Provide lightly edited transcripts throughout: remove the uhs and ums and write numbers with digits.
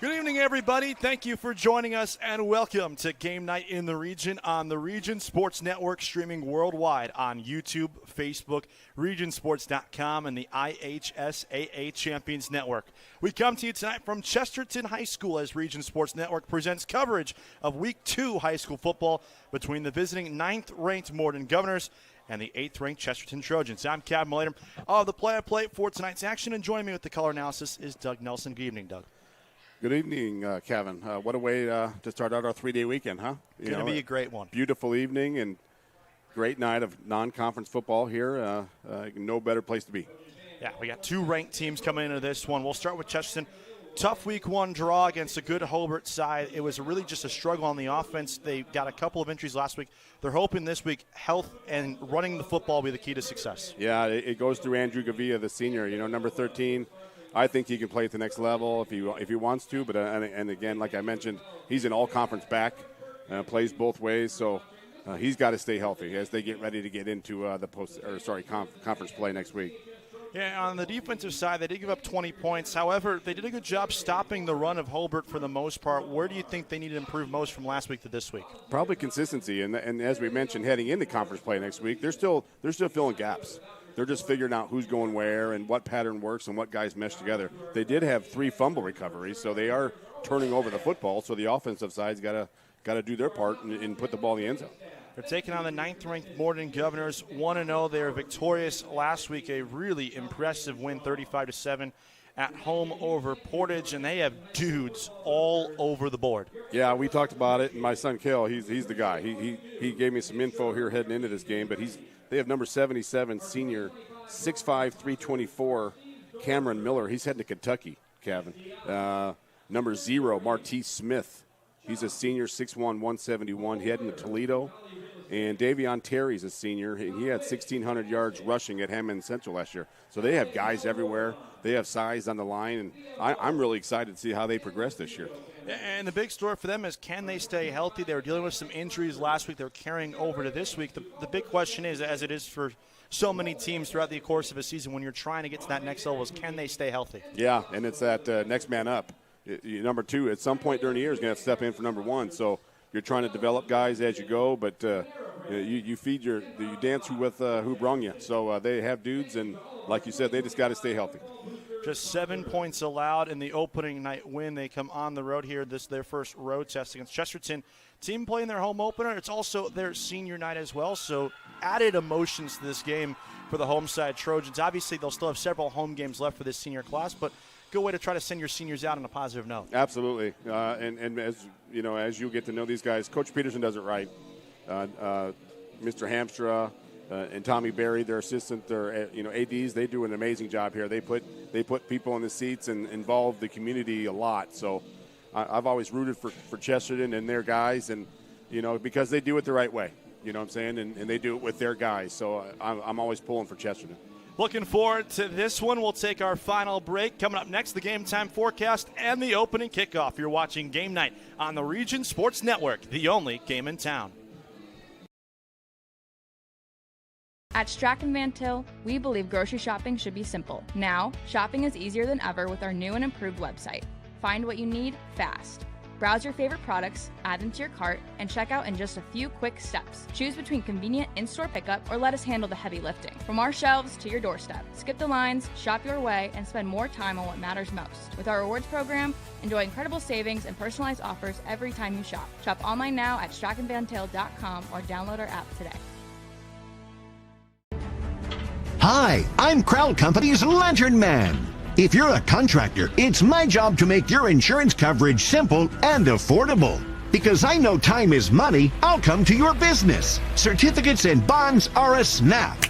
Good evening, everybody. Thank you for joining us, and welcome to Game Night in the Region on the Region Sports Network, streaming worldwide on YouTube, Facebook, regionsports.com, and the IHSAA Champions Network. We come to you tonight from Chesterton High School as Region Sports Network presents coverage of Week 2 high school football between the visiting 9th-ranked Morton Governors and the 8th-ranked Chesterton Trojans. I'm Cab Malater of the play-by-play for tonight's action, and joining me with the color analysis is Doug Nelson. Good evening, Doug. Good evening, Kevin. What a way to start out our 3-day weekend, huh? Going to be a great one. Beautiful evening and great night of non-conference football here. No better place to be. Yeah, we got 2 ranked teams coming into this one. We'll start with Chesterton. Tough Week 1 draw against a good Hobart side. It was really just a struggle on the offense. They got a couple of injuries last week. They're hoping this week health and running the football will be the key to success. Yeah, it goes through Andrew Gavia, the senior, number 13. I think he can play at the next level if he wants to. But and again, like I mentioned, he's an all-conference back, plays both ways. So he's got to stay healthy as they get ready to get into the conference play next week. Yeah, on the defensive side, they did give up 20 points. However, they did a good job stopping the run of Hobart for the most part. Where do you think they need to improve most from last week to this week? Probably consistency. And as we mentioned, heading into conference play next week, they're still filling gaps. They're just figuring out who's going where and what pattern works and what guys mesh together. They did have 3 fumble recoveries, so they are turning over the football. So the offensive side's got to do their part and put the ball in the end zone. They're taking on the 9th-ranked Morton Governors, 1-0. They were victorious last week, a really impressive win, 35-7 at home over Portage, and they have dudes all over the board. Yeah, we talked about it, and my son Kale, he's the guy. He gave me some info here heading into this game, but they have number 77, senior, 6'5", 324, Cameron Miller. He's heading to Kentucky, Kevin. Number 0, Martise Smith. He's a senior, 6'1", 171, heading to Toledo. And Davion Terry's a senior, and he had 1,600 yards rushing at Hammond Central last year. So they have guys everywhere. They have size on the line, and I'm really excited to see how they progress this year. And the big story for them is, can they stay healthy? They were dealing with some injuries last week. They're carrying over to this week. The big question is, as it is for so many teams throughout the course of a season, when you're trying to get to that next level, is can they stay healthy? Yeah, and it's that next man up. Number 2, at some point during the year, is going to have to step in for number 1. So you're trying to develop guys as you go, but you feed you dance with who brung you. So they have dudes, and like you said, they just got to stay healthy. Just 7 points allowed in the opening night win. They come on the road here. This is their first road test against Chesterton. Team playing their home opener. It's also their senior night as well, so added emotions to this game for the home side Trojans. Obviously, they'll still have several home games left for this senior class, but good way to try to send your seniors out on a positive note. Absolutely, and as you get to know these guys, Coach Peterson does it right. Mr. Hamstra and Tommy Berry, their assistant, their ADs, they do an amazing job here. They put people in the seats and involve the community a lot. So I've always rooted for Chesterton and their guys, and because they do it the right way. You know what I'm saying, and they do it with their guys. So I'm always pulling for Chesterton. Looking forward to this one. We'll take our final break. Coming up next, the game time forecast and the opening kickoff. You're watching Game Night on the Region Sports Network, the only game in town. At Strachan Van Til, we believe grocery shopping should be simple. Now, shopping is easier than ever with our new and improved website. Find what you need fast. Browse your favorite products, add them to your cart, and check out in just a few quick steps. Choose between convenient in-store pickup or let us handle the heavy lifting. From our shelves to your doorstep. Skip the lines, shop your way, and spend more time on what matters most. With our rewards program, enjoy incredible savings and personalized offers every time you shop. Shop online now at strachanvantil.com or download our app today. Hi, I'm Crowd Company's Lantern Man. If you're a contractor, it's my job to make your insurance coverage simple and affordable. Because I know time is money, I'll come to your business. Certificates and bonds are a snap.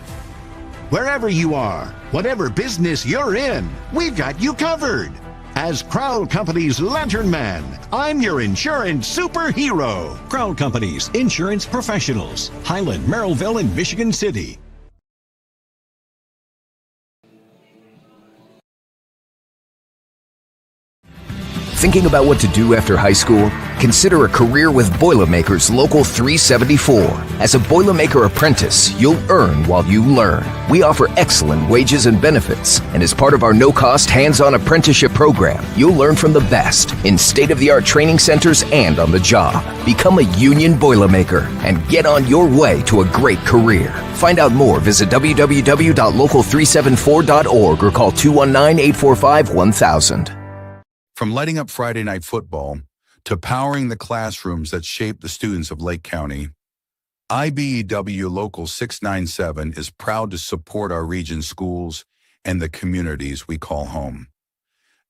Wherever you are, whatever business you're in, we've got you covered. As Crowd Company's Lantern Man, I'm your insurance superhero. Crowd Company's insurance professionals. Highland, Merrillville, and Michigan City. Thinking about what to do after high school? Consider a career with Boilermakers Local 374. As a Boilermaker apprentice, you'll earn while you learn. We offer excellent wages and benefits, and as part of our no-cost hands-on apprenticeship program, you'll learn from the best in state-of-the-art training centers and on the job. Become a union Boilermaker and get on your way to a great career. Find out more, visit www.local374.org or call 219-845-1000. From lighting up Friday night football to powering the classrooms that shape the students of Lake County, IBEW Local 697 is proud to support our region's schools and the communities we call home.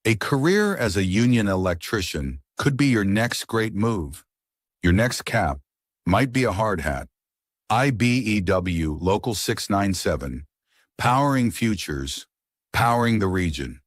A career as a union electrician could be your next great move. Your next cap might be a hard hat. IBEW Local 697, powering futures, powering the region.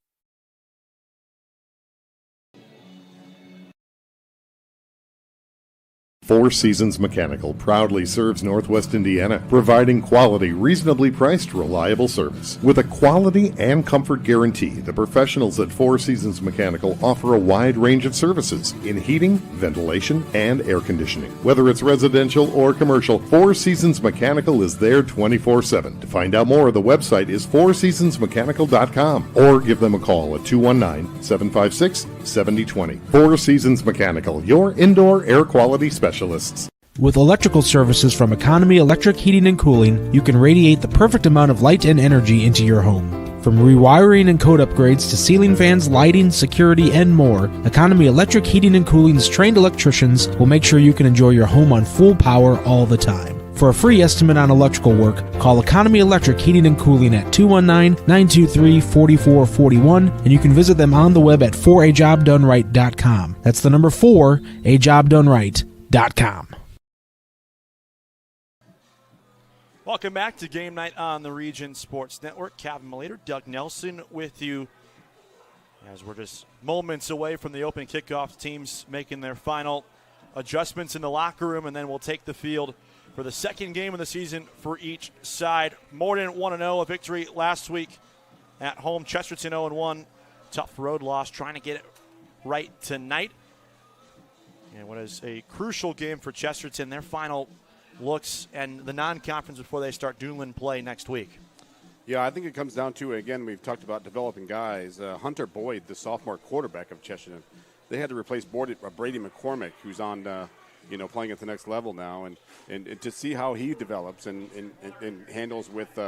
Four Seasons Mechanical proudly serves Northwest Indiana, providing quality, reasonably priced, reliable service. With a quality and comfort guarantee, the professionals at Four Seasons Mechanical offer a wide range of services in heating, ventilation, and air conditioning. Whether it's residential or commercial, Four Seasons Mechanical is there 24/7. To find out more, the website is fourseasonsmechanical.com or give them a call at 219-756-7020. Four Seasons Mechanical, your indoor air quality specialist. With electrical services from Economy Electric Heating and Cooling, you can radiate the perfect amount of light and energy into your home. From rewiring and code upgrades to ceiling fans, lighting, security, and more, Economy Electric Heating and Cooling's trained electricians will make sure you can enjoy your home on full power all the time. For a free estimate on electrical work, call Economy Electric Heating and Cooling at 219-923-4441, and you can visit them on the web at 4ajobdoneright.com. That's the number 4ajobdoneright.com. Welcome back to Game Night on the Region Sports Network. Kevin Malater, Doug Nelson with you as we're just moments away from the open kickoff. Teams making their final adjustments in the locker room, and then we'll take the field for the second game of the season for each side. Morton 1-0, a victory last week at home. Chesterton 0-1, tough road loss, trying to get it right tonight. And what is a crucial game for Chesterton, their final looks and the non-conference before they start Duneland play next week. Yeah, I think it comes down to, again, we've talked about developing guys. Hunter Boyd, the sophomore quarterback of Chesterton, they had to replace Brady McCormick, who's on, playing at the next level now. And to see how he develops and handles with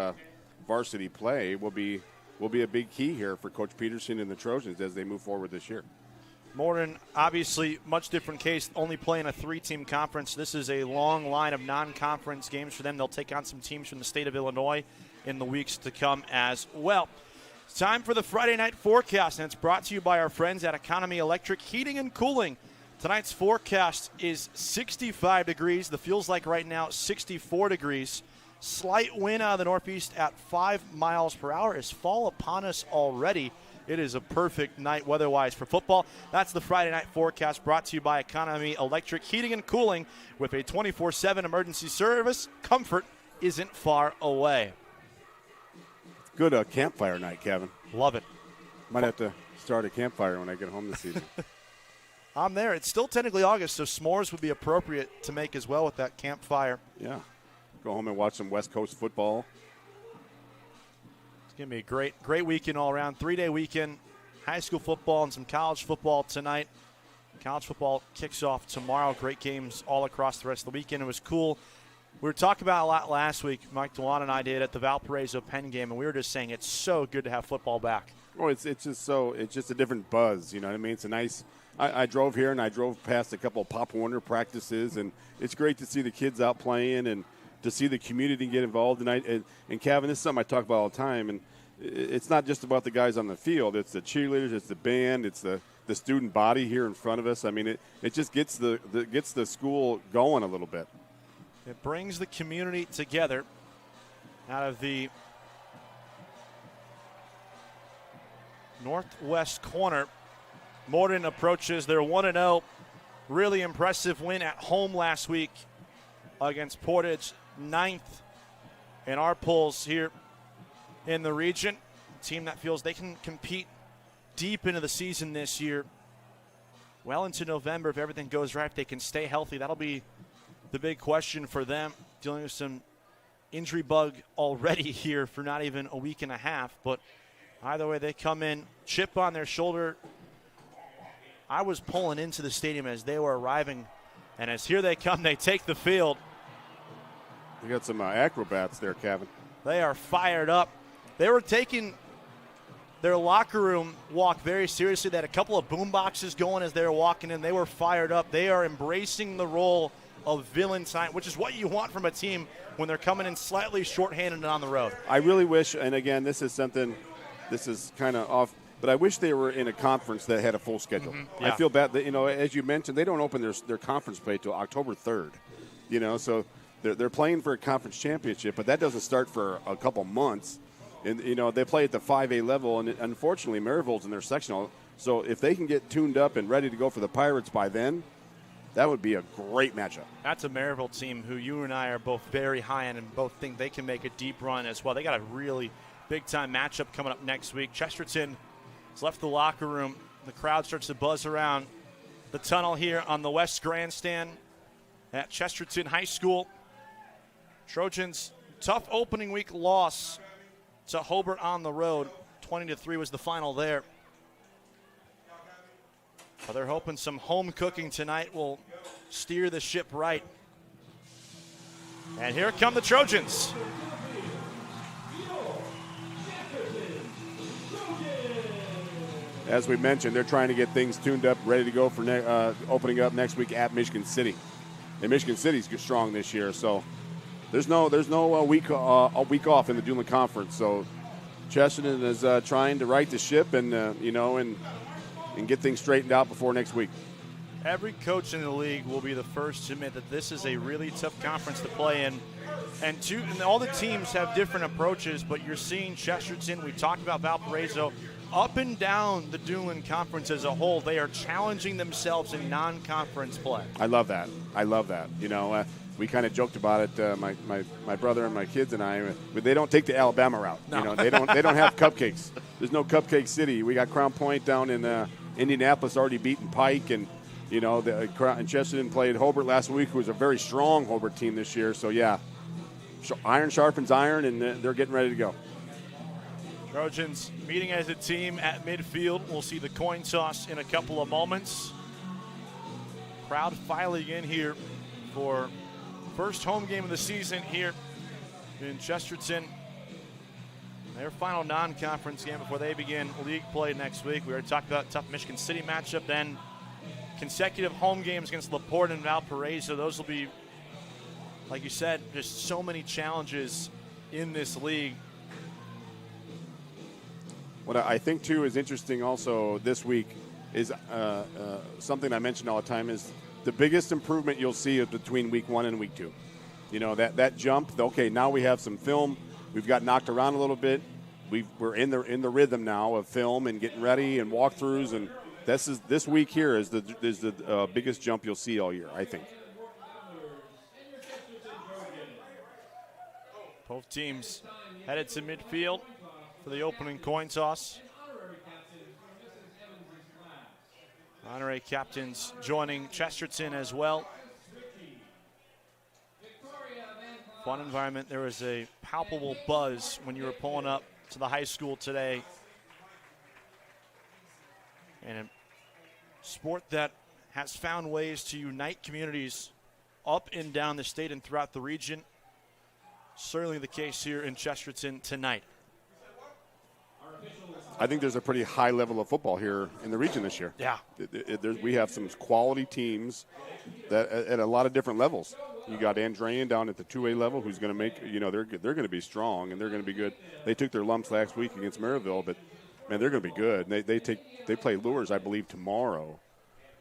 varsity play will be a big key here for Coach Peterson and the Trojans as they move forward this year. Morton, obviously, much different case, only playing a three-team conference. This is a long line of non-conference games for them. They'll take on some teams from the state of Illinois in the weeks to come as well. It's time for the Friday night forecast, and it's brought to you by our friends at Economy Electric Heating and Cooling. Tonight's forecast is 65 degrees. The feels like right now 64 degrees. Slight wind out of the northeast at 5 miles per hour is fall upon us already. It is a perfect night weather-wise for football. That's the Friday night forecast brought to you by Economy Electric Heating and Cooling. With a 24/7 emergency service, comfort isn't far away. Good campfire night, Kevin. Love it. Might have to start a campfire when I get home this season. I'm there. It's still technically August, so s'mores would be appropriate to make as well with that campfire. Yeah. Go home and watch some West Coast football. It's going to be a great weekend all around. 3-day weekend, high school football and some college football tonight. College football kicks off tomorrow. Great games all across the rest of the weekend. It was cool. We were talking about a lot last week, Mike DeWan and I did, at the Valparaiso Penn game, and we were just saying it's so good to have football back. Oh, it's just a different buzz, you know what I mean? It's a nice – I drove here and I drove past a couple of Pop Warner practices, and it's great to see the kids out playing and to see the community get involved. And Kevin, this is something I talk about all the time, and it's not just about the guys on the field. It's the cheerleaders, it's the band, it's the student body here in front of us. I mean, it just gets the school going a little bit. It brings the community together. Out of the northwest corner, Morton approaches their 1-0. Really impressive win at home last week against Portage, 9th in our polls here in the region. A team that feels they can compete deep into the season this year. well into November if everything goes right, if they can stay healthy. That'll be the big question for them, dealing with some injury bug already here for not even a week and a half. But either way, they come in, chip on their shoulder. I was pulling into the stadium as they were arriving, and as here they come, they take the field. You got some acrobats there, Kevin. They are fired up. They were taking their locker room walk very seriously. They had a couple of boom boxes going as they were walking in. They were fired up. They are embracing the role of villain sign, which is what you want from a team when they're coming in slightly shorthanded and on the road. I really wish, and again, this is kind of off, but I wish they were in a conference that had a full schedule. Mm-hmm. Yeah. I feel bad that, as you mentioned, they don't open their conference play till October 3rd, so they're playing for a conference championship, but that doesn't start for a couple months. And, they play at the 5A level, and unfortunately, Maryville's in their sectional. So if they can get tuned up and ready to go for the Pirates by then, that would be a great matchup. That's a Maryville team who you and I are both very high on and both think they can make a deep run as well. They got a really big-time matchup coming up next week. Chesterton has left the locker room. The crowd starts to buzz around the tunnel here on the West Grandstand at Chesterton High School. Trojans, tough opening week loss to Hobart on the road. 20-3 was the final there. But they're hoping some home cooking tonight will steer the ship right. And here come the Trojans. As we mentioned, they're trying to get things tuned up, ready to go for opening up next week at Michigan City. And Michigan City's strong this year, so there's no week off in the Duneland Conference. So Chesterton is trying to right the ship and get things straightened out before next week. Every coach in the league will be the first to admit that this is a really tough conference to play in. And all the teams have different approaches, but you're seeing Chesterton, we talked about Valparaiso, up and down the Duneland Conference as a whole, they are challenging themselves in non-conference play. I love that. We kind of joked about it, my brother and my kids and I. But they don't take the Alabama route. No. They don't have cupcakes. There's no Cupcake City. We got Crown Point down in Indianapolis already beating Pike, and and Chesterton played Hobart last week, who was a very strong Hobart team this year. So yeah, iron sharpens iron, and they're getting ready to go. Trojans meeting as a team at midfield. We'll see the coin toss in a couple of moments. Crowd filing in here for first home game of the season here in Chesterton. Their final non-conference game before they begin league play next week. We already talked about tough Michigan City matchup, then consecutive home games against LaPorte and Valparaiso. Those will be, like you said, just so many challenges in this league. What I think, too, is interesting also this week is something I mention all the time is the biggest improvement you'll see is between week 1 and week 2. That jump, okay, now we have some film. We've got knocked around a little bit. We're in the rhythm now of film and getting ready and walkthroughs, and this week here is the biggest jump you'll see all year, I think. Both teams headed to midfield for the opening coin toss. Honorary captains joining Chesterton as well. Fun environment. There was a palpable buzz when you were pulling up to the high school today. And a sport that has found ways to unite communities up and down the state and throughout the region. Certainly the case here in Chesterton tonight. I think there's a pretty high level of football here in the region this year. Yeah. We have some quality teams that at a lot of different levels. You got Andrean down at the 2A level, who's going to make, they're going to be strong and they're going to be good. They took their lumps last week against Maryville, but man, they're going to be good. And they play Lures, I believe, tomorrow,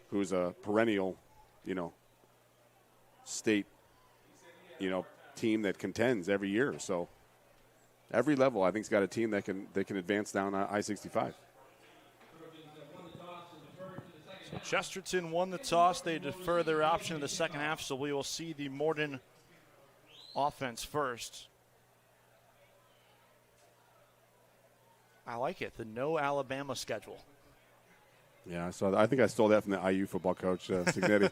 who's a perennial, state, team that contends every year. So every level, I think, has got a team that can advance down I-65. So Chesterton won the toss. They defer their option in the second half, so we will see the Morton offense first. I like it, the no Alabama schedule. Yeah, so I think I stole that from the IU football coach, Signetti.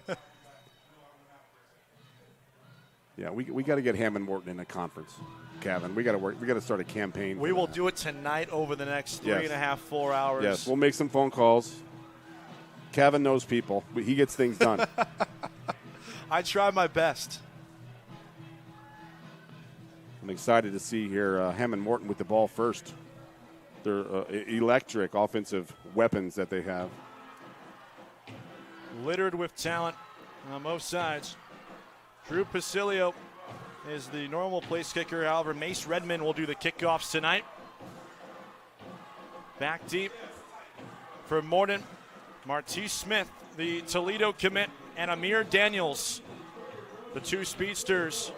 Yeah, we got to get Hammond Morton in a conference, Kevin. We got to start a campaign. We will do it tonight over the next 3.5, 4 hours. Yes, we'll make some phone calls. Kevin knows people. He gets things done. I try my best. I'm excited to see here Hammond Morton with the ball first. They're electric offensive weapons that they have. Littered with talent on both sides. Drew Pacilio is the normal place kicker. However, Mace Redmond will do the kickoffs tonight. Back deep for Morton. Martise Smith, the Toledo commit, and Amir Daniels, the two speedsters,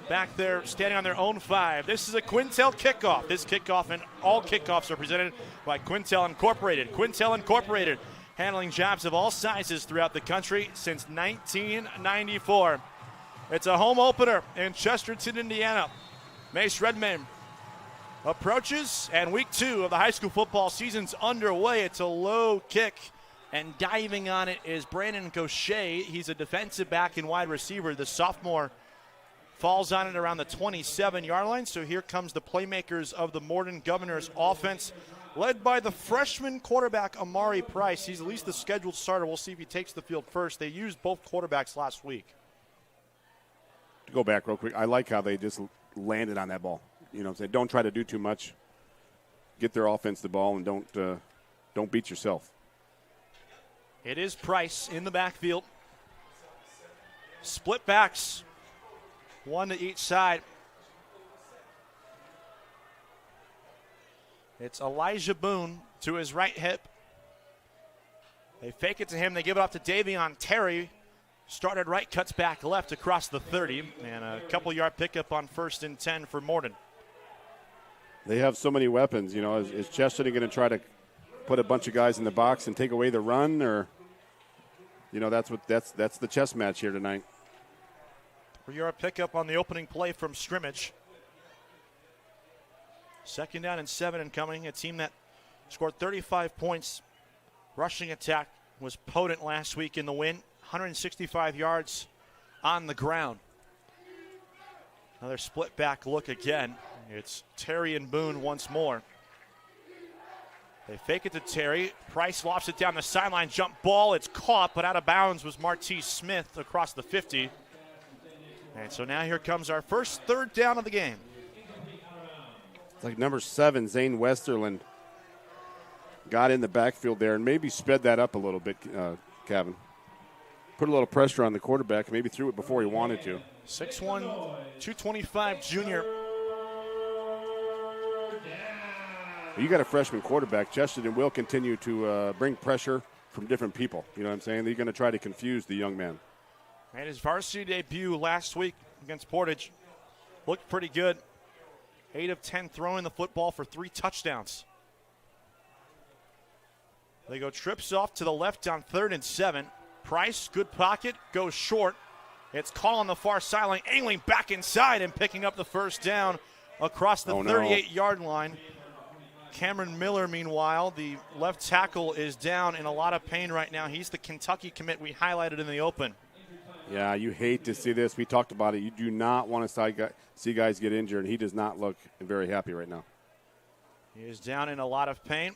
back there standing on their own 5. This is a Quintel kickoff. This kickoff and all kickoffs are presented by Quintel Incorporated. Quintel Incorporated, handling jobs of all sizes throughout the country since 1994. It's a home opener in Chesterton, Indiana. Mace Redmond approaches, and week 2 of the high school football season's underway. It's a low kick, and diving on it is Brandon Gaucher. He's a defensive back and wide receiver. The sophomore falls on it around the 27-yard line. So here comes the playmakers of the Morton Governors offense, led by the freshman quarterback Amari Price. He's at least the scheduled starter. We'll see if he takes the field first. They used both quarterbacks last week. To go back real quick, I like how they just landed on that ball. You know what I'm saying? Don't try to do too much. Get their offense the ball and don't beat yourself. It is Price in the backfield. Split backs, one to each side. It's Elijah Boone to his right hip. They fake it to him. They give it off to Davion Terry. Started right, cuts back left across the 30. And a couple-yard pickup on 1st and 10 for Morton. They have so many weapons. You know, is Chesterton going to try to put a bunch of guys in the box and take away the run? Or, you know, that's the chess match here tonight. 3-yard pickup on the opening play from scrimmage. 2nd down and 7 incoming. A team that scored 35 points. Rushing attack was potent last week in the win. 165 yards on the ground. Another split back look again. It's Terry and Boone once more. They fake it to Terry. Price lofts it down the sideline. Jump ball. It's caught, but out of bounds was Martise Smith across the 50. And so now here comes our first 3rd down of the game. It's like number 7, Zane Westerland, got in the backfield there and maybe sped that up a little bit, Kevin. Put a little pressure on the quarterback, maybe threw it before he wanted to. 6'1", 225 junior. You got a freshman quarterback. Chesterton will continue to bring pressure from different people. You know what I'm saying? They're going to try to confuse the young man. And his varsity debut last week against Portage looked pretty good. 8 of 10 throwing the football for 3 touchdowns. They go trips off to the left on 3rd and 7. Price, good pocket, goes short. It's caught on the far sideline, angling back inside and picking up the 1st down across the 38-yard line. Cameron Miller, meanwhile, the left tackle, is down in a lot of pain right now. He's the Kentucky commit we highlighted in the open. Yeah, you hate to see this. We talked about it. You do not want to see guys get injured, and he does not look very happy right now. He is down in a lot of pain,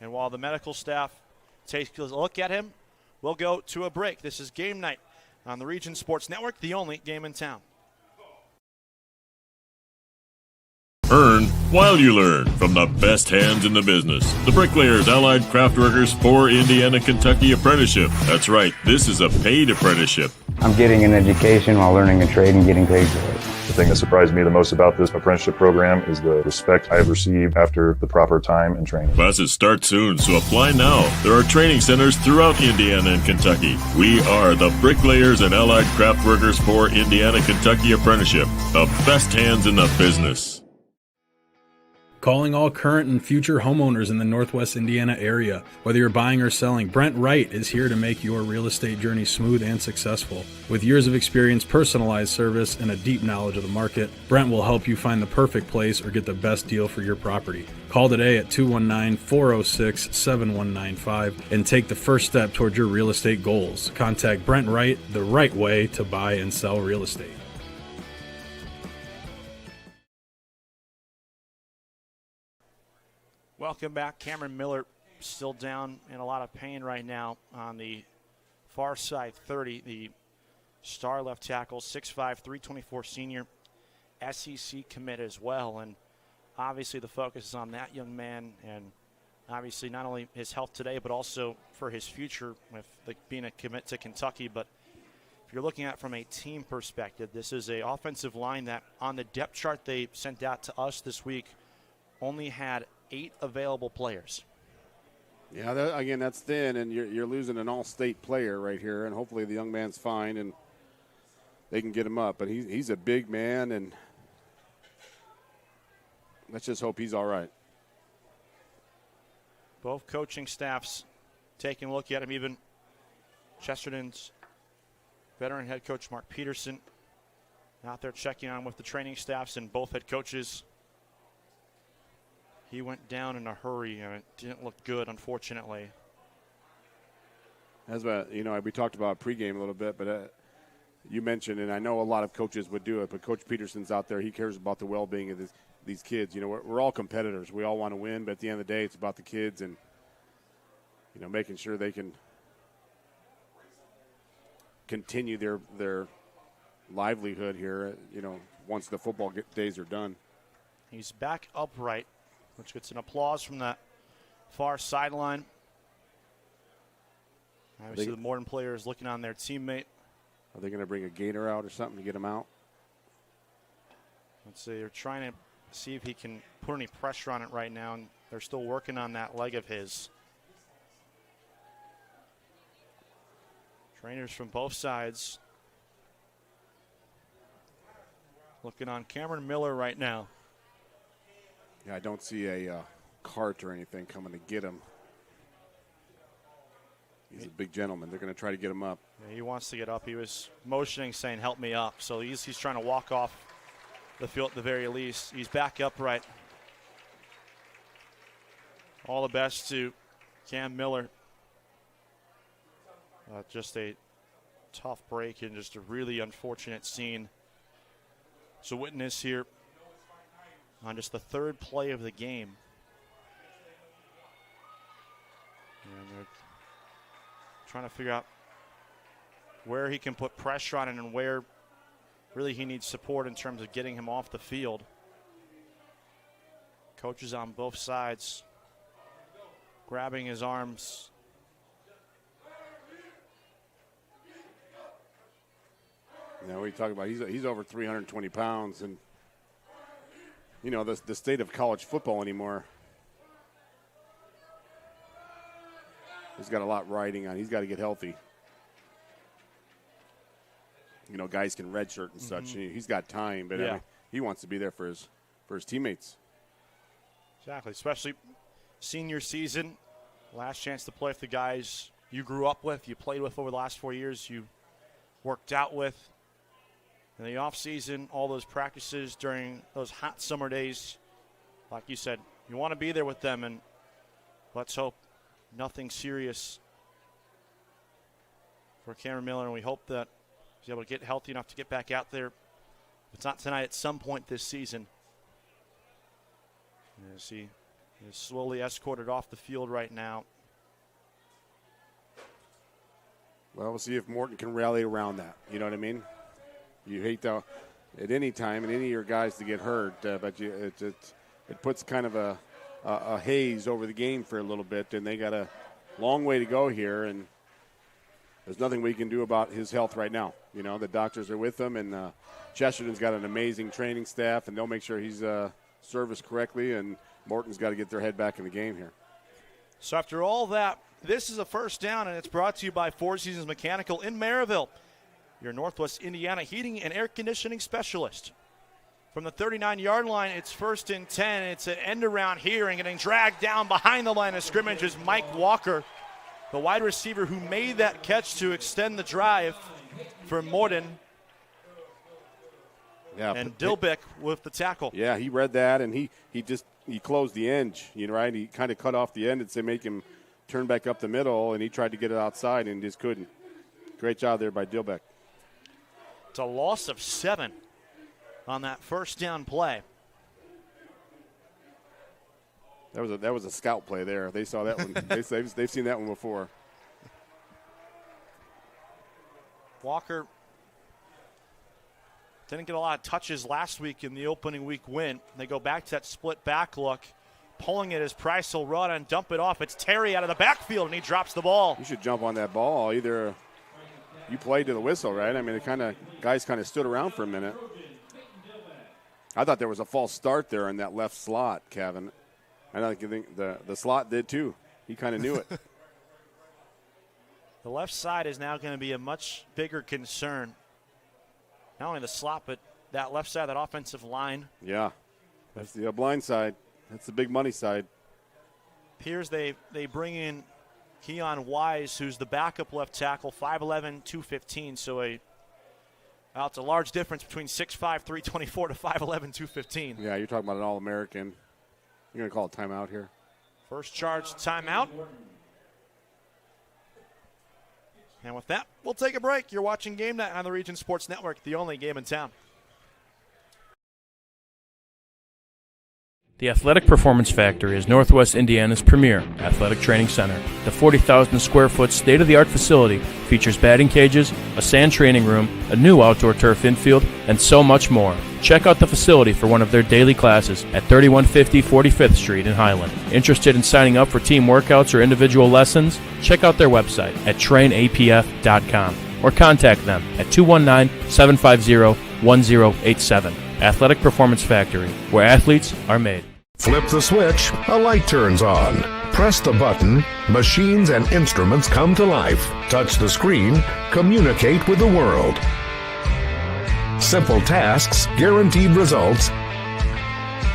and while the medical staff takes a look at him, we'll go to a break. This is Game Night on the Region Sports Network, the only game in town. Earn while you learn from the best hands in the business. The Bricklayers Allied Craft Workers for Indiana, Kentucky Apprenticeship. That's right, this is a paid apprenticeship. I'm getting an education while learning a trade and getting paid for it. The thing that surprised me the most about this apprenticeship program is the respect I have received after the proper time and training. Classes start soon, so apply now. There are training centers throughout Indiana and Kentucky. We are the Bricklayers and Allied Craft Workers for Indiana, Kentucky Apprenticeship. The best hands in the business. Calling all current and future homeowners in the Northwest Indiana area. Whether you're buying or selling, Brent Wright is here to make your real estate journey smooth and successful. With years of experience, personalized service, and a deep knowledge of the market, Brent will help you find the perfect place or get the best deal for your property. Call today at 219-406-7195 and take the first step towards your real estate goals. Contact Brent Wright, the right way to buy and sell real estate. Welcome back. Cameron Miller still down in a lot of pain right now on the far side 30. The star left tackle, 6'5", 324 senior, SEC commit as well. And obviously the focus is on that young man and obviously not only his health today but also for his future with being a commit to Kentucky. But if you're looking at it from a team perspective, this is an offensive line that on the depth chart they sent out to us this week only had 8 available players. Yeah, again, that's thin, and you're losing an all-state player right here, and hopefully the young man's fine and they can get him up. But he's a big man, and let's just hope he's all right. Both coaching staffs taking a look at him, even Chesterton's veteran head coach Mark Peterson out there checking on with the training staffs and both head coaches. He went down in a hurry, and it didn't look good, unfortunately. As we talked about pregame a little bit, but you mentioned, and I know a lot of coaches would do it, but Coach Peterson's out there. He cares about the well-being of these kids. We're all competitors. We all want to win, but at the end of the day, it's about the kids and, making sure they can continue their livelihood here, once the football days are done. He's back upright, which gets an applause from that far sideline. Obviously, the Morton player is looking on their teammate. Are they going to bring a gator out or something to get him out? Let's see. They're trying to see if he can put any pressure on it right now, and they're still working on that leg of his. Trainers from both sides looking on Cameron Miller right now. Yeah, I don't see a cart or anything coming to get him. He's a big gentleman. They're going to try to get him up. Yeah, he wants to get up. He was motioning, saying, help me up. So he's trying to walk off the field at the very least. He's back upright. All the best to Cam Miller. Just a tough break and just a really unfortunate scene to witness here on just the third play of the game. And they're trying to figure out where he can put pressure on it and where really he needs support in terms of getting him off the field. Coaches on both sides grabbing his arms. We talk about he's over 320 pounds, and the state of college football anymore. He's got a lot riding on. He's got to get healthy. Guys can redshirt and such. He's got time, but he wants to be there for his teammates. Exactly, especially senior season, last chance to play with the guys you grew up with, you played with over the last 4 years, you worked out with. In the offseason, all those practices during those hot summer days, like you said, you want to be there with them, and let's hope nothing serious for Cameron Miller, and we hope that he's able to get healthy enough to get back out there. If it's not tonight, at some point this season. As he is slowly escorted off the field right now. Well, we'll see if Morton can rally around that. You know what I mean? You hate at any time and any of your guys to get hurt, but it puts kind of a haze over the game for a little bit, and they got a long way to go here, and there's nothing we can do about his health right now. The doctors are with him, and Chesterton's got an amazing training staff, and they'll make sure he's serviced correctly, and Morton's got to get their head back in the game here. So after all that, this is a first down, and it's brought to you by Four Seasons Mechanical in Maryville, your Northwest Indiana heating and air conditioning specialist. From the 39-yard line, it's 1st and 10. It's an end around here, and getting dragged down behind the line of scrimmage is Mike Walker, the wide receiver who made that catch to extend the drive for Morton. Yeah, and Dilbeck with the tackle. Yeah, he read that, and he closed the edge, right? He kind of cut off the end and make him turn back up the middle, and he tried to get it outside and just couldn't. Great job there by Dilbeck. It's a loss of 7 on that first down play. That was a scout play there. They saw that one. They've seen that one before. Walker didn't get a lot of touches last week in the opening week win. They go back to that split back look. Pulling it as Price will run and dump it off. It's Terry out of the backfield, and he drops the ball. You should jump on that ball. Either you played to the whistle, right? I mean, guys kind of stood around for a minute. I thought there was a false start there in that left slot, Kevin. And I think the slot did too. He kind of knew it. The left side is now going to be a much bigger concern. Not only the slot, but that left side, that offensive line. Yeah, that's the blind side. That's the big money side. Appears they bring in Keon Wise, who's the backup left tackle, 5'11", 215. So it's a large difference between 6'5", 324 to 5'11", 215. Yeah, you're talking about an All-American. You're going to call a timeout here. First charge timeout. And with that, we'll take a break. You're watching Game Night on the Region Sports Network, the only game in town. The Athletic Performance Factory is Northwest Indiana's premier athletic training center. The 40,000 square foot state-of-the-art facility features batting cages, a sand training room, a new outdoor turf infield, and so much more. Check out the facility for one of their daily classes at 3150 45th Street in Highland. Interested in signing up for team workouts or individual lessons? Check out their website at trainapf.com or contact them at 219-750-1087. Athletic Performance Factory, where athletes are made. Flip the switch, a light turns on. Press the button, machines and instruments come to life. Touch the screen, communicate with the world. Simple tasks, guaranteed results,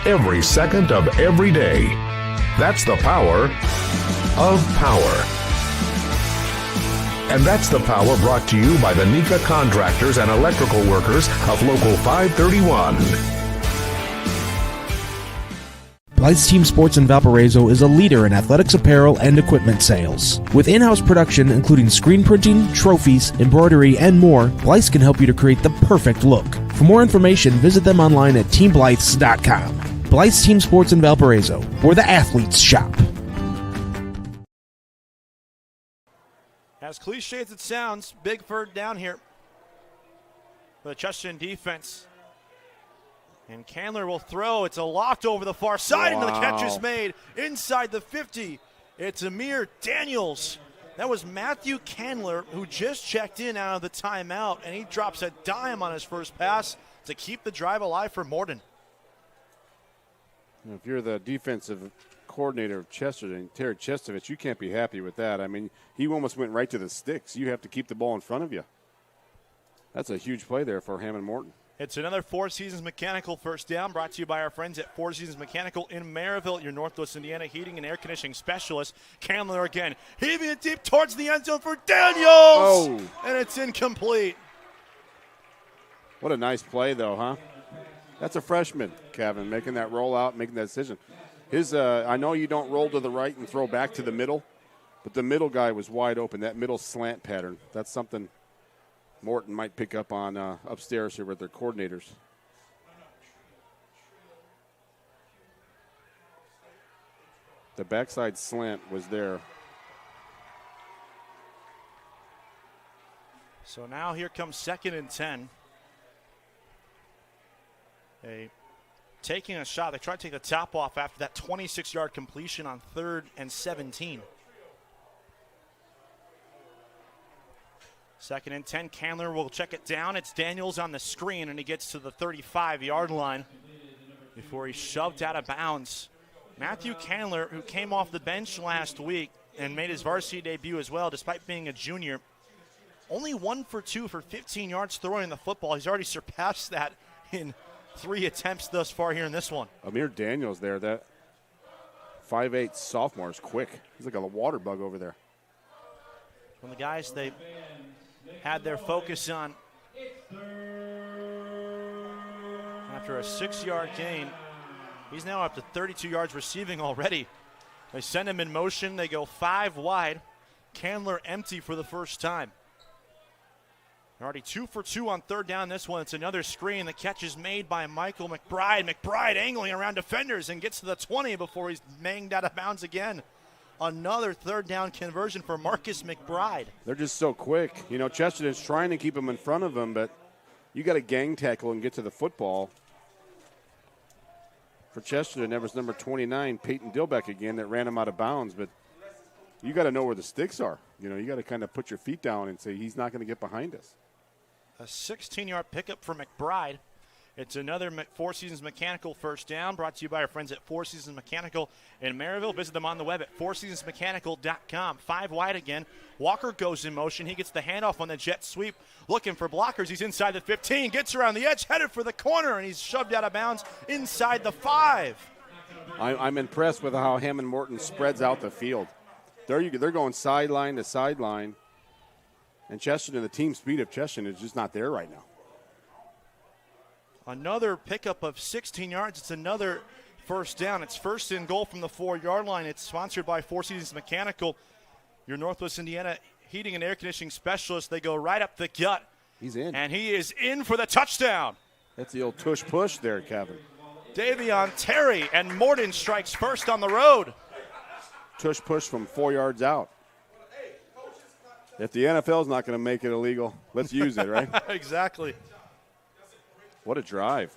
every second of every day. That's the power of power. And that's the power brought to you by the Nika Contractors and Electrical Workers of Local 531. Blythe's Team Sports in Valparaiso is a leader in athletics apparel and equipment sales. With in-house production including screen printing, trophies, embroidery, and more, Blythe's can help you to create the perfect look. For more information, visit them online at teamblythes.com. Blythe's Team Sports in Valparaiso, where the athletes shop. As cliche as it sounds, big third down here for the Chesterton defense. And Candler will throw. It's a loft over the far side, and the catch is made inside the 50. It's Amir Daniels. That was Matthew Candler, who just checked in out of the timeout, and he drops a dime on his first pass to keep the drive alive for Morton. If you're the defensive coordinator of Chesterton, Terry Chestovich, you can't be happy with that. I mean, he almost went right to the sticks. You have to keep the ball in front of you. That's a huge play there for Hammond Morton. It's another Four Seasons Mechanical first down, brought to you by our friends at Four Seasons Mechanical in Maryville, your Northwest Indiana heating and air conditioning specialist. Candler again, heaving it deep towards the end zone for Daniels! Oh. And it's incomplete. What a nice play, though, huh? That's a freshman, Kevin, making that rollout, making that decision. I know you don't roll to the right and throw back to the middle, but the middle guy was wide open, that middle slant pattern. That's something Morton might pick up on upstairs here with their coordinators. The backside slant was there. So now here comes 2nd and 10. Taking a shot. They try to take the top off after that 26-yard completion on 3rd and 17. 2nd and 10. Candler will check it down. It's Daniels on the screen, and he gets to the 35-yard line before he's shoved out of bounds. Matthew Candler, who came off the bench last week and made his varsity debut as well, despite being a junior, only 1 for 2 for 15 yards throwing the football. He's already surpassed that in 3 attempts thus far here in this one. Amir Daniels there, that 5'8" sophomore is quick. He's like a water bug over there. From the guys they had their focus on after a 6-yard gain. He's now up to 32 yards receiving already. They send him in motion. They go 5 wide. Candler empty for the first time. They're already 2 for 2 on third down this one. It's another screen. The catch is made by Michael McBride. McBride angling around defenders and gets to the 20 before he's manged out of bounds again. Another third down conversion for Marcus McBride. They're just so quick. You know, Chesterton's trying to keep him in front of him, but you got to gang tackle and get to the football. For Chesterton, that was number 29, Peyton Dilbeck again, that ran him out of bounds. But you got to know where the sticks are. You know, you got to kind of put your feet down and say he's not going to get behind us. A 16-yard pickup for McBride. It's another Four Seasons Mechanical first down, brought to you by our friends at Four Seasons Mechanical in Maryville. Visit them on the web at fourseasonsmechanical.com. 5 wide again. Walker goes in motion. He gets the handoff on the jet sweep, looking for blockers. He's inside the 15, gets around the edge, headed for the corner, and he's shoved out of bounds inside the 5. I'm impressed with how Hammond Morton spreads out the field. They're going sideline to sideline. And Chesterton, the team speed of Chesterton is just not there right now. Another pickup of 16 yards. It's another first down. It's first and goal from the 4-yard line. It's sponsored by Four Seasons Mechanical, your Northwest Indiana heating and air conditioning specialist. They go right up the gut. He's in. And he is in for the touchdown. That's the old tush push there, Kevin. Davion Terry, and Morton strikes first on the road. Tush push from 4 yards out. If the NFL's not going to make it illegal, let's use it, right? Exactly. What a drive.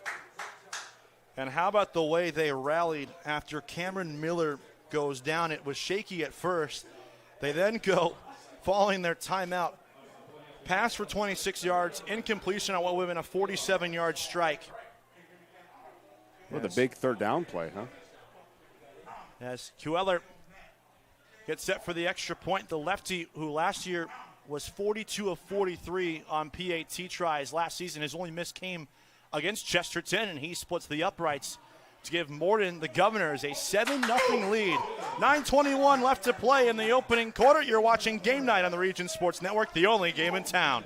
And how about the way they rallied after Cameron Miller goes down? It was shaky at first. They then go, following their timeout, pass for 26 yards, incompletion on what would have been a 47-yard strike. What a big third down play, huh? As Kueller gets set for the extra point, the lefty who last year was 42 of 43 on PAT tries last season. His only miss came against Chesterton, and he splits the uprights to give Morton, the Governors, a 7-0 lead. 9:21 left to play in the opening quarter. You're watching Game Night on the Region Sports Network, the only game in town.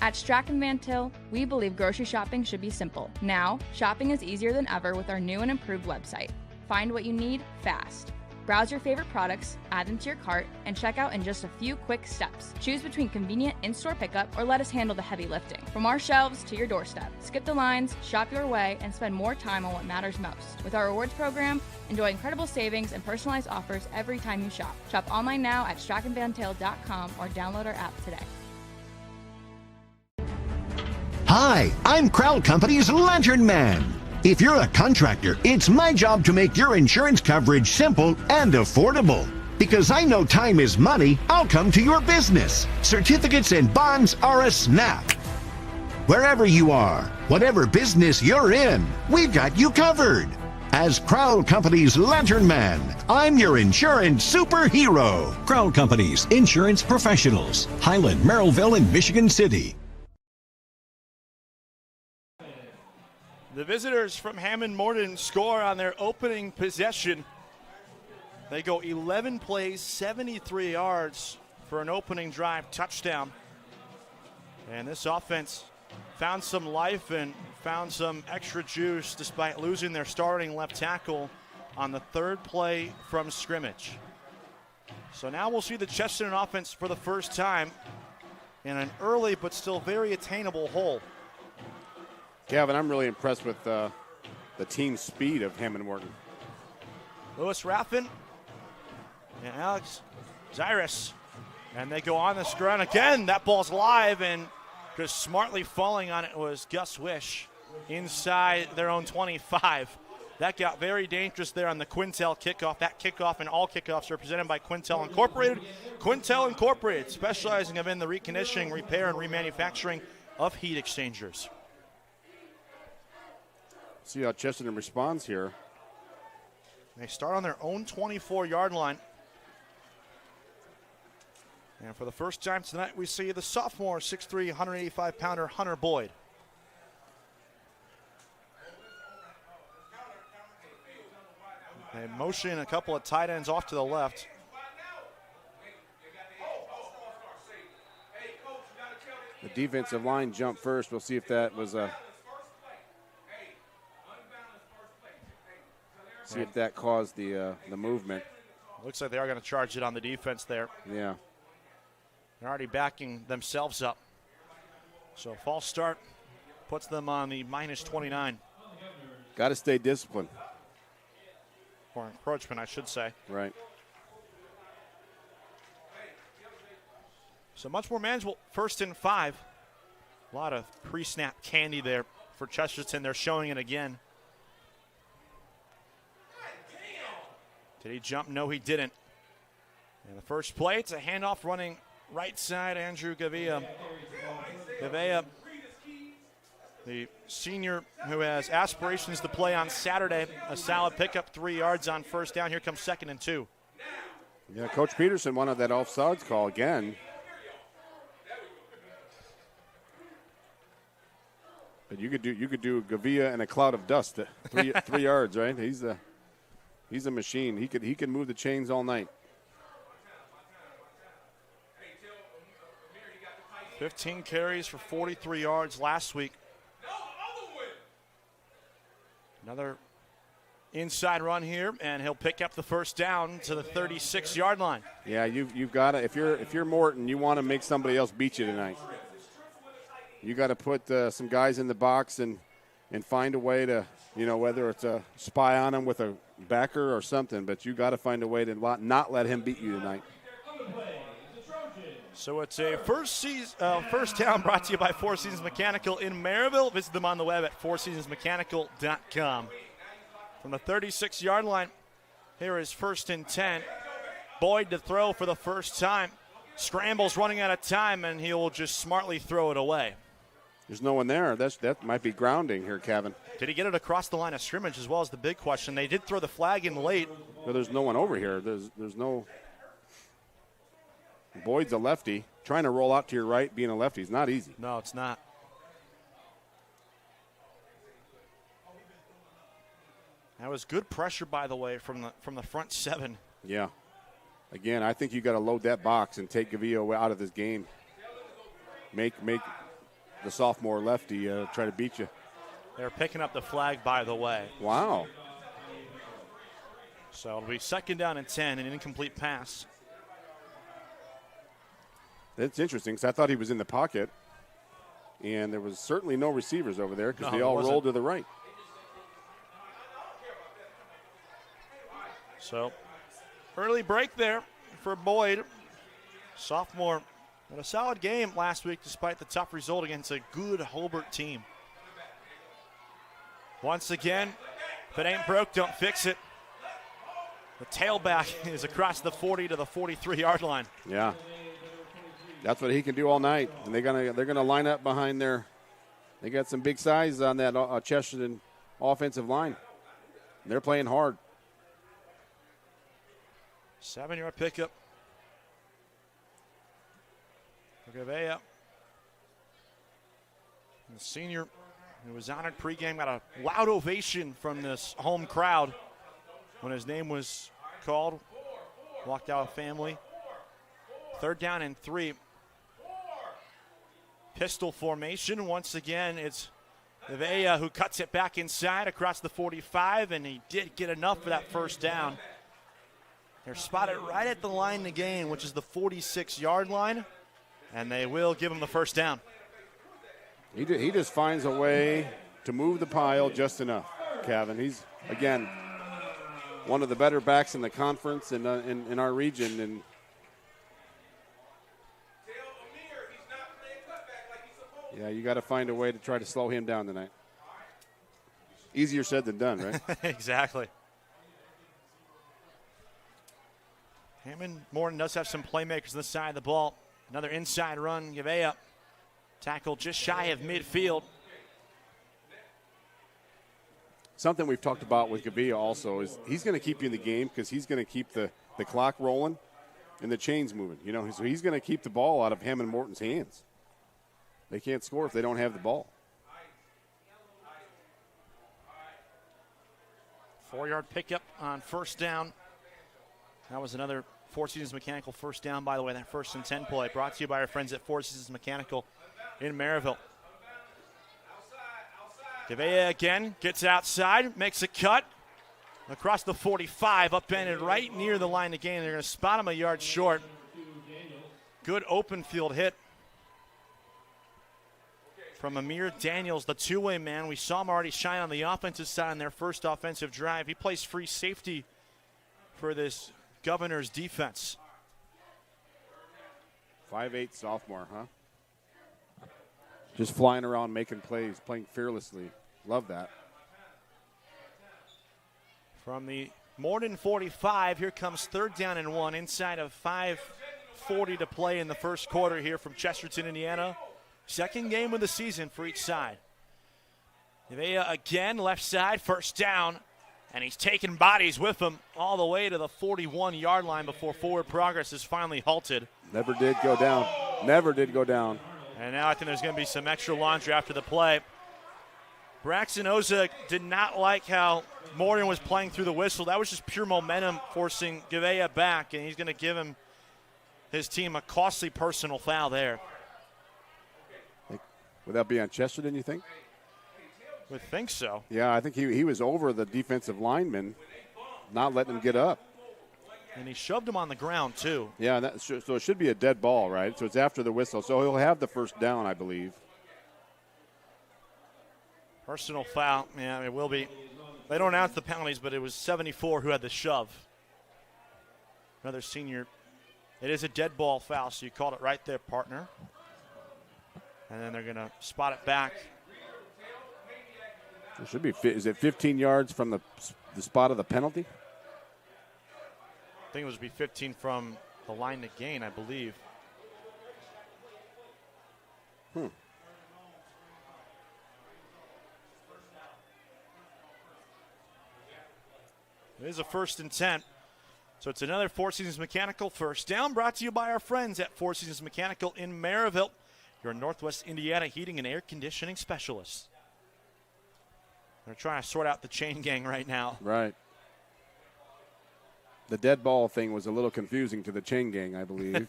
At Strachan Van Til, we believe grocery shopping should be simple. Now, shopping is easier than ever with our new and improved website. Find what you need fast. Browse your favorite products, add them to your cart, and check out in just a few quick steps. Choose between convenient in-store pickup or let us handle the heavy lifting. From our shelves to your doorstep. Skip the lines, shop your way, and spend more time on what matters most. With our rewards program, enjoy incredible savings and personalized offers every time you shop. Shop online now at strachanvantil.com or download our app today. Hi, I'm Crowd Company's Lantern Man. If you're a contractor, it's my job to make your insurance coverage simple and affordable. Because I know time is money, I'll come to your business. Certificates and bonds are a snap. Wherever you are, whatever business you're in, we've got you covered. As Crowd Company's Lantern Man, I'm your insurance superhero. Crowd Companies, insurance professionals. Highland, Merrillville, and Michigan City. The visitors from Hammond Morton score on their opening possession. They go 11 plays, 73 yards for an opening drive touchdown. And this offense found some life and found some extra juice despite losing their starting left tackle on the third play from scrimmage. So now we'll see the Chesterton offense for the first time in an early but still very attainable hole. Gavin, I'm really impressed with the team speed of Hammond Morton. Lewis Raffin and Alex Zyrus. And they go on the screen again. That ball's live, and just smartly falling on it was Gus Wish inside their own 25. That got very dangerous there on the Quintel kickoff. That kickoff and all kickoffs are presented by Quintel Incorporated. Quintel Incorporated, specializing in the reconditioning, repair, and remanufacturing of heat exchangers. See how Chesterton responds here. They start on their own 24-yard line. And for the first time tonight, we see the sophomore 6'3", 185-pounder Hunter Boyd. They motion a couple of tight ends off to the left. The defensive line jumped first. We'll see if that was see if that caused the movement. Looks like they are going to charge it on the defense there. Yeah. They're already backing themselves up. So false start puts them on the minus 29. Got to stay disciplined. Or encroachment, I should say. Right. So much more manageable. 1st and 5. A lot of pre-snap candy there for Chesterton. They're showing it again. Did he jump? No, he didn't. And the first play, it's a handoff running right side, Andrew Gavia. Gavia, the senior who has aspirations to play on Saturday. A solid pickup, 3 yards on first down. Here comes 2nd and 2. Yeah, Coach Peterson wanted that offsides call again. But you could do Gavia and a cloud of dust at 3 yards, right? He's a machine. He could move the chains all night. 15 carries for 43 yards last week. Another inside run here, and he'll pick up the first down to the 36-yard line. Yeah, you've got to, if you're Morton, you want to make somebody else beat you tonight. You got to put some guys in the box and find a way to, whether it's a spy on him with a backer or something, but you got to find a way to not let him beat you tonight. So it's a first down brought to you by Four Seasons Mechanical in Maryville. Visit them on the web at fourseasonsmechanical.com. From the 36-yard line, here is 1st and 10. Boyd to throw for the first time. Scrambles running out of time, and he will just smartly throw it away. There's no one there. That might be grounding here, Kevin. Did he get it across the line of scrimmage as well as the big question? They did throw the flag in late. Well, there's no one over here. There's no. Boyd's a lefty. Trying to roll out to your right, being a lefty, is not easy. No, it's not. That was good pressure, by the way, from the front 7. Yeah. Again, I think you got to load that box and take Gavio out of this game. Make the sophomore lefty try to beat you. They're picking up the flag, by the way. Wow. So it'll be 2nd down and 10, an incomplete pass. That's interesting because I thought he was in the pocket, and there was certainly no receivers over there because they all rolled to the right. So early break there for Boyd. Sophomore had a solid game last week despite the tough result against a good Hobart team. Once again, if it ain't broke, don't fix it. The tailback is across the 40 to the 43-yard line. Yeah. That's what he can do all night, and they're gonna line up behind their. They got some big size on that Chesterton offensive line. They're playing hard. 7-yard pickup. Gavea, the senior who was honored pregame, got a loud ovation from this home crowd when his name was called. Walked out with family. 3rd down and 3. Pistol formation. Once again, it's Gavea who cuts it back inside across the 45, and he did get enough for that first down. They're spotted right at the line to gain, which is the 46-yard line, and they will give him the first down. He just finds a way to move the pile just enough, Kevin. He's, again, one of the better backs in the conference and in our region, and yeah, you got to find a way to try to slow him down tonight. Easier said than done, right? Exactly. Hammond Morton does have some playmakers on the side of the ball. Another inside run. Gavea tackled just shy of midfield. Something we've talked about with Gavea also is he's going to keep you in the game because he's going to keep the clock rolling. and the chain's moving. So he's going to keep the ball out of Hammond Morton's hands. They can't score if they don't have the ball. 4-yard pickup on first down. That was another Four Seasons Mechanical first down, by the way, that 1st and 10 play. Brought to you by our friends at Four Seasons Mechanical in Maryville. Gavea again gets outside, makes a cut across the 45, upended right near the line of gain. They're going to spot him a yard short. Good open field hit from Amir Daniels, the two-way man. We saw him already shine on the offensive side on their first offensive drive. He plays free safety for this Governor's defense. 5'8" sophomore, huh? Just flying around, making plays, playing fearlessly. Love that. From the Morton 45, here comes 3rd down and 1 inside of 5:40 to play in the first quarter here from Chesterton, Indiana. Second game of the season for each side. Gavea again, left side, first down, and he's taking bodies with him all the way to the 41-yard line before forward progress is finally halted. Never did go down. Never did go down. And now I think there's going to be some extra laundry after the play. Braxton Oza did not like how Morton was playing through the whistle. That was just pure momentum forcing Gavea back, and he's going to give his team a costly personal foul there. Would that be on Chesterton, you think? Would think so. Yeah, I think he was over the defensive lineman, not letting him get up. And he shoved him on the ground, too. Yeah, so it should be a dead ball, right? So it's after the whistle. So he'll have the first down, I believe. Personal foul. Yeah, it will be. They don't announce the penalties, but it was 74 who had the shove. Another senior. It is a dead ball foul, so you called it right there, partner. And then they're going to spot it back. It should be. Is it 15 yards from the spot of the penalty? I think it would be 15 from the line to gain, I believe. It is a 1st and 10. So it's another Four Seasons Mechanical first down, brought to you by our friends at Four Seasons Mechanical in Maryville, your Northwest Indiana heating and air conditioning specialists. They're trying to sort out the chain gang right now. Right. The dead ball thing was a little confusing to the chain gang, I believe.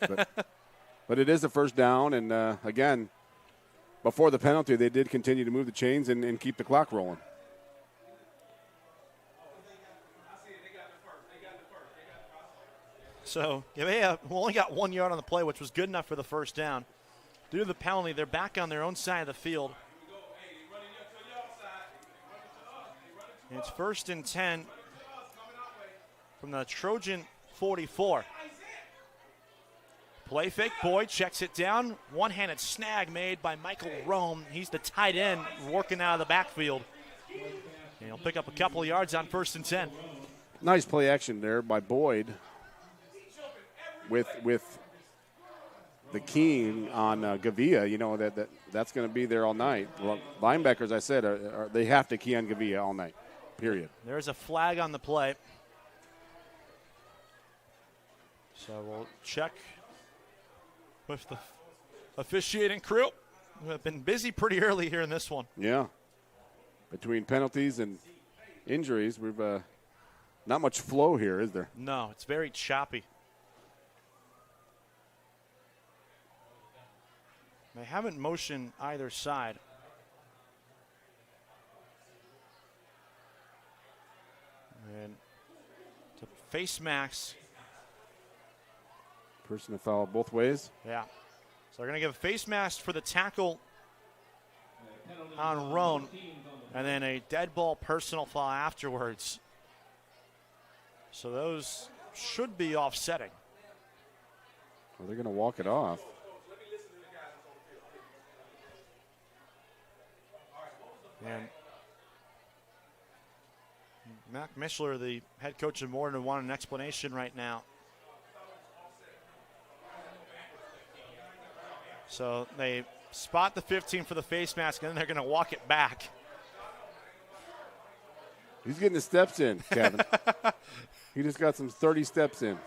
But it is a first down, and again, before the penalty, they did continue to move the chains and keep the clock rolling. So Gavea only got 1 yard on the play, which was good enough for the first down. Due to the penalty, they're back on their own side of the field. It's 1st and 10 from the Trojan 44. Play fake, Boyd checks it down. One-handed snag made by Michael Rome. He's the tight end working out of the backfield. And he'll pick up a couple of yards on 1st and 10. Nice play action there by Boyd with the keen on Gavea. That's going to be there all night. Well, linebackers, I said, they have to key on Gavea all night, period. There's a flag on the play. So we'll check with the officiating crew, who have been busy pretty early here in this one. Yeah. Between penalties and injuries, we've not much flow here, is there? No, it's very choppy. They haven't motioned either side. And to face max. Personal foul both ways. Yeah. So they're going to give a face mask for the tackle on Roan, and then a dead ball personal foul afterwards. So those should be offsetting. Well, they're going to walk it off. And Mac Mishler, the head coach of Morton, wanted an explanation right now. So they spot the 15 for the face mask, and then they're going to walk it back. He's getting the steps in, Kevin. He just got some 30 steps in.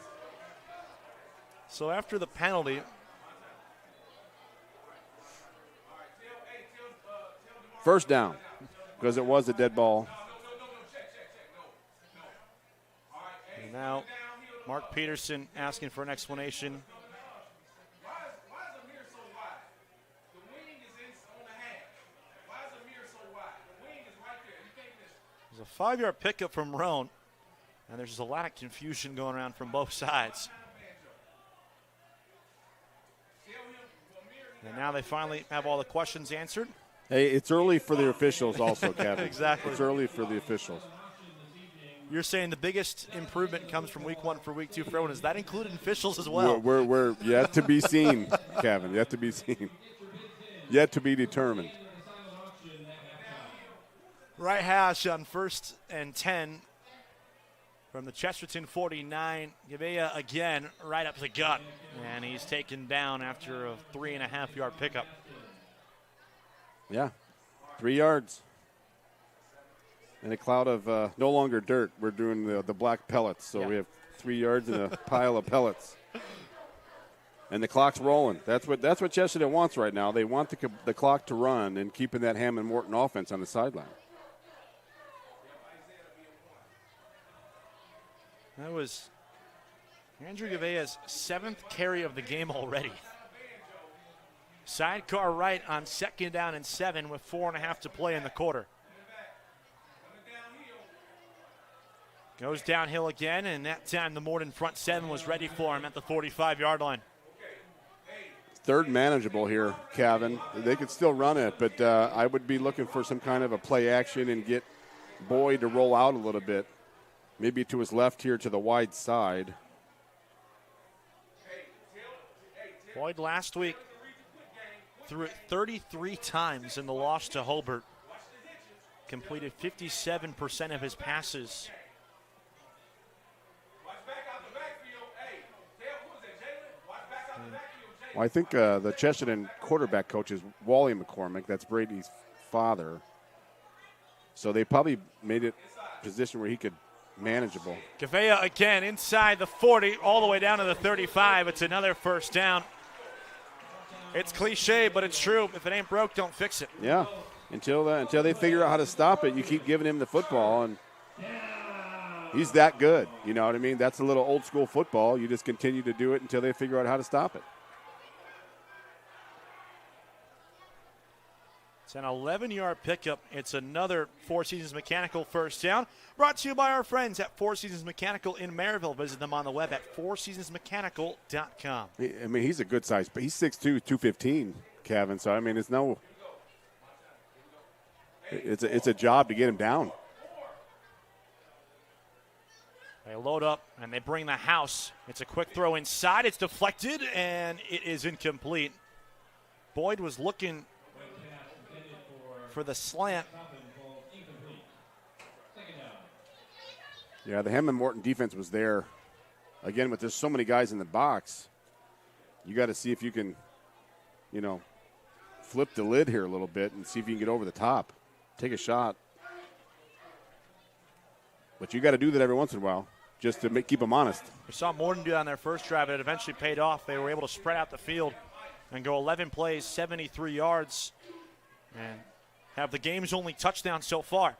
So after the penalty, first down, because it was a dead ball. and now Mark Peterson asking for an explanation. There's a 5-yard pickup from Roan, and there's just a lot of confusion going around from both sides. And now they finally have all the questions answered. Hey, it's early for the officials also, Kevin. Exactly. It's early for the officials. You're saying the biggest improvement comes from week 1 for week 2 for everyone. Is that including officials as well? We're yet to be seen, Kevin. Yet to be seen. Yet to be determined. Right hash on 1st and 10 from the Chesterton 49. Gavea again right up the gut, and he's taken down after a 3.5-yard pickup. Yeah, 3 yards. In a cloud of no longer dirt, we're doing the black pellets. So we have 3 yards in a pile of pellets. And the clock's rolling. That's what Chesterton wants right now. They want the clock to run and keeping that Hammond Morton offense on the sideline. That was Andrew Gavea's 7th carry of the game already. Sidecar right on 2nd down and 7 with 4.5 to play in the quarter. Goes downhill again, and that time the Morton front 7 was ready for him at the 45-yard line. 3rd manageable here, Kevin. They could still run it, but I would be looking for some kind of a play action and get Boyd to roll out a little bit. Maybe to his left here to the wide side. Boyd last week threw it 33 times in the loss to Hobart. Completed 57% of his passes. Well, I think the Chesterton quarterback coach is Wally McCormick. That's Brady's father. So they probably made it a position where he could manageable. Gavea again inside the 40, all the way down to the 35. It's another first down. It's cliche, but it's true. If it ain't broke, don't fix it. Yeah, until they figure out how to stop it, you keep giving him the football, and he's that good. You know what I mean? That's a little old school football. You just continue to do it until they figure out how to stop it. It's an 11-yard pickup. It's another Four Seasons Mechanical first down. Brought to you by our friends at Four Seasons Mechanical in Maryville. Visit them on the web at fourseasonsmechanical.com. I mean, he's a good size, but he's 6'2", 215, Kevin. So, I mean, it's a job to get him down. They load up, and they bring the house. It's a quick throw inside. It's deflected, and it is incomplete. Boyd was looking for the slant. Yeah, the Hammond Morton defense was there. Again, with there's so many guys in the box, you got to see if you can, flip the lid here a little bit and see if you can get over the top. Take a shot. But you got to do that every once in a while just to keep them honest. We saw Morton do that on their first drive, and it eventually paid off. They were able to spread out the field and go 11 plays, 73 yards, and have the game's only touchdown so far.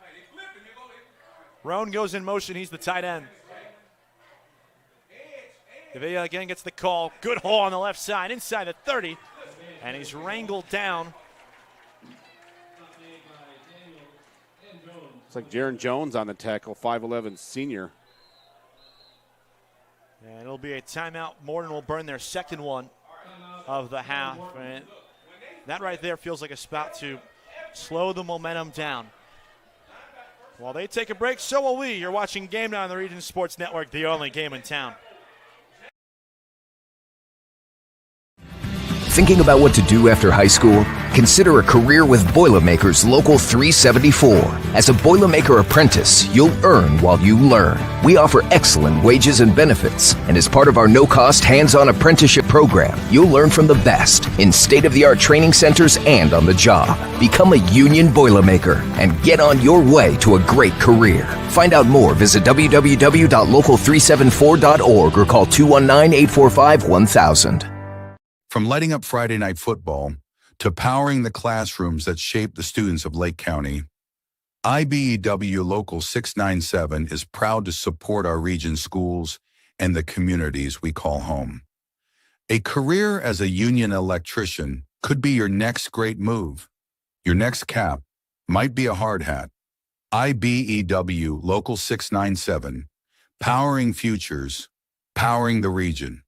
Roan goes in motion. He's the tight end. Gavea again gets the call. Good hole on the left side, inside the 30, and he's wrangled down. It's like Jaron Jones on the tackle, 5'11" senior. And it'll be a timeout. Morton will burn their second one of the half. And that right there feels like a spot to slow the momentum down. While they take a break, so will we. You're watching Game Night on the Region Sports Network, the only game in town. Thinking about what to do after high school? Consider a career with Boilermakers Local 374. As a Boilermaker apprentice, you'll earn while you learn. We offer excellent wages and benefits, and as part of our no-cost hands-on apprenticeship program, you'll learn from the best in state-of-the-art training centers and on the job. Become a union Boilermaker and get on your way to a great career. Find out more, visit www.local374.org or call 219-845-1000. From lighting up Friday night football to powering the classrooms that shape the students of Lake County, IBEW Local 697 is proud to support our region's schools and the communities we call home. A career as a union electrician could be your next great move. Your next cap might be a hard hat. IBEW Local 697, powering futures, powering the region.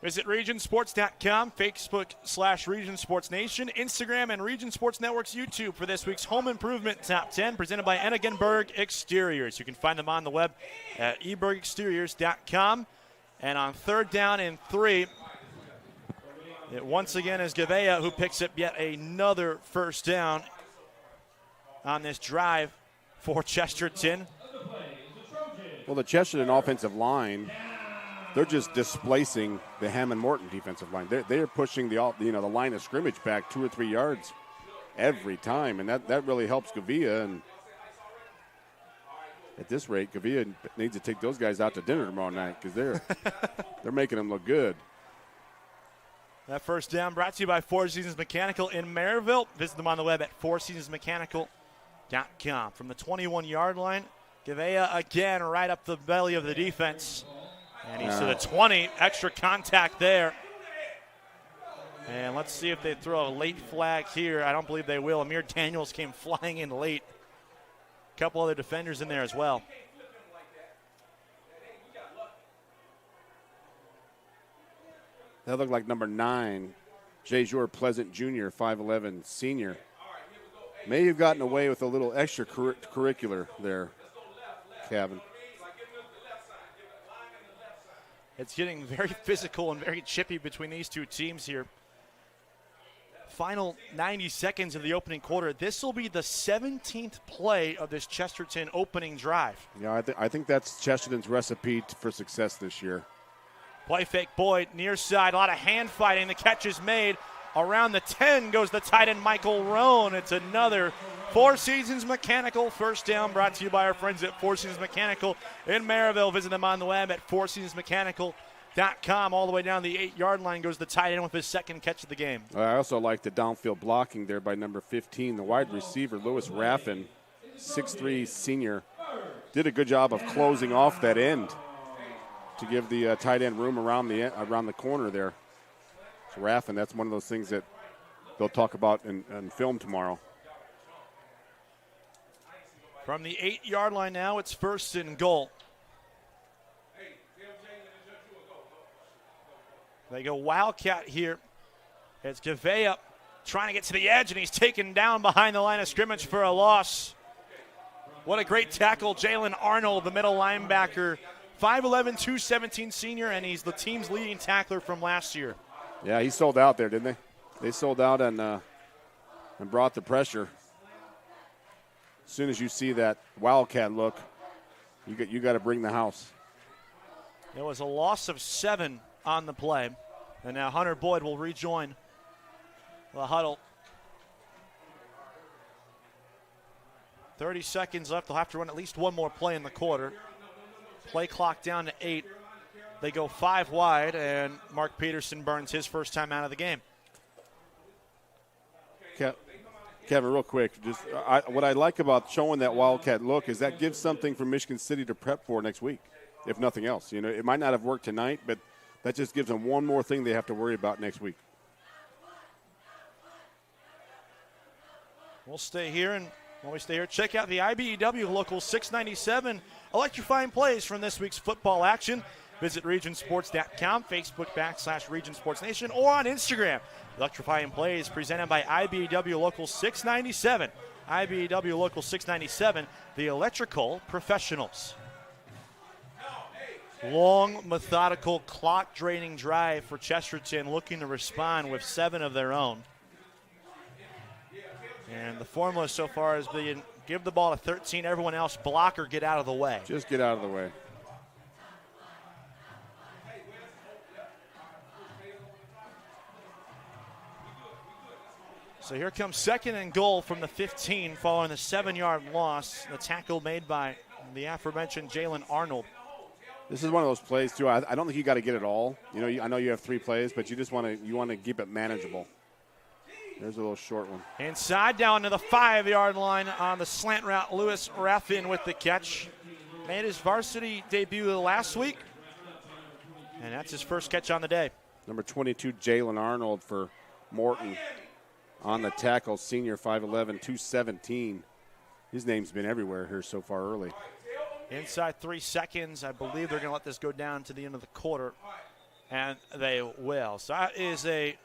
Visit regionsports.com, Facebook/Region Sports Nation, Instagram, and Region Sports Network's YouTube for this week's Home Improvement Top 10 presented by Ennigenberg Exteriors. You can find them on the web at ebergexteriors.com. And on 3rd down and 3, it once again is Gavea who picks up yet another first down on this drive for Chesterton. Well, the Chesterton offensive line, they're just displacing the Hammond Morton defensive line. They're pushing the line of scrimmage back 2 or 3 yards every time, and that really helps Gavea. And at this rate, Gavea needs to take those guys out to dinner tomorrow night because they're making them look good. That first down brought to you by Four Seasons Mechanical in Maryville. Visit them on the web at fourseasonsmechanical.com. From the 21-yard line, Gavea again right up the belly of the defense. And he's to the 20, extra contact there. And let's see if they throw a late flag here. I don't believe they will. Amir Daniels came flying in late. A couple other defenders in there as well. That looked like number 9, Jejur Pleasant Jr., 5'11", senior. May have gotten away with a little extra curricular there, Kevin. It's getting very physical and very chippy between these two teams here. Final 90 seconds of the opening quarter. This will be the 17th play of this Chesterton opening drive. Yeah, I think that's Chesterton's recipe for success this year. Play fake Boyd, near side, a lot of hand fighting. The catch is made. Around the 10 goes the tight end Michael Roan. It's another Four Seasons Mechanical first down brought to you by our friends at Four Seasons Mechanical in Maryville. Visit them on the web at fourseasonsmechanical.com. All the way down the 8-yard line goes the tight end with his second catch of the game. I also like the downfield blocking there by number 15, the wide receiver, Lewis Raffin, 6'3", senior. Did a good job of closing off that end to give the tight end room around the corner there. So Raffin, that's one of those things that they'll talk about in film tomorrow. From the 8-yard line now, it's 1st and goal. They go Wildcat here. It's Gavea trying to get to the edge, and he's taken down behind the line of scrimmage for a loss. What a great tackle. Jalen Arnold, the middle linebacker, 5'11", 217 senior, and he's the team's leading tackler from last year. Yeah, he sold out there, didn't they? They sold out and brought the pressure. As soon as you see that Wildcat look, you got to bring the house. There was a loss of 7 on the play, and now Hunter Boyd will rejoin the huddle. 30 seconds left. They'll have to run at least one more play in the quarter. Play clock down to 8. They go 5 wide, and Mark Peterson burns his first time out of the game. Kevin, real quick, what I like about showing that Wildcat look is that gives something for Michigan City to prep for next week, if nothing else. You know, it might not have worked tonight, but that just gives them one more thing they have to worry about next week. We'll stay here, and while we stay here, check out the IBEW Local 697 electrifying plays from this week's football action. Visit regionsports.com, Facebook /Region Sports Nation, or on Instagram. Electrifying plays presented by IBEW Local 697. IBEW Local 697, the electrical professionals. Long, methodical, clock-draining drive for Chesterton, looking to respond with 7 of their own. And the formula so far has been give the ball to 13, everyone else block or get out of the way. Just get out of the way. So here comes 2nd and goal from the 15 following the 7-yard loss. The tackle made by the aforementioned Jalen Arnold. This is one of those plays, too. I don't think you got to get it all. You know, I know you have 3 plays, but you just want to keep it manageable. There's a little short one. Inside down to the 5-yard line on the slant route. Lewis Raffin with the catch. Made his varsity debut last week, and that's his first catch on the day. Number 22, Jalen Arnold for Morton. On the tackle, senior 5'11", 217. His name's been everywhere here so far early. Inside 3 seconds. I believe they're going to let this go down to the end of the quarter, and they will. So that is a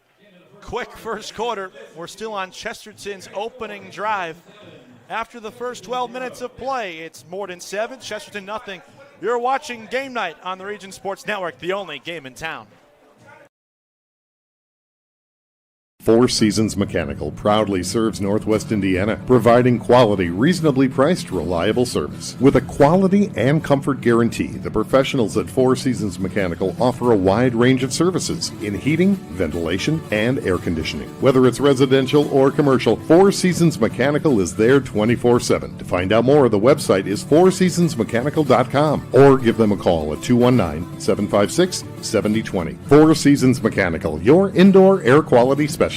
quick first quarter. We're still on Chesterton's opening drive. After the first 12 minutes of play, it's Morton 7, Chesterton nothing. You're watching Game Night on the Region Sports Network, the only game in town. Four Seasons Mechanical proudly serves Northwest Indiana, providing quality, reasonably priced, reliable service. With a quality and comfort guarantee, the professionals at Four Seasons Mechanical offer a wide range of services in heating, ventilation, and air conditioning. Whether it's residential or commercial, Four Seasons Mechanical is there 24/7. To find out more, the website is fourseasonsmechanical.com or give them a call at 219-756-7020. Four Seasons Mechanical, your indoor air quality specialist.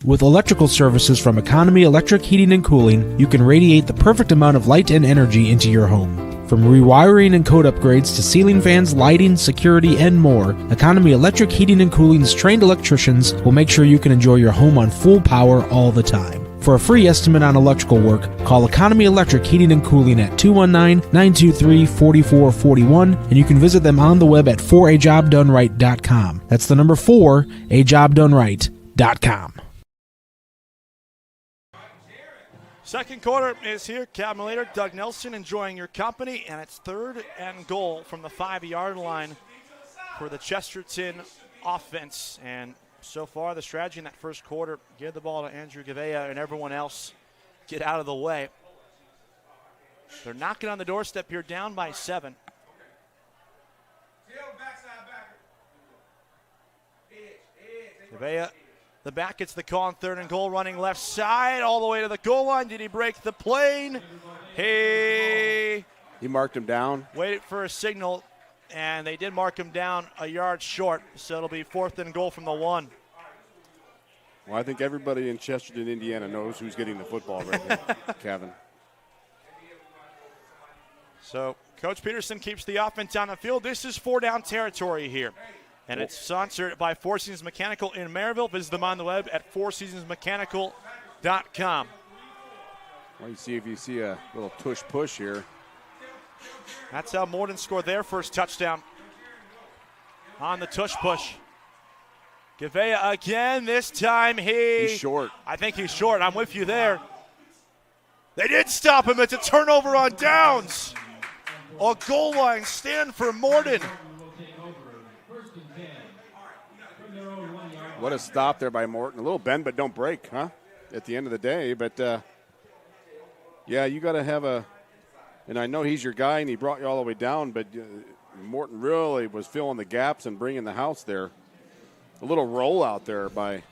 With electrical services from Economy Electric Heating and Cooling, you can radiate the perfect amount of light and energy into your home. From rewiring and code upgrades to ceiling fans, lighting, security, and more, Economy Electric Heating and Cooling's trained electricians will make sure you can enjoy your home on full power all the time. For a free estimate on electrical work, call Economy Electric Heating and Cooling at 219-923-4441, and you can visit them on the web at 4ajobdoneright.com. That's the number 4ajobdoneright.com. Second quarter is here. Cabin leader Doug Nelson enjoying your company, and it's 3rd and goal from the 5-yard line for the Chesterton offense. And so far, the strategy in that first quarter, give the ball to Andrew Gavea and everyone else get out of the way. They're knocking on the doorstep here, down by 7. Gavea, the back gets the call on 3rd and goal, running left side all the way to the goal line. Did he break the plane? He marked him down. Waited for a signal, and they did mark him down a yard short, so it'll be 4th and goal from the 1. Well, I think everybody in Chesterton, Indiana knows who's getting the football right now, Kevin. So Coach Peterson keeps the offense on the field. This is 4-down territory here. And it's sponsored by Four Seasons Mechanical in Maryville. Visit them on the web at fourseasonsmechanical.com. Well, you see if you see a little tush-push here. That's how Morton scored their first touchdown on the tush-push. Gavea again. This time he's short. I think he's short. I'm with you there. They did stop him. It's a turnover on downs. A goal line stand for Morton. What a stop there by Morton. A little bend, but don't break, huh? At the end of the day. But, yeah, you got to have and I know he's your guy and he brought you all the way down, but Morton really was filling the gaps and bringing the house there. A little roll out there by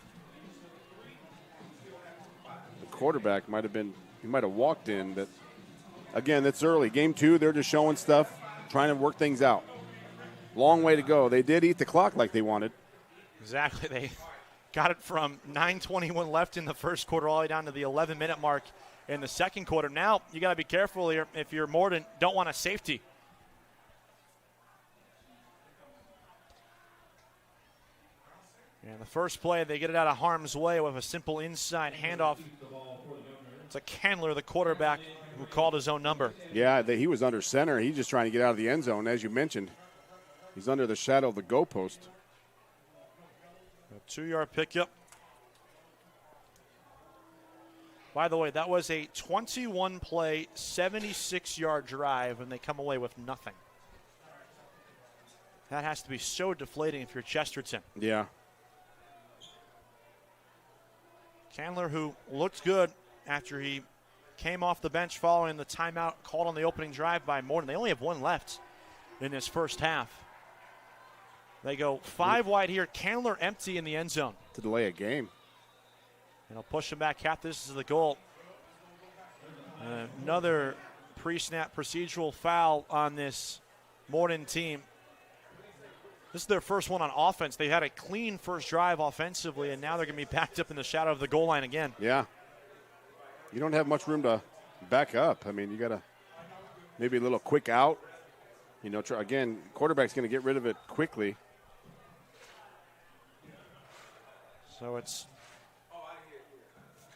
the quarterback. He might have walked in, but, again, it's early. Game 2, they're just showing stuff, trying to work things out. Long way to go. They did eat the clock like they wanted. Exactly. They got it from 9:21 left in the first quarter all the way down to the 11-minute mark in the second quarter. Now you got to be careful here. If you're Morton, don't want a safety. And the first play, they get it out of harm's way with a simple inside handoff. It's a Candler, the quarterback, who called his own number. Yeah, he was under center. He's just trying to get out of the end zone, as you mentioned. He's under the shadow of the goalpost. A 2-yard pickup. By the way, that was a 21-play, 76-yard drive, and they come away with nothing. That has to be so deflating if you're Chesterton. Yeah. Candler, who looked good after he came off the bench following the timeout called on the opening drive by Morton. They only have one left in this first half. They go 5 wide here. Candler empty in the end zone. To delay a game. And he'll push him back half. This is the goal. Another pre-snap procedural foul on this Morton team. This is their first one on offense. They had a clean first drive offensively, and now they're going to be backed up in the shadow of the goal line again. Yeah. You don't have much room to back up. I mean, you got to maybe a little quick out. You know, again, quarterback's going to get rid of it quickly. So it's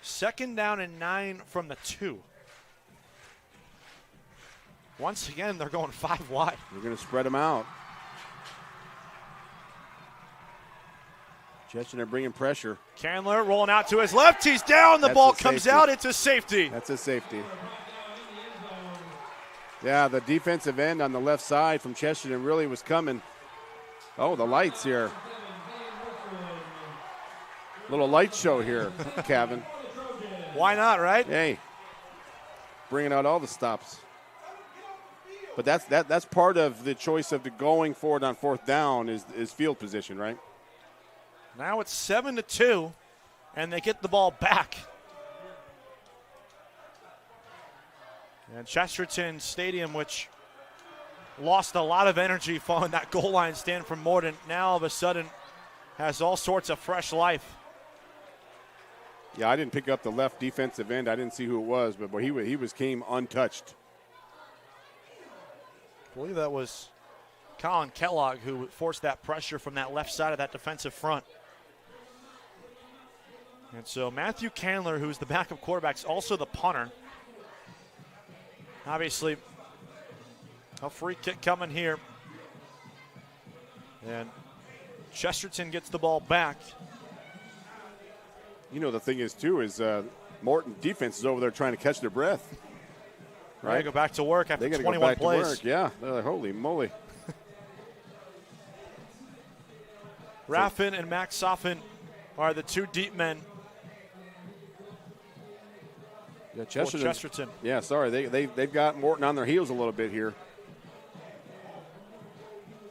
2nd down and 9 from the 2. Once again, they're going 5 wide. They're going to spread them out. Chesterton bringing pressure. Candler rolling out to his left. He's down. The ball comes out. It's a safety. That's a safety. Yeah, the defensive end on the left side from Chesterton really was coming. Oh, the lights here. Little light show here, Kevin. Why not, right? Hey, bringing out all the stops. But that's part of the choice of the going forward on 4th down is field position, right? Now it's 7-2, and they get the ball back. And Chesterton Stadium, which lost a lot of energy following that goal line stand from Morton, now all of a sudden has all sorts of fresh life. Yeah, I didn't pick up the left defensive end. I didn't see who it was, but he came untouched. I believe that was Colin Kellogg who forced that pressure from that left side of that defensive front. And so Matthew Candler, who's the backup quarterback, is also the punter. Obviously, a free kick coming here. And Chesterton gets the ball back. You know, the thing is, too, is Morton defense is over there trying to catch their breath. Right? They go back to work after 21 go back plays. To work. Yeah, they're like, holy moly. Raffin and Max Soffin are the 2 deep men. Yeah, Chesterton. Yeah, sorry. They've got Morton on their heels a little bit here.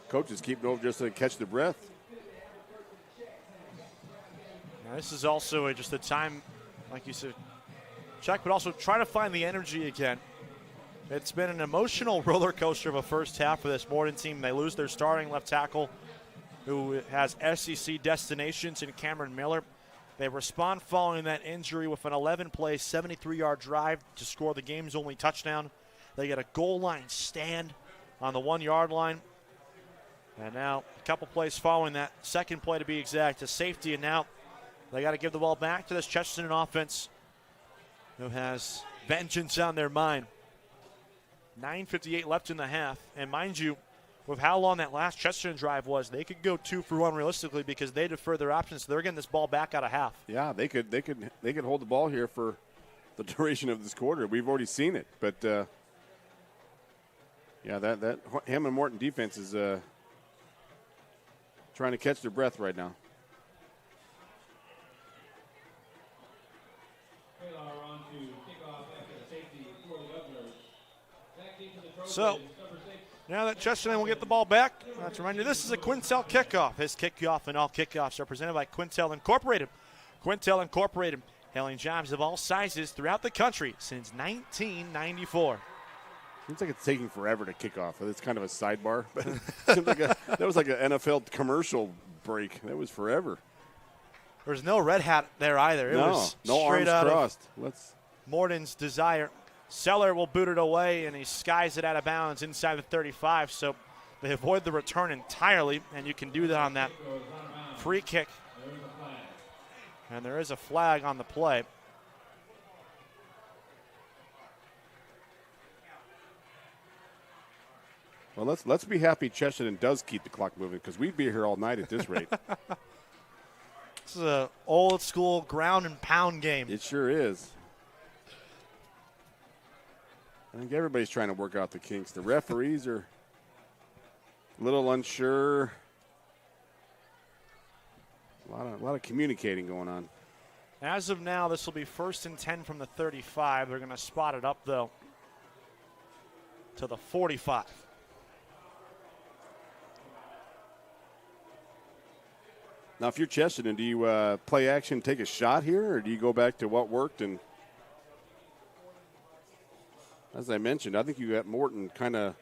Coaches keeping over just to catch their breath. Now this is also just a time, like you said, check, but also try to find the energy again. It's been an emotional roller coaster of a first half for this Morton team. They lose their starting left tackle, who has SEC destinations in Cameron Miller. They respond following that injury with an 11-play, 73-yard drive to score the game's only touchdown. They get a goal line stand on the 1-yard line. And now a couple plays following that, second play to be exact, a safety, and now they got to give the ball back to this Chesterton offense who has vengeance on their mind. 9:58 left in the half, and mind you, with how long that last Chesterton drive was, they could go 2 for 1 realistically because they defer their options. So they're getting this ball back out of half. Yeah, they could hold the ball here for the duration of this quarter. We've already seen it, but yeah, that Hammond Morton defense is trying to catch their breath right now. So now that Chesterton will get the ball back, let's remind you this is a Quintel kickoff. His kickoff and all kickoffs are presented by Quintel Incorporated. Quintel Incorporated, hailing jobs of all sizes throughout the country since 1994. Seems like it's taking forever to kick off. It's kind of a sidebar. That was like an NFL commercial break. That was forever. There's no red hat there either. It was no straight arms out crossed. Of Morton's desire. Seller will boot it away, and he skies it out of bounds inside the 35. So they avoid the return entirely, and you can do that on that free kick. And there is a flag on the play. Well, let's be happy Chesterton does keep the clock moving because we'd be here all night at this rate. This is an old school ground and pound game. It sure is. I think everybody's trying to work out the kinks. The referees are A little unsure. A lot of communicating going on. As of now, this will be 1st and 10 from the 35. They're going to spot it up, though, to the 45. Now, if you're Chesterton, do you play action, take a shot here, or do you go back to what worked? And as I mentioned, I think you got Morton kind of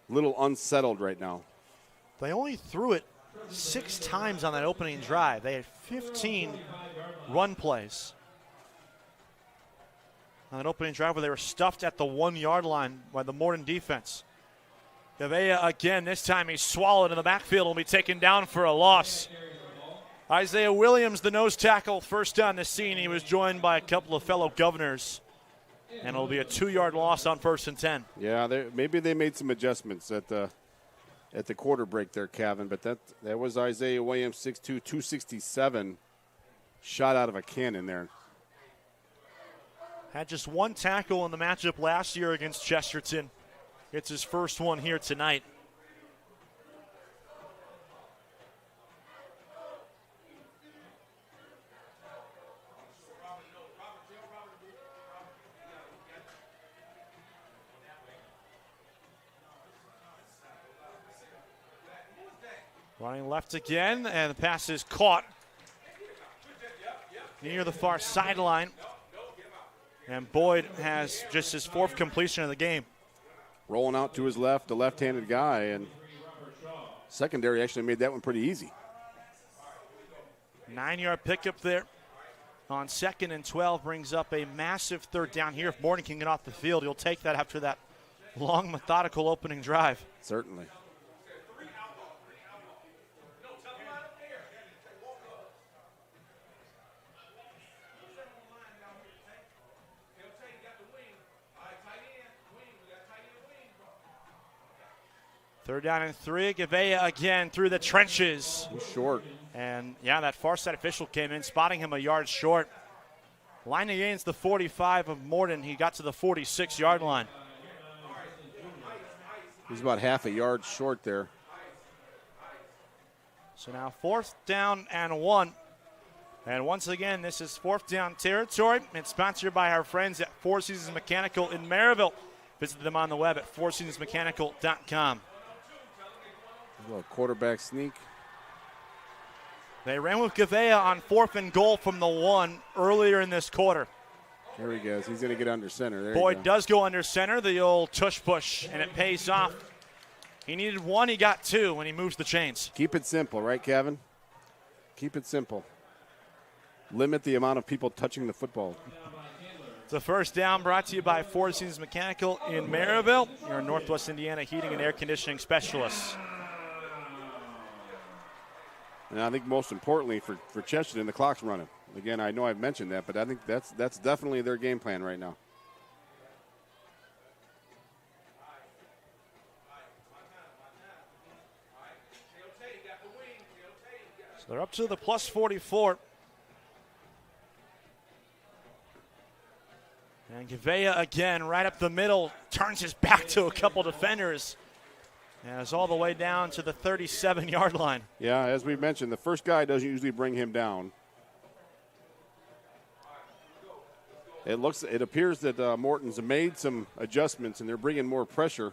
a little unsettled right now. They only threw it 6 times on that opening drive. They had 15 run plays on that opening drive where they were stuffed at the 1-yard line by the Morton defense. Gavea again, this time he's swallowed in the backfield, will be taken down for a loss. Isaiah Williams, the nose tackle, first on the scene. He was joined by a couple of fellow governors, and it'll be a 2-yard loss on 1st and 10. Yeah, maybe they made some adjustments at the quarter break there, Kevin, but that was Isaiah Williams, 6'2", 267, shot out of a cannon there. Had just 1 tackle in the matchup last year against Chesterton. It's his first one here tonight. Running left again, and the pass is caught near the far sideline. And Boyd has just his 4th completion of the game. Rolling out to his left, the left-handed guy, and secondary actually made that one pretty easy. 9-yard pickup there on 2nd and 12 brings up a massive 3rd down here. If Morton can get off the field, he'll take that after that long, methodical opening drive. Certainly. Third down and 3. Gavea again through the trenches. He's short. And, yeah, that far side official came in, spotting him a yard short. Line against the 45 of Morton. He got to the 46-yard line. He's about half a yard short there. So now 4th down and 1. And once again, this is 4th down territory. It's sponsored by our friends at Four Seasons Mechanical in Maryville. Visit them on the web at fourseasonsmechanical.com. A little quarterback sneak. They ran with Gavea on 4th and goal from the 1 earlier in this quarter. There he goes. He's going to get under center. There Boyd does go under center, the old tush push, and it pays off. He needed 1, he got 2 when he moves the chains. Keep it simple, right, Kevin? Keep it simple. Limit the amount of people touching the football. The first down brought to you by Four Seasons Mechanical in Maryville, your Northwest Indiana heating and air conditioning specialists. And I think most importantly for Chesterton, the clock's running. Again, I know I've mentioned that, but I think that's definitely their game plan right now. So they're up to the plus 44. And Gavea again right up the middle, turns his back to a couple defenders. And is all the way down to the 37-yard line. Yeah, as we mentioned, the first guy doesn't usually bring him down. It appears that Morton's made some adjustments and they're bringing more pressure.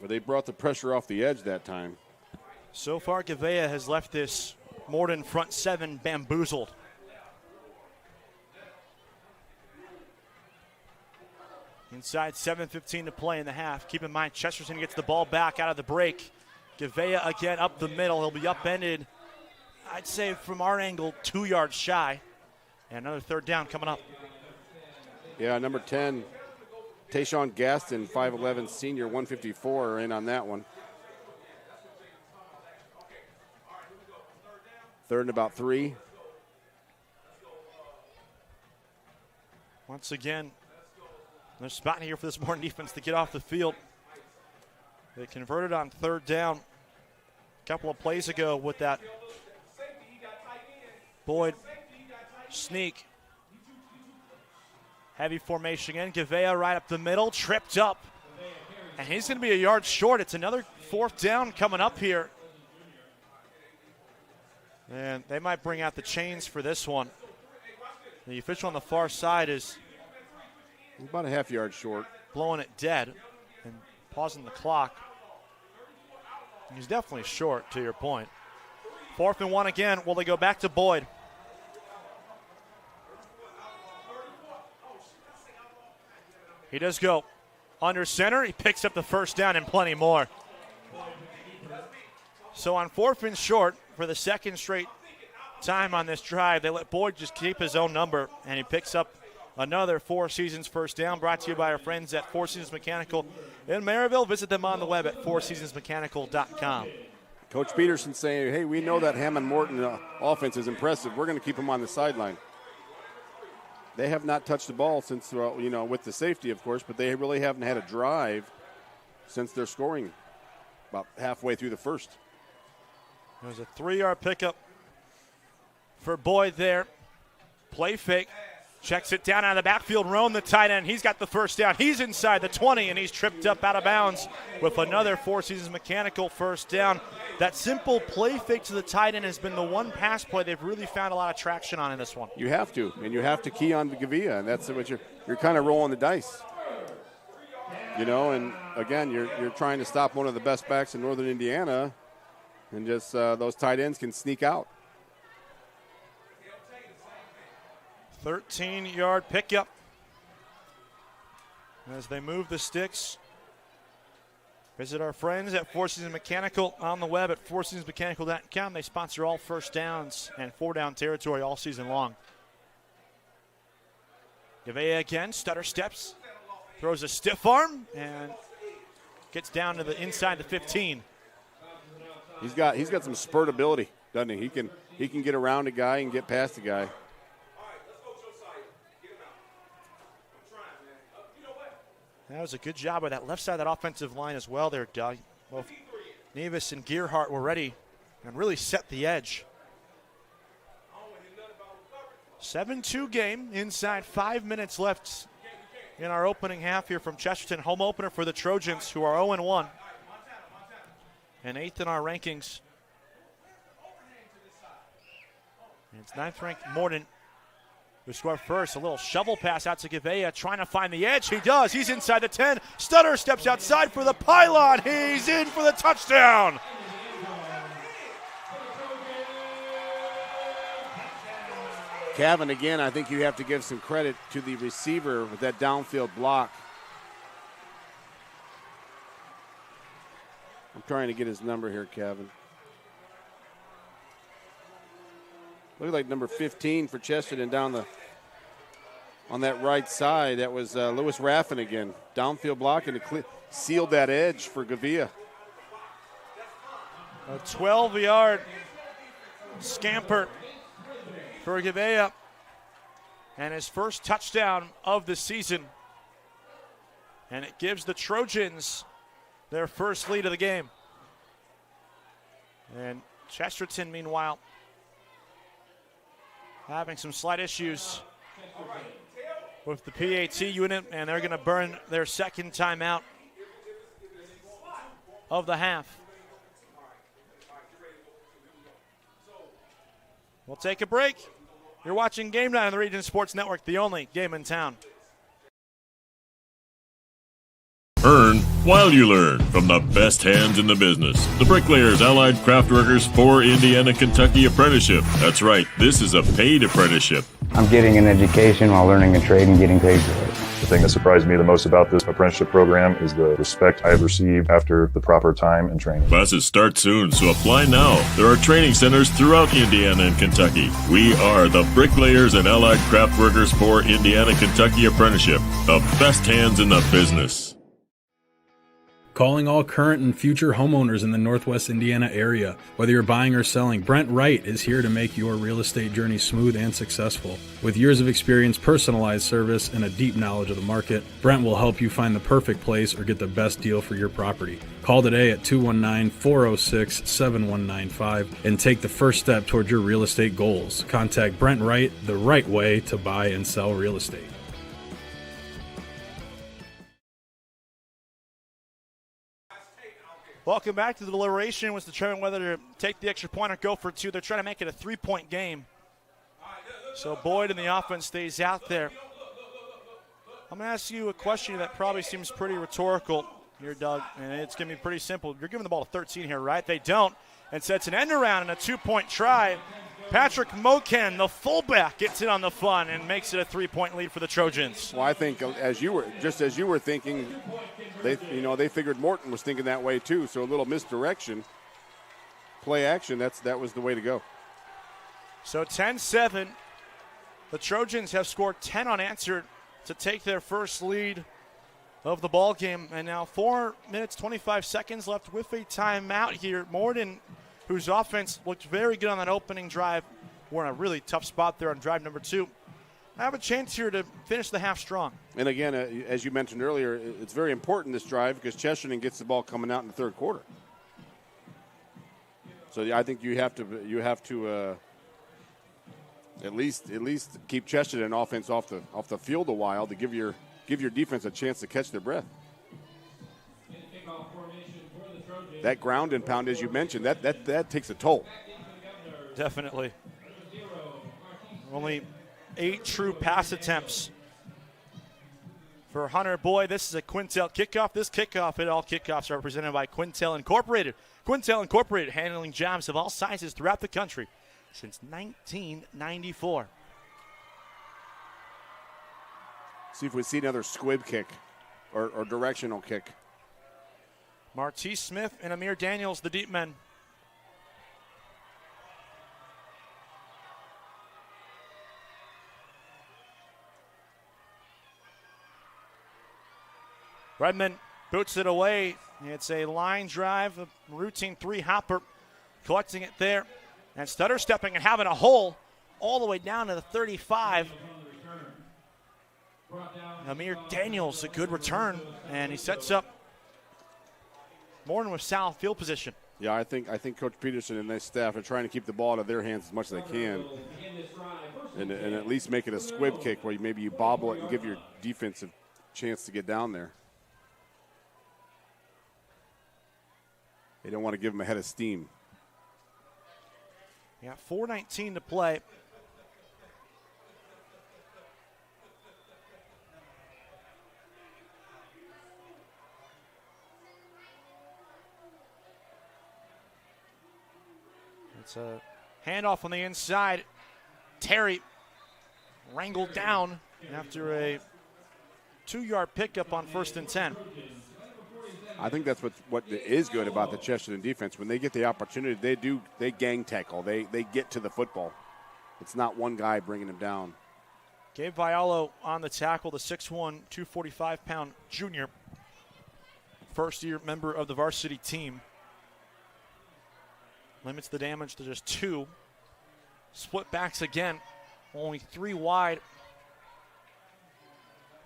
But they brought the pressure off the edge that time. So far, Gavea has left this Morton front 7 bamboozled. Inside 7:15 to play in the half. Keep in mind, Chesterton gets the ball back out of the break. Gavea again up the middle. He'll be upended, I'd say from our angle, 2 yards shy. And another 3rd down coming up. Yeah, number 10, Tayshawn Gaston, 5'11", senior, 154, are in on that one. 3rd and about 3. Once again, they're spotting here for this Morton defense to get off the field. They converted on 3rd down a couple of plays ago with that Boyd sneak. Heavy formation again. Gavea right up the middle, tripped up And he's going to be a yard short. It's another 4th down coming up here. And they might bring out the chains for this one. The official on the far side is about a half-yard short, blowing it dead and pausing the clock. He's definitely short, to your point. 4th and 1 again. Will they go back to Boyd? He does go under center. He picks up the first down and plenty more. So on 4th and short, for the second straight time on this drive, they let Boyd just keep his own number, and he picks up another Four Seasons first down, brought to you by our friends at Four Seasons Mechanical in Maryville. Visit them on the web at fourseasonsmechanical.com. Coach Peterson saying, hey, we know that Hammond Morton offense is impressive. We're going to keep them on the sideline. They have not touched the ball since, with the safety, of course, but they really haven't had a drive since their scoring about halfway through the first. There's a 3-yard pickup for Boyd there. Play fake. Checks it down out of the backfield. Roan, the tight end. He's got the first down. He's inside the 20, and he's tripped up out of bounds with another Four Seasons Mechanical first down. That simple play fake to the tight end has been the one pass play they've really found a lot of traction on in this one. You have to, and you have to key on Gavia, and that's what you're kind of rolling the dice. And again, you're trying to stop one of the best backs in Northern Indiana, and just those tight ends can sneak out. 13-yard pickup as they move the sticks. Visit our friends at Four Seasons Mechanical on the web at fourseasonsmechanical.com. They sponsor all first downs and 4-down territory all season long. Gavea again, stutter steps, throws a stiff arm, and gets down to the inside the 15. He's got some spurt ability, doesn't he? He can get around a guy and get past a guy. That was a good job by that left side of that offensive line as well there, Doug. Both Nevis and Gearhart were ready and really set the edge. 7-2 game, inside 5 minutes left in our opening half here from Chesterton. Home opener for the Trojans, who are 0-1 and 8th in our rankings. And it's 9th-ranked Morton who scored first. A little shovel pass out to Gavea, trying to find the edge. He does. He's inside the 10. Stutter steps outside for the pylon. He's in for the touchdown. Cavan, again, I think you have to give some credit to the receiver with that downfield block. I'm trying to get his number here, Cavan. Looked like number 15 for Chesterton on that right side. That was Lewis Raffin again. Downfield block, and it sealed that edge for Gavia. A 12-yard scamper for Gavea, and his first touchdown of the season. And it gives the Trojans their first lead of the game. And Chesterton, meanwhile, having some slight issues with the PAT unit, and they're going to burn their second timeout of the half. We'll take a break. You're watching Game Night on the Region Sports Network, the only game in town. Earn while you learn from the best hands in the business. The Bricklayers Allied Craftworkers for Indiana Kentucky Apprenticeship. That's right, this is a paid apprenticeship. I'm getting an education while learning a trade and getting paid for it. The thing that surprised me the most about this apprenticeship program is the respect I have received after the proper time and training. Classes start soon, so apply now. There are training centers throughout Indiana and Kentucky. We are the Bricklayers and Allied Craftworkers for Indiana Kentucky Apprenticeship. The best hands in the business. Calling all current and future homeowners in the Northwest Indiana area. Whether you're buying or selling, Brent Wright is here to make your real estate journey smooth and successful. With years of experience, personalized service, and a deep knowledge of the market, Brent will help you find the perfect place or get the best deal for your property. Call today at 219-406-7195 and take the first step toward your real estate goals. Contact Brent Wright, the right way to buy and sell real estate. Welcome back to the deliberation. Was determined whether to take the extra point or go for two. They're trying to make it a 3-point game. So Boyd and the offense stays out there. I'm going to ask you a question that probably seems pretty rhetorical here, Doug, and it's going to be pretty simple. You're giving the ball to 13 here, right? They don't. And so it's an end around and a 2-point try. Patrick Morton, the fullback, gets it on the fun and makes it a 3-point lead for the Trojans. Well, I think as you were thinking, they figured Morton was thinking that way too. So a little misdirection, play action. That was the way to go. So 10-7. The Trojans have scored 10 unanswered to take their first lead of the ball game. And now 4 minutes, 25 seconds left with a timeout here. Morton, whose offense looked very good on that opening drive, were in a really tough spot there on drive number 2. I have a chance here to finish the half strong. And again, as you mentioned earlier, it's very important this drive because Chesterton gets the ball coming out in the third quarter. So I think you have to at least keep Chesterton offense off the field a while to give your defense a chance to catch their breath. That ground and pound, as you mentioned, that takes a toll. Definitely. Only 8 true pass attempts for Hunter Boyd. This is a Quintel kickoff. This kickoff, all kickoffs are represented by Quintel Incorporated. Quintel Incorporated, handling jobs of all sizes throughout the country since 1994. See if we see another squib kick or directional kick. Martise Smith and Amir Daniels, the deep men. Redmond boots it away. It's a line drive, a routine 3-hopper, collecting it there. And stutter stepping and having a hole all the way down to the 35. Amir Daniels, a good return, and he sets up Morton with sound field position. Yeah, I think Coach Peterson and their staff are trying to keep the ball out of their hands as much as they can, and at least make it a squib kick where maybe you bobble it and give your defense a chance to get down there. They don't want to give them a head of steam. Yeah, 4:19 to play. It's a handoff on the inside. Terry wrangled down after a 2-yard pickup on 1st and 10. I think that's what is good about the Chesterton defense. When they get the opportunity, they gang tackle. They get to the football. It's not one guy bringing them down. Gabe Viallo on the tackle, the 6'1", 245-pound junior, first-year member of the varsity team. Limits the damage to just 2. Split backs again, only 3 wide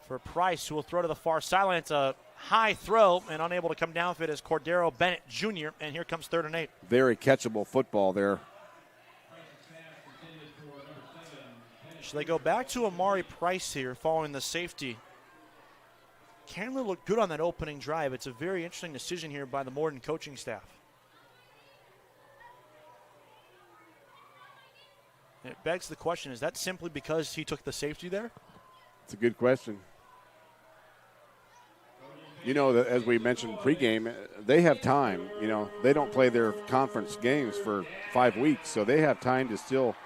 for Price, who will throw to the far sideline. It's a high throw, and unable to come down with it is Cordero Bennett Jr., and here comes 3rd and 8. Very catchable football there. Should they go back to Amari Price here following the safety? Candler looked good on that opening drive. It's a very interesting decision here by the Morton coaching staff. And it begs the question, is that simply because he took the safety there? It's a good question. You know, that as we mentioned pregame, they have time. You know, they don't play their conference games for 5 weeks, so they have time to still,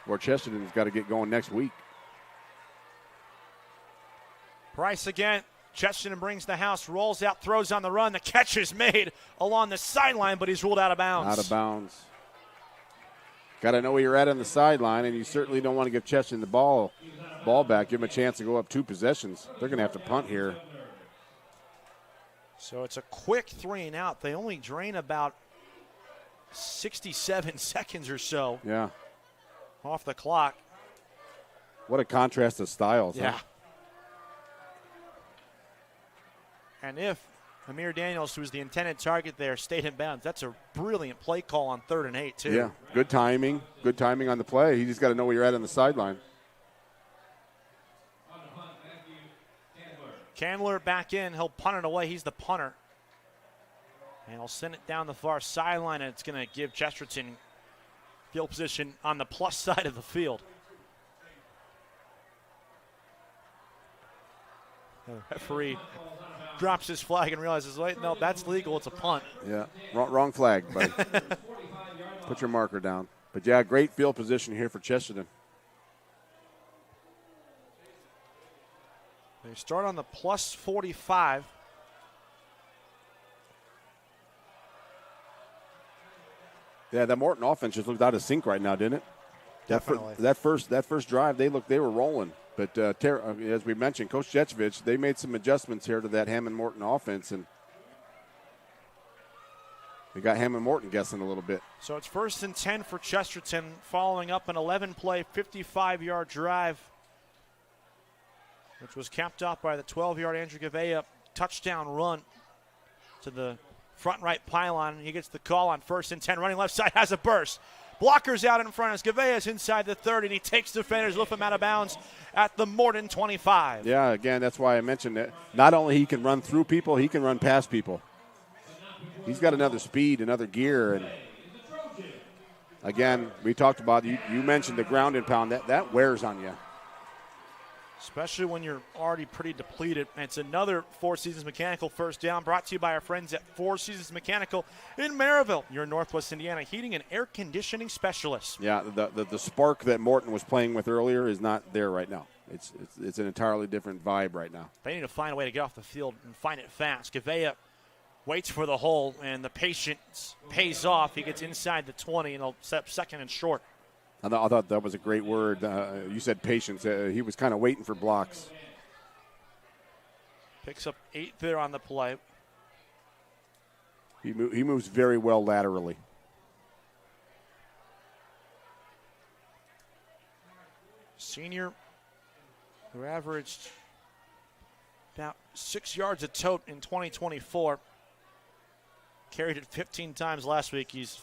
where Chesterton's got to get going next week. Price again. Chesterton brings the house, rolls out, throws on the run. The catch is made along the sideline, but he's ruled out of bounds. Out of bounds. Got to know where you're at on the sideline, and you certainly don't want to give Chesterton the ball back. Give them a chance to go up 2 possessions. They're going to have to punt here. So it's a quick 3 and out. They only drain about 67 seconds or so. Yeah. Off the clock. What a contrast of styles. Yeah. Huh? And if Amir Daniels, who's the intended target there, stayed in bounds, that's a brilliant play call on 3rd and 8, too. Yeah, good timing. Good timing on the play. You just got to know where you're at on the sideline. Candler back in. He'll punt it away. He's the punter. And he'll send it down the far sideline, and it's going to give Chesterton field position on the plus side of the field. The referee drops his flag and realizes, wait, no, that's legal. It's a punt. Yeah, wrong flag, buddy. Put your marker down. But, yeah, great field position here for Chesterton. They start on the plus 45. Yeah, that Morton offense just looked out of sync right now, didn't it? Definitely. That first drive, they were rolling. But as we mentioned, Coach Jecevich, they made some adjustments here to that Hammond Morton offense, and they got Hammond Morton guessing a little bit. So it's 1st and 10 for Chesterton, following up an 11-play, 55-yard drive, which was capped off by the 12-yard Andrew Gavea touchdown run to the front right pylon. He gets the call on 1st and 10. Running left side, has a burst. Blockers out in front as Gavea's inside the 30, and he takes defenders, lift him out of bounds at the Morton 25. Yeah, again, that's why I mentioned that. Not only he can run through people, he can run past people. He's got another speed, another gear, and again, we talked about, you mentioned the ground and pound, that wears on you. Especially when you're already pretty depleted. And it's another Four Seasons Mechanical first down, brought to you by our friends at Four Seasons Mechanical in Maryville, your Northwest Indiana heating and air conditioning specialist. Yeah, the spark that Morton was playing with earlier is not there right now. It's an entirely different vibe right now. They need to find a way to get off the field and find it fast. Gavea waits for the hole, and the patience pays off. He gets inside the 20, and he'll set up 2nd and short. I thought that was a great word. You said patience. He was kind of waiting for blocks. Picks up 8 there on the play. He moves very well laterally. Senior, who averaged about 6 yards a tote in 2024. Carried it 15 times last week. He's,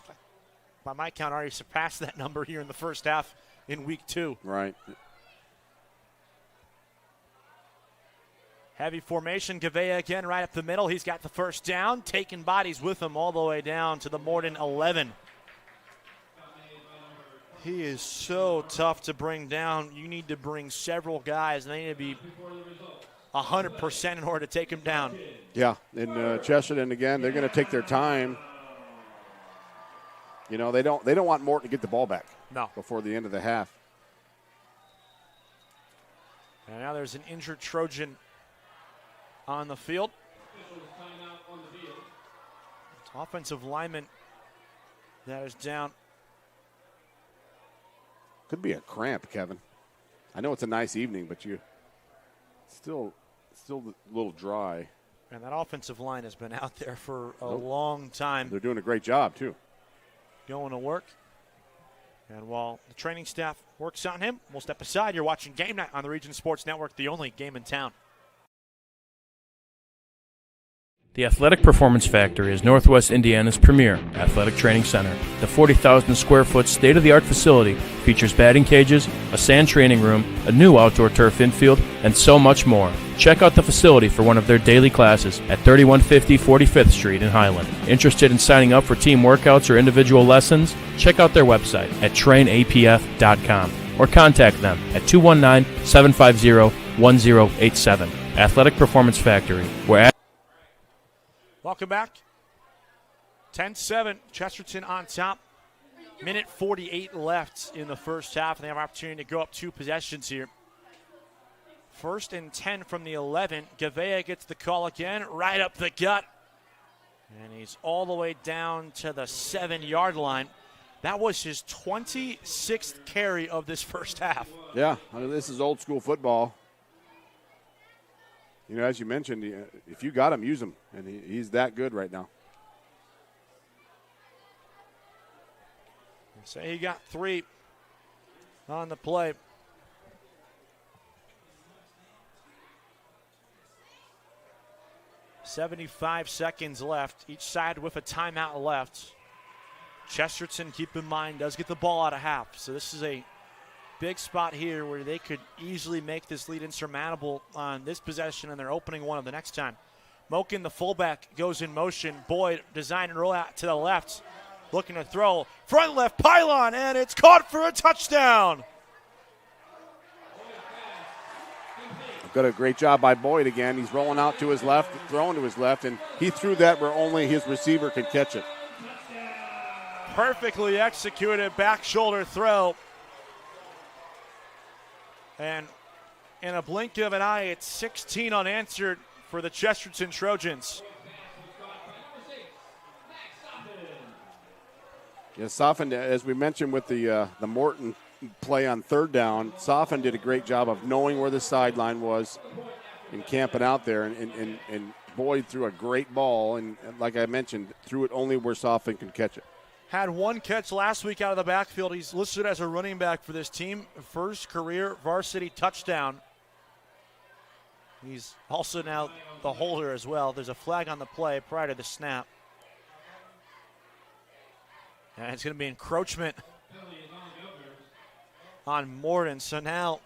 by my count, already surpassed that number here in the first half in week 2. Right. Heavy formation. Gavea again right up the middle. He's got the first down, taking bodies with him all the way down to the Morton 11. He is so tough to bring down. You need to bring several guys, and they need to be 100% in order to take him down. Yeah, and Chesterton, again, they're going to take their time. You know, they don't want Morton to get the ball back. No. Before the end of the half. And now there's an injured Trojan on the field. It's offensive lineman that is down. Could be a cramp, Kevin. I know it's a nice evening, but you still a little dry. And that offensive line has been out there for a long time. They're doing a great job, too. Going to work. And while the training staff works on him, we'll step aside. You're watching Game Night on the Region Sports Network, the only game in town. The Athletic Performance Factory is Northwest Indiana's premier athletic training center. The 40,000-square-foot state-of-the-art facility features batting cages, a sand training room, a new outdoor turf infield, and so much more. Check out the facility for one of their daily classes at 3150 45th Street in Highland. Interested in signing up for team workouts or individual lessons? Check out their website at trainapf.com or contact them at 219-750-1087. Athletic Performance Factory, where Welcome back. 10-7, Chesterton on top. Minute 48 left in the first half, and they have an opportunity to go up 2 possessions here. 1st and 10 from the 11. Gavea gets the call again, right up the gut. And he's all the way down to the 7-yard line. That was his 26th carry of this first half. Yeah, I mean, this is old school football. You know, as you mentioned, if you got him, use him. And he's that good right now. Say he got 3 on the play. .75 seconds left, each side with a timeout left. Chesterton, keep in mind, does get the ball out of half. So this is a big spot here where they could easily make this lead insurmountable on this possession, and they're opening one of the next time. Moken, the fullback, goes in motion. Boyd, design and roll out to the left. Looking to throw. Front left pylon, and it's caught for a touchdown. Got a great job by Boyd again. He's rolling out to his left, throwing to his left, and he threw that where only his receiver could catch it. Perfectly executed back shoulder throw. And in a blink of an eye, it's 16 unanswered for the Chesterton Trojans. Yeah, Soffen, as we mentioned with the Morton play on third down, Soffen did a great job of knowing where the sideline was and camping out there. And Boyd threw a great ball, and like I mentioned, threw it only where Soffen could catch it. Had one catch last week out of the backfield. He's listed as a running back for this team. First career varsity touchdown. He's also now the holder as well. There's a flag on the play prior to the snap. And it's going to be encroachment on Morton. So now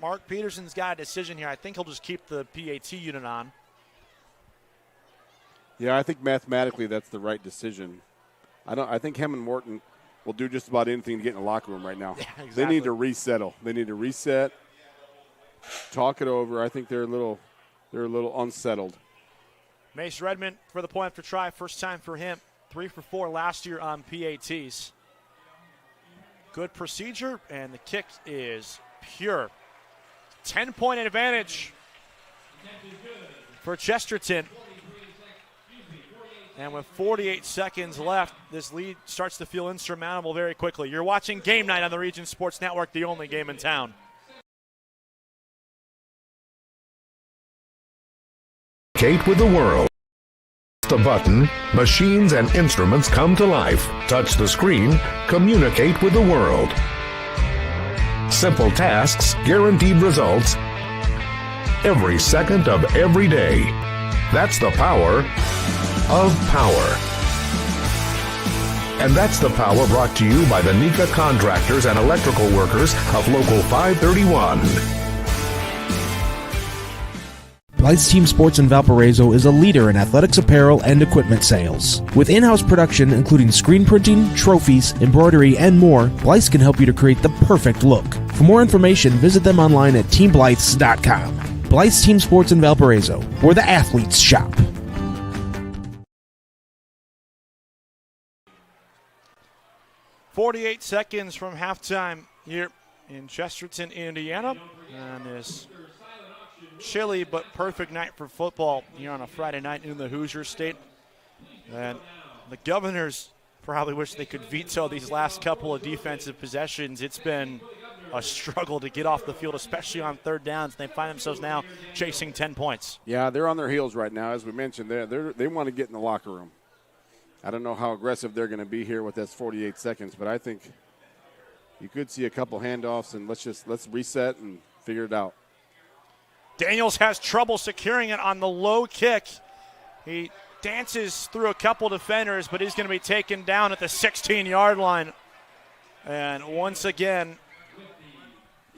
Mark Peterson's got a decision here. I think he'll just keep the PAT unit on. Yeah, I think mathematically that's the right decision. I think him and Morton will do just about anything to get in the locker room right now. Yeah, exactly. They need to resettle. They need to reset, talk it over. I think they're a little unsettled. Mace Redmond for the point after try. First time for him. 3 for 4 last year on PATs. Good procedure, and the kick is pure. 10-point advantage for Chesterton. And with 48 seconds left, this lead starts to feel insurmountable very quickly. You're watching Game Night on the Region Sports Network, the only game in town. Communicate with the world. The button, machines and instruments come to life. Touch the screen, communicate with the world. Simple tasks, guaranteed results, every second of every day. That's the power of power. And that's the power brought to you by the NECA contractors and electrical workers of Local 531. Blythe's Team Sports in Valparaiso is a leader in athletics apparel and equipment sales. With in-house production including screen printing, trophies, embroidery, and more, Blythe's can help you to create the perfect look. For more information, visit them online at teamblythes.com. Blythe's Team Sports in Valparaiso, where the athletes shop. .48 seconds from halftime here in Chesterton, Indiana. And this chilly but perfect night for football here on a Friday night in the Hoosier State. And the Governors probably wish they could veto these last couple of defensive possessions. It's been a struggle to get off the field, especially on third downs. They find themselves now chasing 10 points. Yeah, they're on their heels right now. As we mentioned, they want to get in the locker room. I don't know how aggressive they're going to be here with this 48 seconds, but I think you could see a couple handoffs, and let's reset and figure it out. Daniels has trouble securing it on the low kick. He dances through a couple defenders, but he's going to be taken down at the 16-yard line. And once again,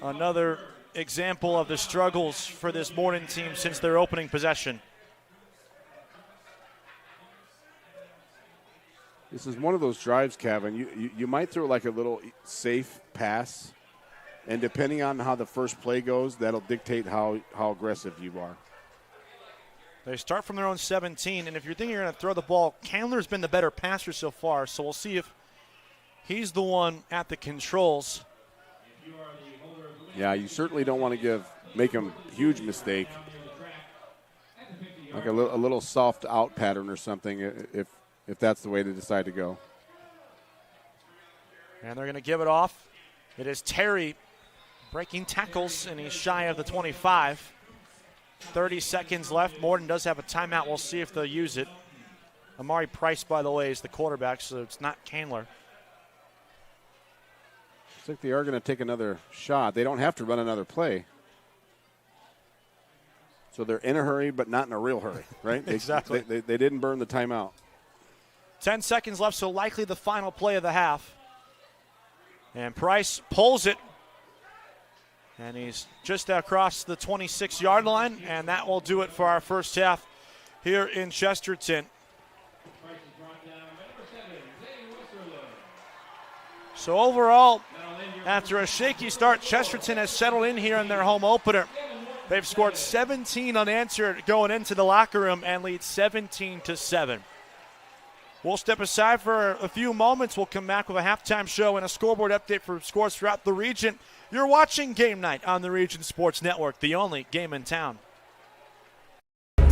another example of the struggles for this Morton team since their opening possession. This is one of those drives, Kevin. You might throw like a little safe pass, and depending on how the first play goes, that'll dictate how aggressive you are. They start from their own 17, and if you're thinking you're going to throw the ball, Candler's been the better passer so far, so we'll see if he's the one at the controls. Yeah, you certainly don't want to make him a huge mistake. Like a little soft out pattern or something if that's the way they decide to go. And they're going to give it off. It is Terry breaking tackles, and he's shy of the 25. 30 seconds left. Morton does have a timeout. We'll see if they'll use it. Amari Price, by the way, is the quarterback, so it's not Candler. Looks like they are going to take another shot. They don't have to run another play. So they're in a hurry, but not in a real hurry, right? Exactly. They didn't burn the timeout. 10 seconds left, so likely the final play of the half. And Price pulls it. And he's just across the 26-yard line, and that will do it for our first half here in Chesterton. So overall, after a shaky start, Chesterton has settled in here in their home opener. They've scored 17 unanswered going into the locker room and lead 17-7. We'll step aside for a few moments. We'll come back with a halftime show and a scoreboard update for scores throughout the region. You're watching Game Night on the Region Sports Network, the only game in town.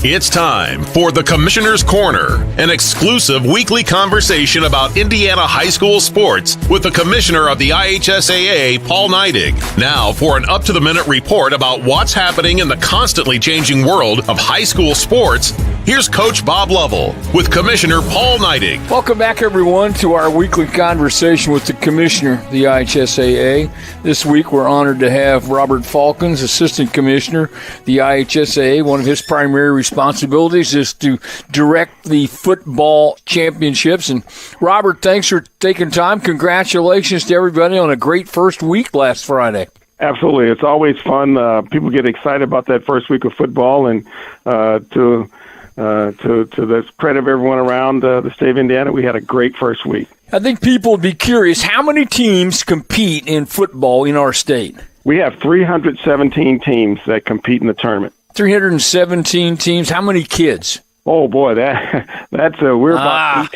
It's time for the Commissioner's Corner, an exclusive weekly conversation about Indiana high school sports with the Commissioner of the IHSAA, Paul Neidig. Now for an up-to-the-minute report about what's happening in the constantly changing world of high school sports, here's Coach Bob Lovell with Commissioner Paul Neidig. Welcome back, everyone, to our weekly conversation with the Commissioner of the IHSAA. This week we're honored to have Robert Falcons, Assistant Commissioner, the IHSAA. One of his primary responsibilities is to direct the football championships. And Robert, thanks for taking time. Congratulations to everybody on a great first week last Friday. Absolutely. It's always fun. People get excited about that first week of football, and to the credit of everyone around the state of Indiana, we had a great first week. I think people would be curious, how many teams compete in football in our state? We have 317 teams that compete in the tournament. 317 teams. How many kids? Oh boy, we're about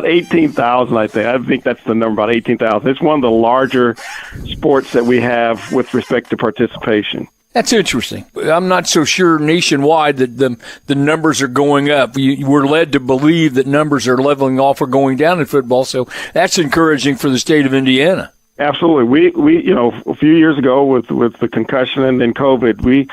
18,000. I think that's the number, about 18,000. It's one of the larger sports that we have with respect to participation. That's interesting. I'm not so sure nationwide that the numbers are going up. We're led to believe that numbers are leveling off or going down in football, so that's encouraging for the state of Indiana. Absolutely. We a few years ago with the concussion and then COVID, we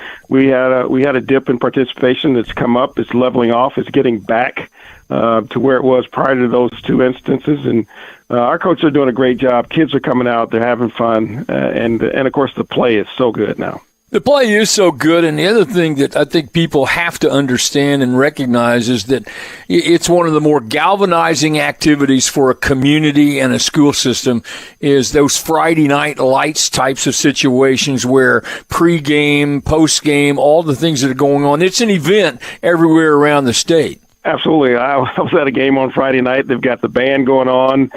had a dip in participation that's come up. It's leveling off. It's getting back to where it was prior to those two instances, and our coaches are doing a great job. Kids are coming out. They're having fun, and of course the play is so good now. The play is so good, and the other thing that I think people have to understand and recognize is that it's one of the more galvanizing activities for a community and a school system is those Friday night lights types of situations where pregame, postgame, all the things that are going on. It's an event everywhere around the state. Absolutely. I was at a game on Friday night. They've got the band going on.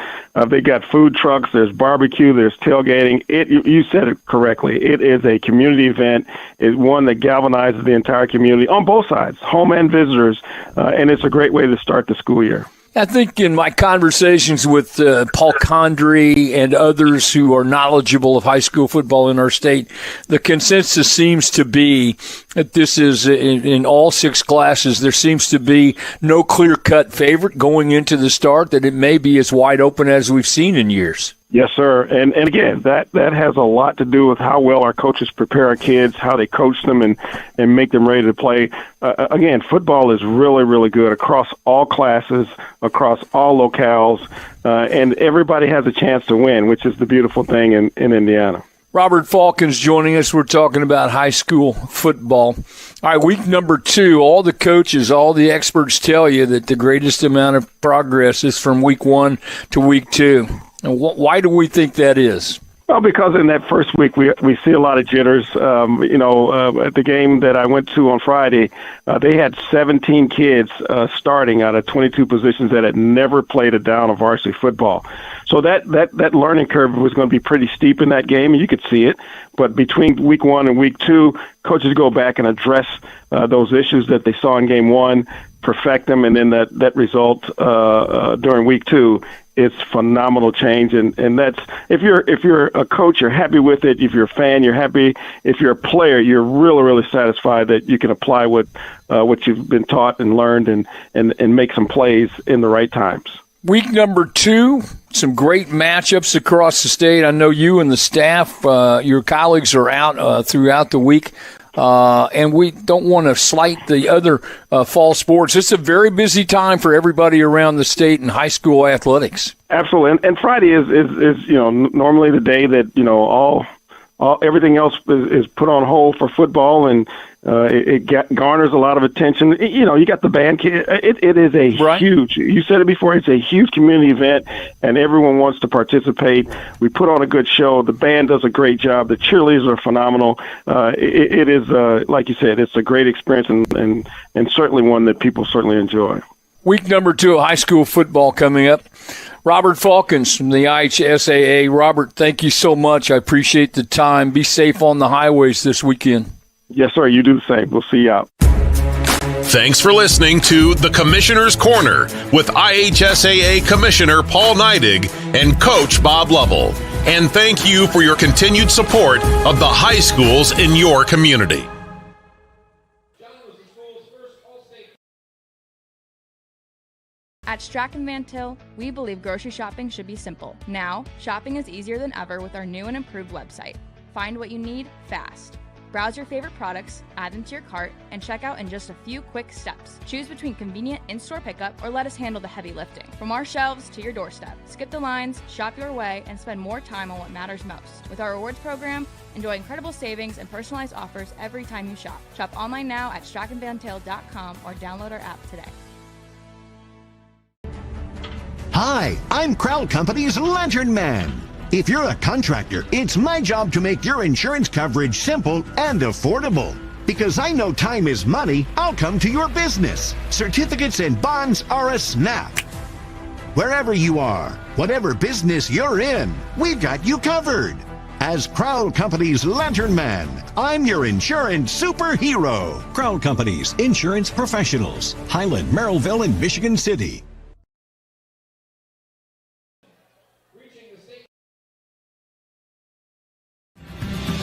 They got food trucks. There's barbecue. There's tailgating. You said it correctly. It is a community event. It's one that galvanizes the entire community on both sides, home and visitors, and it's a great way to start the school year. I think in my conversations with Paul Condrey and others who are knowledgeable of high school football in our state, the consensus seems to be that this is in all six classes. There seems to be no clear-cut favorite going into the start, that it may be as wide open as we've seen in years. Yes, sir. And again, that has a lot to do with how well our coaches prepare our kids, how they coach them and make them ready to play. Again, football is really, really good across all classes, across all locales, and everybody has a chance to win, which is the beautiful thing in Indiana. Robert Falcons joining us. We're talking about high school football. All right, week number 2, all the coaches, all the experts tell you that the greatest amount of progress is from week 1 to week 2. And why do we think that is? Well, because in that first week we see a lot of jitters. At the game that I went to on Friday, they had 17 kids starting out of 22 positions that had never played a down of varsity football. So that learning curve was going to be pretty steep in that game, and you could see it. But between week 1 and week 2, coaches go back and address those issues that they saw in game 1, perfect them, and then that result during week 2. It's phenomenal change, and that's if you're a coach, you're happy with it. If you're a fan, you're happy. If you're a player, you're really, really satisfied that you can apply what you've been taught and learned and make some plays in the right times. Week number 2, some great matchups across the state. I know you and the staff, your colleagues are out throughout the week. And we don't want to slight the other fall sports. It's a very busy time for everybody around the state in high school athletics. Absolutely, and Friday is normally the day that all everything else is put on hold for football, and it garners a lot of attention. You got the band kid. It is a huge, you said it before, it's a huge community event, and everyone wants to participate. We put on a good show. The band does a great job. The cheerleaders are phenomenal. It is, like you said, it's a great experience, and certainly one that people certainly enjoy. Week number 2 of high school football coming up. Robert Falcons from the IHSAA. Robert, thank you so much. I appreciate the time. Be safe on the highways this weekend. Yes, sir. You do the same. We'll see you out. Thanks for listening to The Commissioner's Corner with IHSAA Commissioner Paul Neidig and Coach Bob Lovell. And thank you for your continued support of the high schools in your community. At Strachan Van Til, we believe grocery shopping should be simple. Now, shopping is easier than ever with our new and improved website. Find what you need fast. Browse your favorite products, add them to your cart, and check out in just a few quick steps. Choose between convenient in-store pickup or let us handle the heavy lifting. From our shelves to your doorstep. Skip the lines, shop your way, and spend more time on what matters most. With our rewards program, enjoy incredible savings and personalized offers every time you shop. Shop online now at strachanvantil.com or download our app today. Hi, I'm Crowd Company's Lantern Man. If you're a contractor, it's my job to make your insurance coverage simple and affordable. Because I know time is money, I'll come to your business. Certificates and bonds are a snap. Wherever you are, whatever business you're in, we've got you covered. As Crowd Company's Lantern Man, I'm your insurance superhero. Crowd Companies, insurance professionals. Highland, Merrillville, and Michigan City.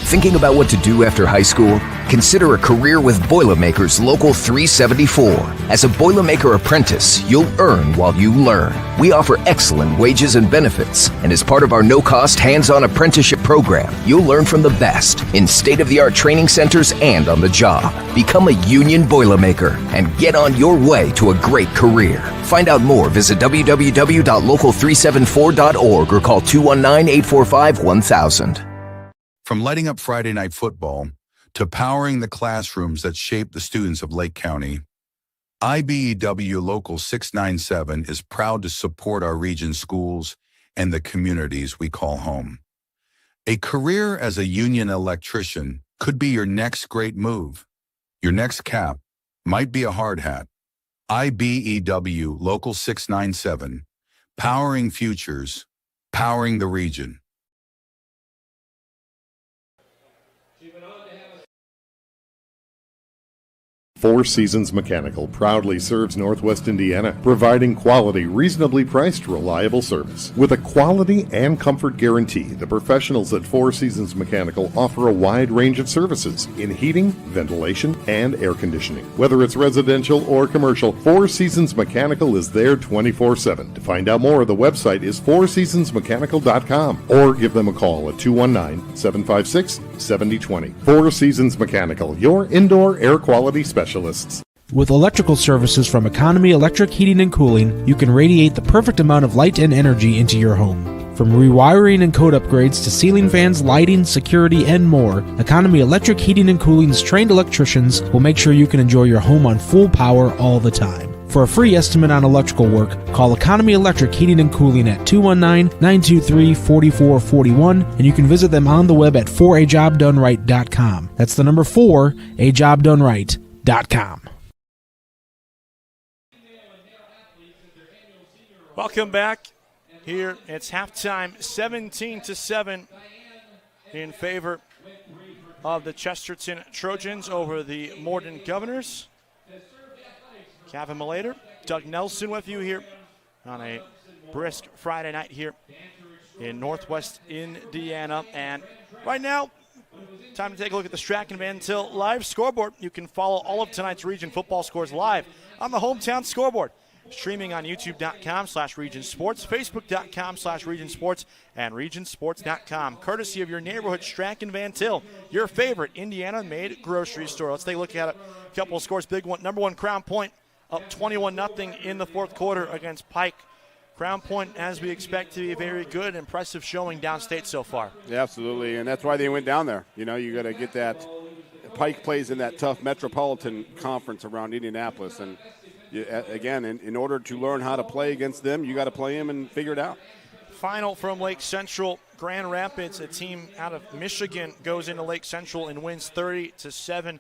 Thinking about what to do after high school? Consider a career with Boilermakers Local 374. As a Boilermaker apprentice, you'll earn while you learn. We offer excellent wages and benefits, and as part of our no-cost hands-on apprenticeship program, you'll learn from the best in state-of-the-art training centers and on the job. Become a union Boilermaker and get on your way to a great career. Find out more, visit www.local374.org or call 219-845-1000. From lighting up Friday night football to powering the classrooms that shape the students of Lake County, IBEW Local 697 is proud to support our region's schools and the communities we call home. A career as a union electrician could be your next great move. Your next cap might be a hard hat. IBEW Local 697, powering futures, powering the region. Four Seasons Mechanical proudly serves Northwest Indiana, providing quality, reasonably priced, reliable service. With a quality and comfort guarantee, the professionals at Four Seasons Mechanical offer a wide range of services in heating, ventilation, and air conditioning. Whether it's residential or commercial, Four Seasons Mechanical is there 24/7. To find out more, the website is fourseasonsmechanical.com or give them a call at 219-756-7020. Four Seasons Mechanical, your indoor air quality specialist. With electrical services from Economy Electric Heating and Cooling, you can radiate the perfect amount of light and energy into your home. From rewiring and code upgrades to ceiling fans, lighting, security, and more, Economy Electric Heating and Cooling's trained electricians will make sure you can enjoy your home on full power all the time. For a free estimate on electrical work, call Economy Electric Heating and Cooling at 219-923-4441, and you can visit them on the web at 4ajobdoneright.com. That's the number 4ajobdoneright.com. Welcome back. Here it's halftime, 17-7 in favor of the Chesterton Trojans over the Morton Governors. Kevin Malater, Doug Nelson with you here on a brisk Friday night here in Northwest Indiana. And right now, time to take a look at the Strachan Van Til live scoreboard. You can follow all of tonight's region football scores live on the hometown scoreboard. Streaming on youtube.com/regionsports, facebook.com/regionsports, and regionsports.com. Courtesy of your neighborhood Strachan Van Til, your favorite Indiana-made grocery store. Let's take a look at a couple of scores. Big one, number one Crown Point up 21-0 in the fourth quarter against Pike. Crown Point, as we expect, to be a very good, impressive showing downstate so far. Yeah, absolutely, and that's why they went down there. You know, you got to get that. Pike plays in that tough metropolitan conference around Indianapolis, and again, in order to learn how to play against them, you got to play them and figure it out. Final from Lake Central, Grand Rapids, a team out of Michigan, goes into Lake Central and wins 30-7.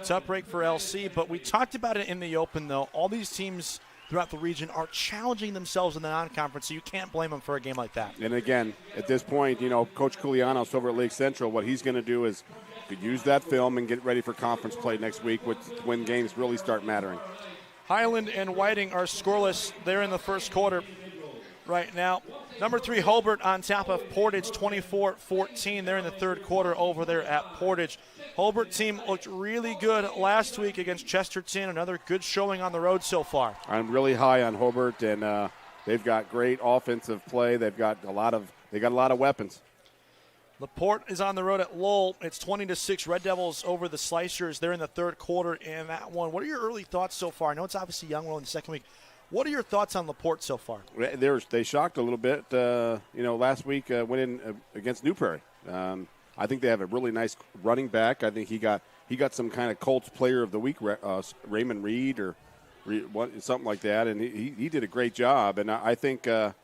Tough break for LC, but we talked about it in the open, though. All these teams throughout the region are challenging themselves in the non-conference, so you can't blame them for a game like that. And again, at this point, you know, Coach Koulianos over at Lake Central, what he's going to do is use that film and get ready for conference play next week when games really start mattering. Highland and Whiting are scoreless. They're in the first quarter right now. Number 3, Hobart on top of Portage, 24-14. They're in the third quarter over there at Portage. Hobart team looked really good last week against Chesterton. Another good showing on the road so far. I'm really high on Hobart, and they've got great offensive play. They've got a lot of weapons. LaPorte is on the road at Lowell. It's 20-6 Red Devils over the Slicers. They're in the third quarter in that one. What are your early thoughts so far? I know it's obviously young, in the second week. What are your thoughts on LaPorte so far? They shocked a little bit. Last week went in against New Prairie. I think they have a really nice running back. I think he got some kind of Colts Player of the Week, Raymond Reed or something like that, and he did a great job. And I think they're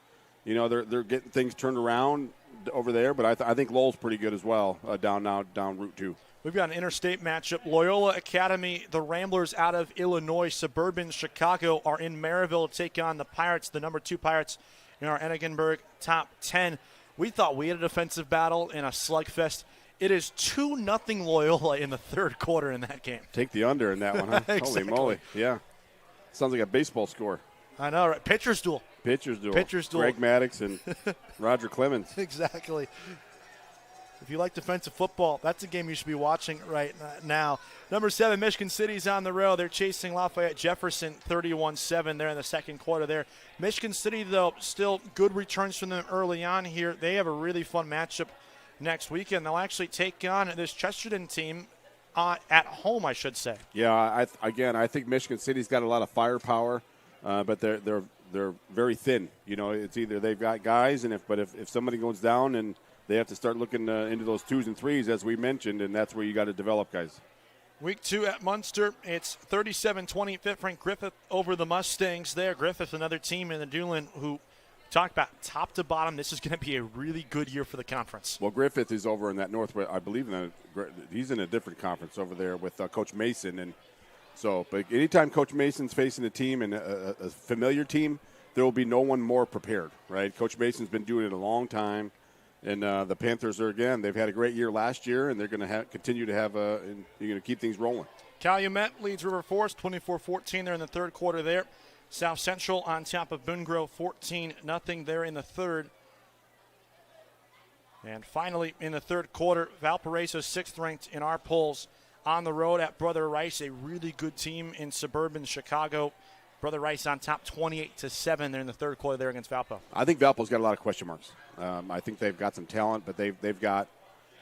getting things turned around over there. But I think Lowell's pretty good as well down Route 2. We've got an interstate matchup. Loyola Academy, the Ramblers out of Illinois, Suburban Chicago are in Maryville to take on the Pirates, the number 2 Pirates in our Enigenberg top 10. We thought we had a defensive battle in a slugfest. It is 2-0 Loyola in the third quarter in that game. Take the under in that one, huh? Exactly. Holy moly. Yeah. Sounds like a baseball score. I know, right? Pitcher's duel. Greg Maddox and Roger Clemens. Exactly. If you like defensive football, that's a game you should be watching right now. Number 7, Michigan City's on the road. They're chasing Lafayette Jefferson 31-7 there in the second quarter there. Michigan City, though, still good returns from them early on here. They have a really fun matchup next weekend. They'll actually take on this Chesterton team at home, I should say. Yeah, I think Michigan City's got a lot of firepower, but they're very thin. You know, it's either they've got guys, and if somebody goes down, and they have to start looking into those 2s and 3s, as we mentioned, and that's where you got to develop guys. Week 2 at Munster, it's 37-20, Frank Griffith over the Mustangs there. Griffith, another team in the Doolin who talk about top to bottom. This is going to be a really good year for the conference. Well, Griffith is over in that Northwest. I believe he's in a different conference over there with Coach Mason. And so, but anytime Coach Mason's facing a team and a familiar team, there will be no one more prepared, right? Coach Mason's been doing it a long time. And the Panthers they've had a great year last year, and they're going to continue to have you're going to keep things rolling. Calumet leads River Forest 24-14. They're in the third quarter there. South Central on top of Boone Grove 14-0 there in the third. And finally, in the third quarter, Valparaiso 6th ranked in our polls on the road at Brother Rice, a really good team in suburban Chicago. Brother Rice on top 28-7 there in the third quarter there against Valpo. I think Valpo's got a lot of question marks. I think they've got some talent, but they've got,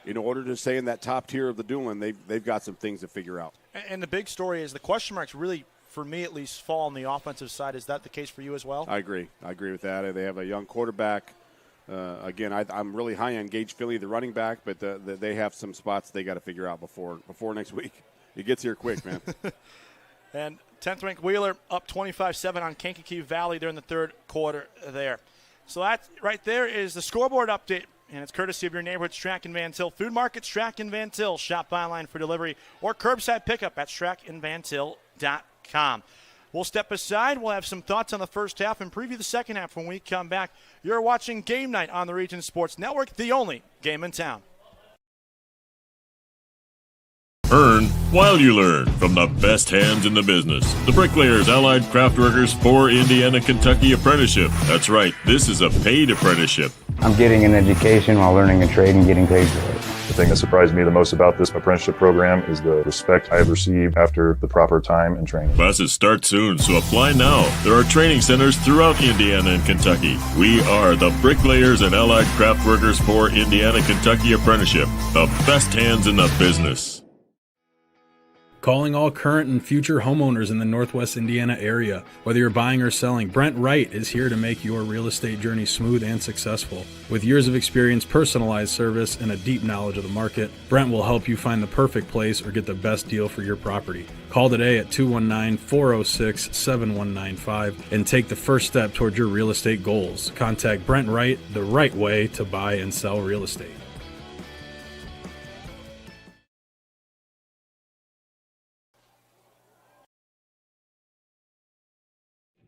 in order to stay in that top tier of the Doolin, they've got some things to figure out. And the big story is the question marks really, for me at least, fall on the offensive side. Is that the case for you as well? I agree with that. They have a young quarterback. Again, I'm really high on Gage Philly, the running back, but they have some spots they got to figure out before next week. It gets here quick, man. And 10th ranked Wheeler up 25-7 on Kankakee Valley during the third quarter there. So that right there is the scoreboard update, and it's courtesy of your neighborhood Strack and Van Til Food Market. Strack and Van Til. Shop online for delivery or curbside pickup at strackandvantil.com. We'll step aside. We'll have some thoughts on the first half and preview the second half when we come back. You're watching Game Night on the Region Sports Network, the only game in town. Earn while you learn from the best hands in the business. The Bricklayers Allied Craft Workers for Indiana, Kentucky Apprenticeship. That's right, this is a paid apprenticeship. I'm getting an education while learning a trade and getting paid for it. The thing that surprised me the most about this apprenticeship program is the respect I have received after the proper time and training. Classes start soon, so apply now. There are training centers throughout Indiana and Kentucky. We are the Bricklayers and Allied Craft Workers for Indiana, Kentucky Apprenticeship. The best hands in the business. Calling all current and future homeowners in the Northwest Indiana area. Whether you're buying or selling, Brent Wright is here to make your real estate journey smooth and successful. With years of experience, personalized service, and a deep knowledge of the market, Brent will help you find the perfect place or get the best deal for your property. Call today at 219-406-7195 and take the first step toward your real estate goals. Contact Brent Wright, the right way to buy and sell real estate.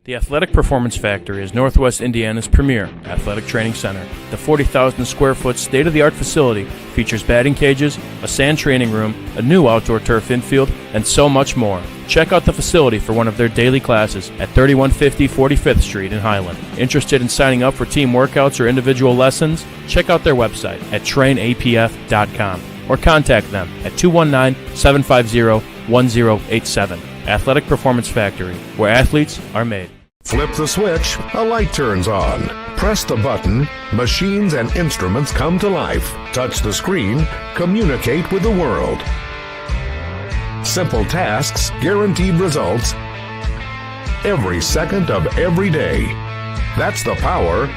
The Athletic Performance Factory is Northwest Indiana's premier athletic training center. The 40,000 square foot state-of-the-art facility features batting cages, a sand training room, a new outdoor turf infield, and so much more. Check out the facility for one of their daily classes at 3150 45th Street in Highland. Interested in signing up for team workouts or individual lessons? Check out their website at trainapf.com or contact them at 219-750-1087. Athletic Performance Factory, where athletes are made. Flip the switch, a light turns on. Press the button, machines and instruments come to life. Touch the screen, communicate with the world. Simple tasks, guaranteed results, every second of every day. That's the power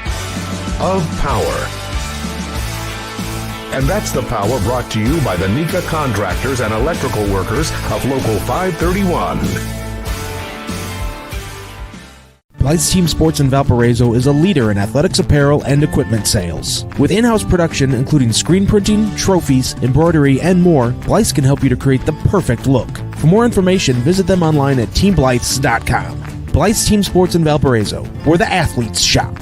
of power. And that's the power brought to you by the NECA contractors and electrical workers of Local 531. Blythe's Team Sports in Valparaiso is a leader in athletics apparel and equipment sales. With in-house production including screen printing, trophies, embroidery, and more, Blythe's can help you to create the perfect look. For more information, visit them online at teamblythes.com. Blythe's Team Sports in Valparaiso, where the athletes shop.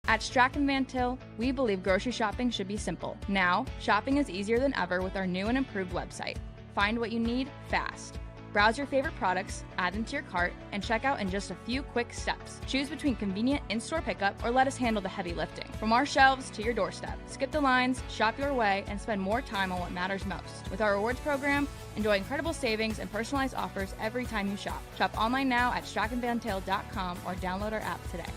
At Strachan Van Til, we believe grocery shopping should be simple. Now, shopping is easier than ever with our new and improved website. Find what you need fast. Browse your favorite products, add them to your cart, and check out in just a few quick steps. Choose between convenient in-store pickup or let us handle the heavy lifting. From our shelves to your doorstep, skip the lines, shop your way, and spend more time on what matters most. With our rewards program, enjoy incredible savings and personalized offers every time you shop. Shop online now at strachanvantil.com or download our app today.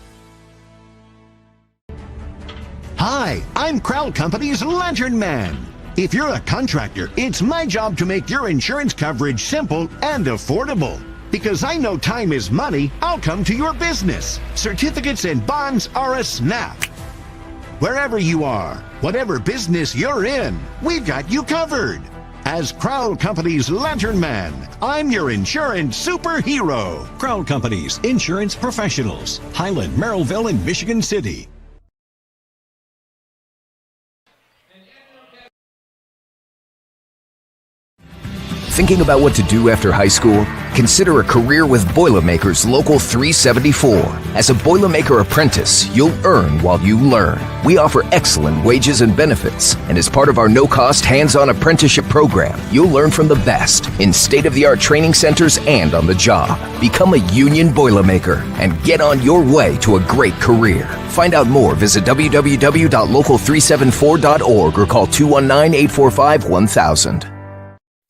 Hi, I'm Crowd Company's Lantern Man. If you're a contractor, it's my job to make your insurance coverage simple and affordable. Because I know time is money, I'll come to your business. Certificates and bonds are a snap. Wherever you are, whatever business you're in, we've got you covered. As Crowd Company's Lantern Man, I'm your insurance superhero. Crowd Companies, insurance professionals. Highland, Merrillville, and Michigan City. Thinking about what to do after high school? Consider a career with Boilermakers Local 374. As a Boilermaker apprentice, you'll earn while you learn. We offer excellent wages and benefits, and as part of our no-cost hands-on apprenticeship program, you'll learn from the best in state-of-the-art training centers and on the job. Become a union Boilermaker and get on your way to a great career. Find out more, visit www.local374.org or call 219-845-1000.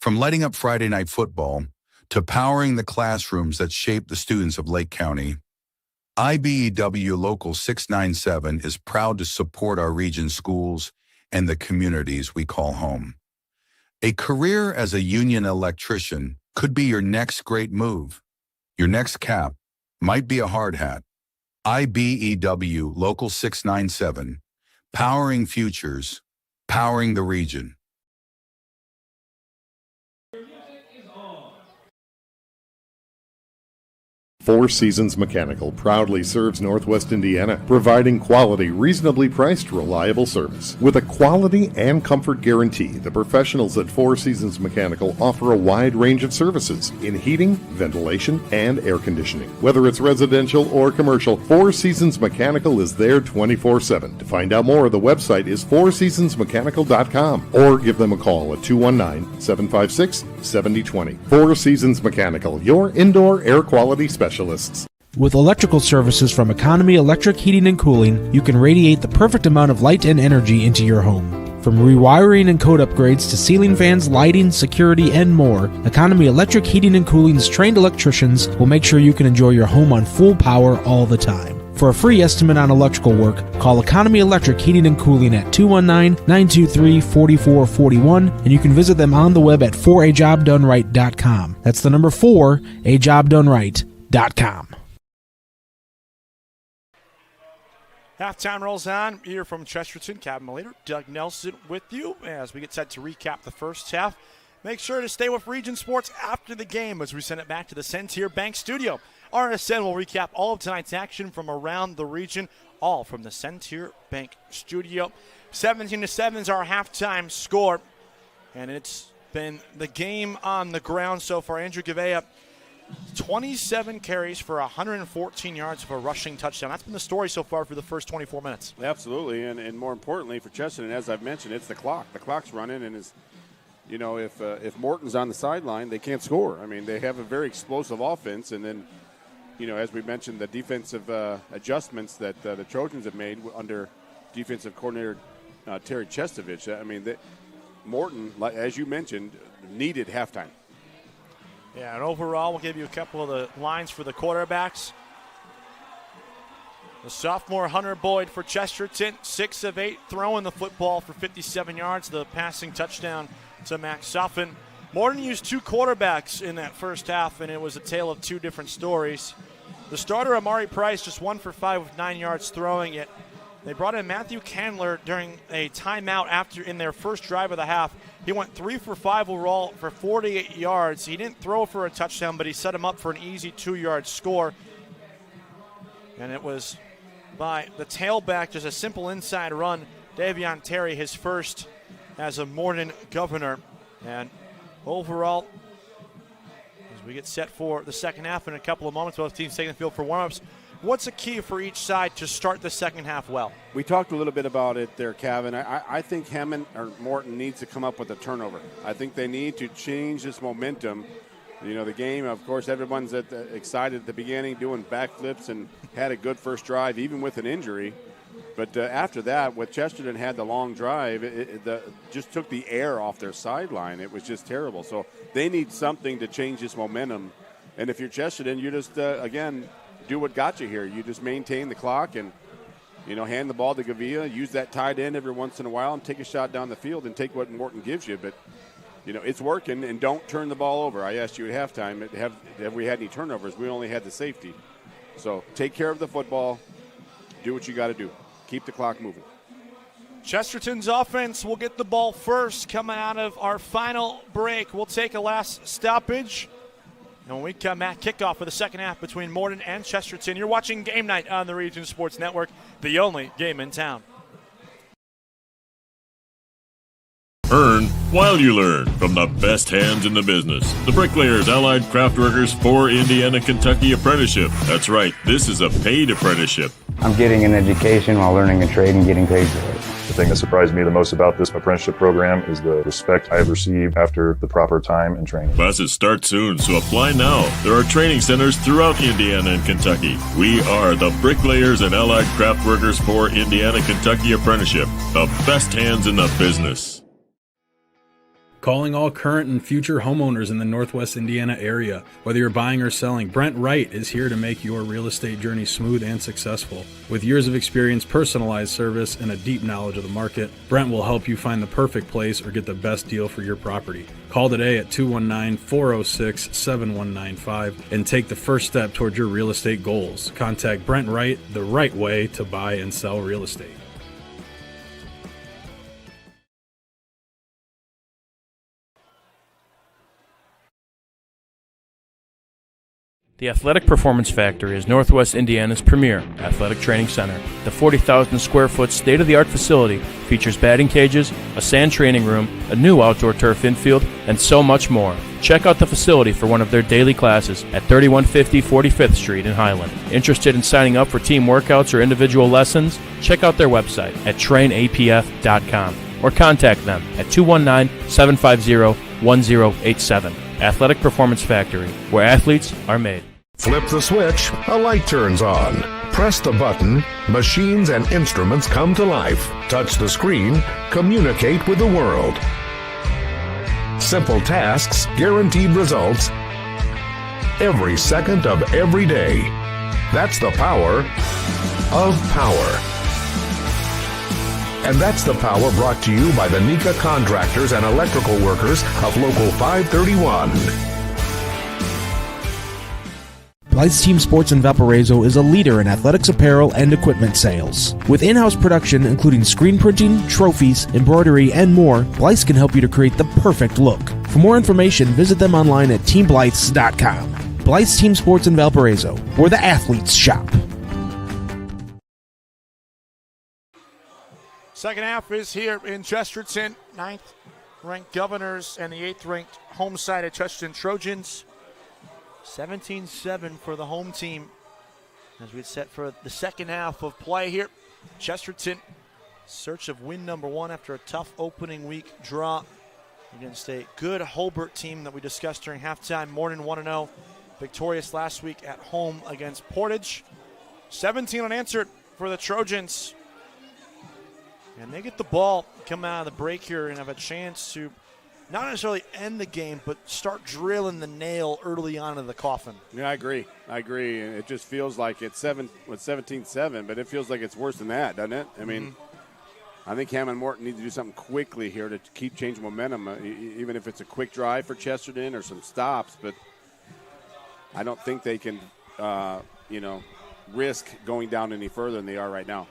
From lighting up Friday night football to powering the classrooms that shape the students of Lake County, IBEW Local 697 is proud to support our region's schools and the communities we call home. A career as a union electrician could be your next great move. Your next cap might be a hard hat. IBEW Local 697, powering futures, powering the region. Four Seasons Mechanical proudly serves Northwest Indiana, providing quality, reasonably priced, reliable service. With a quality and comfort guarantee, the professionals at Four Seasons Mechanical offer a wide range of services in heating, ventilation, and air conditioning. Whether it's residential or commercial, Four Seasons Mechanical is there 24/7. To find out more, the website is fourseasonsmechanical.com or give them a call at 219-756-7020. Four Seasons Mechanical, your indoor air quality specialist. With electrical services from Economy Electric Heating and Cooling, you can radiate the perfect amount of light and energy into your home. From rewiring and code upgrades to ceiling fans, lighting, security, and more, Economy Electric Heating and Cooling's trained electricians will make sure you can enjoy your home on full power all the time. For a free estimate on electrical work, call Economy Electric Heating and Cooling at 219-923-4441, and you can visit them on the web at forajobdoneright.com. That's the number 4ajobdoneright.com. Halftime rolls on here from Chesterton. Cabin leader Doug Nelson with you as we get set to recap the first half. Make sure to stay with Region Sports after the game as we send it back to the Centier Bank studio. RSN will recap all of tonight's action from around the region, all from the Centier Bank studio. 17-7 is our halftime score, and it's been the game on the ground so far. Andrew Gavea, 27 carries for 114 yards of a rushing touchdown. That's been the story so far for the first 24 minutes. Absolutely, and more importantly for Chesterton, as I've mentioned, it's the clock. The clock's running, and if Morton's on the sideline, they can't score. I mean, they have a very explosive offense, and then, as we mentioned, the defensive adjustments that the Trojans have made under defensive coordinator Terry Chestovich. I mean, Morton, as you mentioned, needed halftime. Yeah, and overall, we'll give you a couple of the lines for the quarterbacks. The sophomore Hunter Boyd for Chesterton, 6 of 8, throwing the football for 57 yards, the passing touchdown to Max Suffin. Morton used 2 quarterbacks in that first half, and it was a tale of 2 different stories. The starter, Amari Price, just 1 for 5 with 9 yards throwing it. They brought in Matthew Candler during a timeout in their first drive of the half. He went 3 for 5 overall for 48 yards. He didn't throw for a touchdown, but he set him up for an easy 2-yard score. And it was by the tailback, just a simple inside run. Davion Terry, his first as a Morton Governor. And overall, as we get set for the second half in a couple of moments, both teams taking the field for warm-ups. What's the key for each side to start the second half well? We talked a little bit about it there, Kevin. I think Hammond or Morton needs to come up with a turnover. I think they need to change this momentum. The game, of course, everyone's excited at the beginning, doing backflips and had a good first drive, even with an injury. But after that, with Chesterton had the long drive, it just took the air off their sideline. It was just terrible. So they need something to change this momentum. And if you're Chesterton, you just, again, do what got you here. You just maintain the clock and, hand the ball to Gavea, use that tight end every once in a while and take a shot down the field and take what Morton gives you. But, it's working, and don't turn the ball over. I asked you at halftime, have we had any turnovers? We only had the safety. So take care of the football. Do what you got to do. Keep the clock moving. Chesterton's offense will get the ball first coming out of our final break. We'll take a last stoppage. And when we come back, kickoff for the second half between Morton and Chesterton. You're watching Game Night on the Region Sports Network, the only game in town. Earn while you learn from the best hands in the business. The Bricklayers Allied Craftworkers for Indiana Kentucky Apprenticeship. That's right, this is a paid apprenticeship. I'm getting an education while learning a trade and getting paid for it. The thing that surprised me the most about this apprenticeship program is the respect I have received after the proper time and training. Classes start soon, so apply now. There are training centers throughout Indiana and Kentucky. We are the Bricklayers and Allied Craftworkers for Indiana Kentucky Apprenticeship. The best hands in the business. Calling all current and future homeowners in the Northwest Indiana area. Whether you're buying or selling, Brent Wright is here to make your real estate journey smooth and successful. With years of experience, personalized service, and a deep knowledge of the market, Brent will help you find the perfect place or get the best deal for your property. Call today at 219-406-7195 and take the first step toward your real estate goals. Contact Brent Wright, the right way to buy and sell real estate. The Athletic Performance Factory is Northwest Indiana's premier athletic training center. The 40,000 square foot state-of-the-art facility features batting cages, a sand training room, a new outdoor turf infield, and so much more. Check out the facility for one of their daily classes at 3150 45th Street in Highland. Interested in signing up for team workouts or individual lessons? Check out their website at trainapf.com or contact them at 219-750-1087. Athletic Performance Factory, where athletes are made. Flip the switch, a light turns on. Press the button, machines and instruments come to life. Touch the screen, communicate with the world. Simple tasks, guaranteed results, every second of every day. That's the power of power. And that's the power brought to you by the Nika contractors and electrical workers of Local 531. Blythe's Team Sports in Valparaiso is a leader in athletics apparel and equipment sales. With in-house production including screen printing, trophies, embroidery, and more, Blythe's can help you to create the perfect look. For more information, visit them online at teamblythes.com. Blythe's Team Sports in Valparaiso, where the athletes shop. Second half is here in Chesterton. 9th-ranked Governors and the 8th-ranked home side of Chesterton Trojans. 17-7 for the home team as we set for the second half of play here. Chesterton, search of win number 1 after a tough opening week draw against a good Hobart team that we discussed during halftime. Morton 1-0, victorious last week at home against Portage. 17 unanswered for the Trojans. And they get the ball, come out of the break here, and have a chance to not necessarily end the game, but start drilling the nail early on in the coffin. Yeah, I agree. And it just feels like it's 17-7, but it feels like it's worse than that, doesn't it? I mean, I think Ham and Morton need to do something quickly here to keep changing momentum, even if it's a quick drive for Chesterton or some stops. But I don't think they can, risk going down any further than they are right now.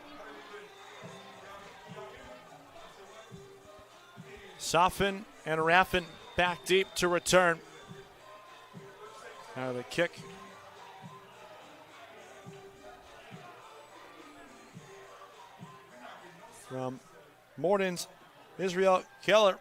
Soffin and Raffin back deep to return. Now the kick. From Morton's Israel Keller.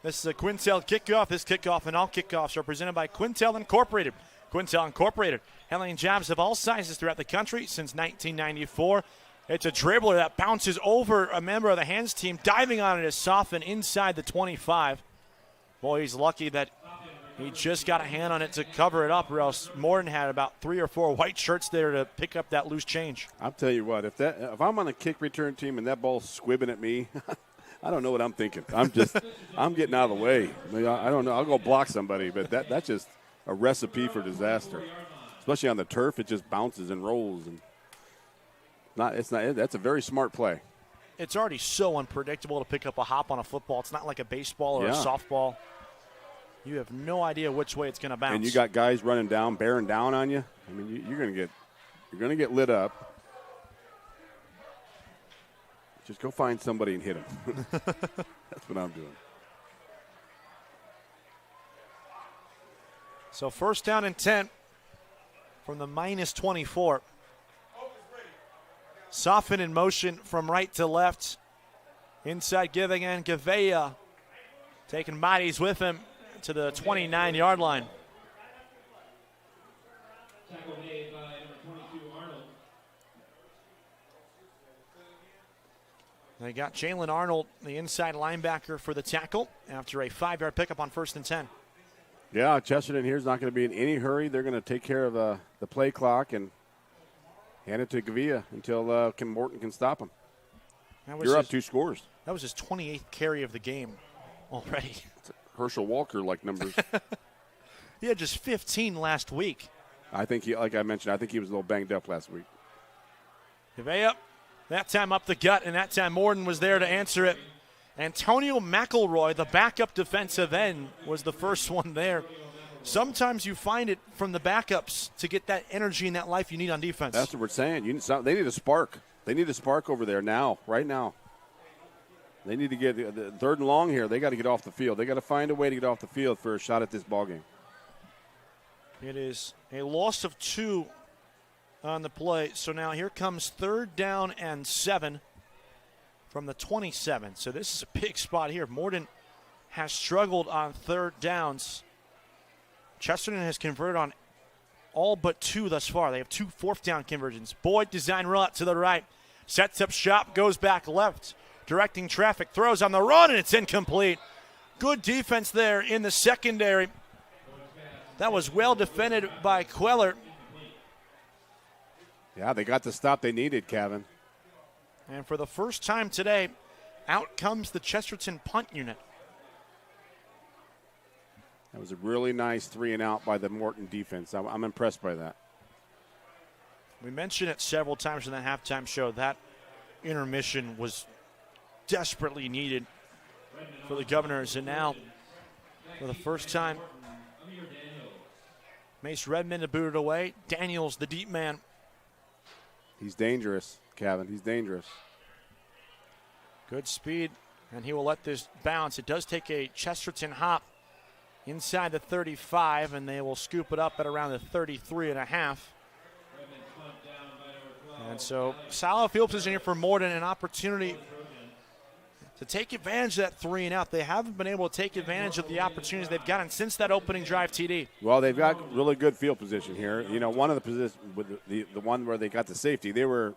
This is a Quintel kickoff. This kickoff and all kickoffs are presented by Quintel Incorporated. Quintel Incorporated, handling jobs of all sizes throughout the country since 1994. It's a dribbler that bounces over a member of the hands team. Diving on it is Soffin inside the 25. Boy, he's lucky that he just got a hand on it to cover it up, or else Morton had about 3 or 4 white shirts there to pick up that loose change. I'll tell you what, if I'm on a kick return team and that ball's squibbing at me, I don't know what I'm thinking. I'm getting out of the way. I don't know. I'll go block somebody, but that's just a recipe for disaster. Especially on the turf, it just bounces and rolls and that's a very smart play. It's already so unpredictable to pick up a hop on a football. It's not like a baseball or a softball. You have no idea which way it's going to bounce. And you got guys running down, bearing down on you. I mean, you're going to get lit up. Just go find somebody and hit them. That's what I'm doing. So first down and 10 from the -24. Soffin in motion from right to left. Inside giving and Gavea taking bodies with him to the 29-yard line. They got Jalen Arnold, the inside linebacker, for the tackle after a 5-yard pickup on 1st and 10. Yeah, Chesterton here is not going to be in any hurry. They're going to take care of the play clock and hand it to Gavea until Morton can stop him. You're up 2 scores. That was his 28th carry of the game already. Herschel Walker-like numbers. He had just 15 last week. I think like I mentioned, I think he was a little banged up last week. Gavea, that time up the gut, and that time Morton was there to answer it. Antonio McElroy, the backup defensive end, was the first one there. Sometimes you find it from the backups to get that energy and that life you need on defense. That's what we're saying. They need a spark. They need a spark over there now, right now. They need to get the 3rd and long here. They got to get off the field. They got to find a way to get off the field for a shot at this ballgame. It is a loss of 2 on the play. So now here comes 3rd down and 7 from the 27. So this is a big spot here. Morton has struggled on 3rd downs. Chesterton has converted on all but 2 thus far. They have 2 4th down conversions. Boyd design route to the right. Sets up shop, goes back left. Directing traffic, throws on the run, and it's incomplete. Good defense there in the secondary. That was well defended by Queller. Yeah, they got the stop they needed, Kevin. And for the first time today, out comes the Chesterton punt unit. That was a really nice 3-and-out by the Morton defense. I'm impressed by that. We mentioned it several times in the halftime show. That intermission was desperately needed for the Governors. And now, for the first time, Mace Redmond to boot it away. Daniels, the deep man. He's dangerous, Kevin. He's dangerous. Good speed, and he will let this bounce. It does take a Chesterton hop inside the 35, and they will scoop it up at around the 33.5. And so solid field position here for Morton, an opportunity to take advantage of that 3 and out. They haven't been able to take advantage of the opportunities they've gotten since that opening drive TD. Well, they've got really good field position here. You know, one of the positions, with the one where they got the safety, they were,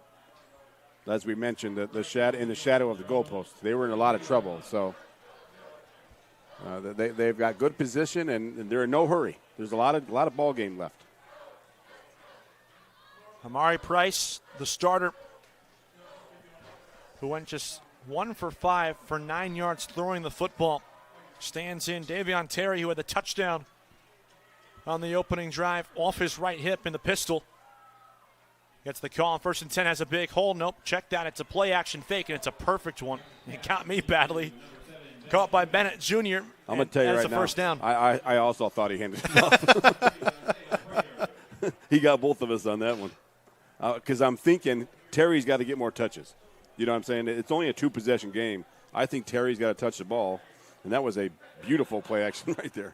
as we mentioned, in the shadow of the goalpost. They were in a lot of trouble. So they've got good position, and they're in no hurry. There's a lot of ball game left. Amari Price, the starter, who went just 1 for 5 for 9 yards throwing the football, stands in. Davion Terry, who had the touchdown on the opening drive, off his right hip in the pistol. Gets the call on 1st and 10, has a big hole. Nope, check that. It's a play action fake, and it's a perfect one. It got me badly. Caught by Bennett Jr. I'm going to tell you right now. That's a first down. I also thought he handed it off. He got both of us on that one. Because I'm thinking Terry's got to get more touches. You know what I'm saying? It's only a 2-possession game. I think Terry's got to touch the ball, and that was a beautiful play action right there.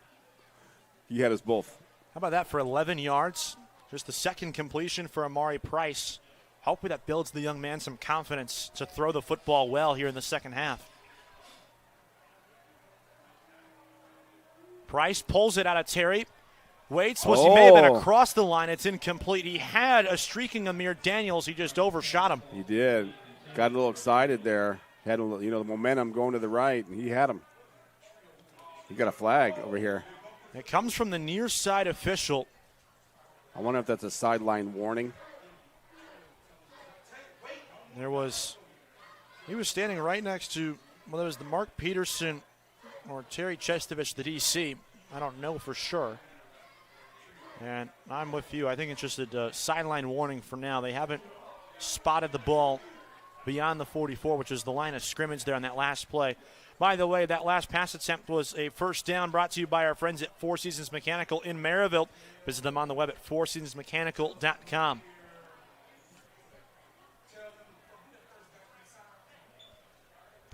He had us both. How about that for 11 yards? Just the second completion for Amari Price. Hopefully that builds the young man some confidence to throw the football well here in the second half. Price pulls it out of Terry. Waits, he may have been across the line. It's incomplete. He had a streaking Amir Daniels. He just overshot him. He did. Got a little excited there. Had the momentum going to the right, and he had him. He got a flag over here. It comes from the near side official. I wonder if that's a sideline warning. He was standing right next to, whether it was the Mark Peterson or Terry Chestovich, the DC. I don't know for sure. And I'm with you. I think it's just a sideline warning for now. They haven't spotted the ball beyond the 44, which is the line of scrimmage there on that last play. By the way, that last pass attempt was a first down, brought to you by our friends at Four Seasons Mechanical in Maryville. Visit them on the web at fourseasonsmechanical.com.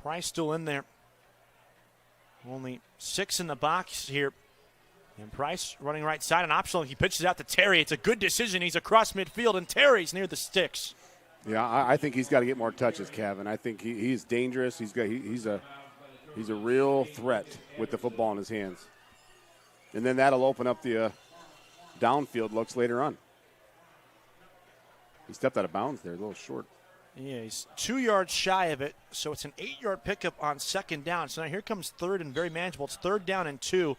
Price still in there. Only 6 in the box here. And Price running right side and optional. He pitches out to Terry. It's a good decision. He's across midfield, and Terry's near the sticks. Yeah, I think he's got to get more touches, Kevin. I think he's dangerous. He's a real threat with the football in his hands. And then that'll open up the downfield looks later on. He stepped out of bounds there, a little short. Yeah, he's 2 yards shy of it, so it's an 8-yard pickup on second down. So now here comes third and very manageable. It's 3rd down and 2.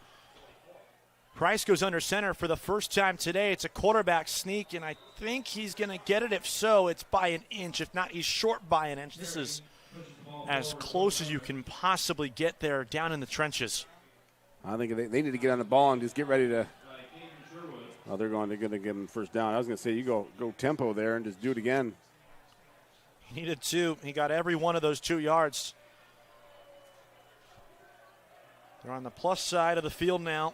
Price goes under center for the first time today. It's a quarterback sneak, and I think he's going to get it. If so, it's by an inch. If not, he's short by an inch. This is as close as you can possibly get there down in the trenches. I think they need to get on the ball and just get ready to – they're going to give him first down. I was going to say, you go tempo there and just do it again. He needed 2. He got every one of those 2 yards. They're on the plus side of the field now.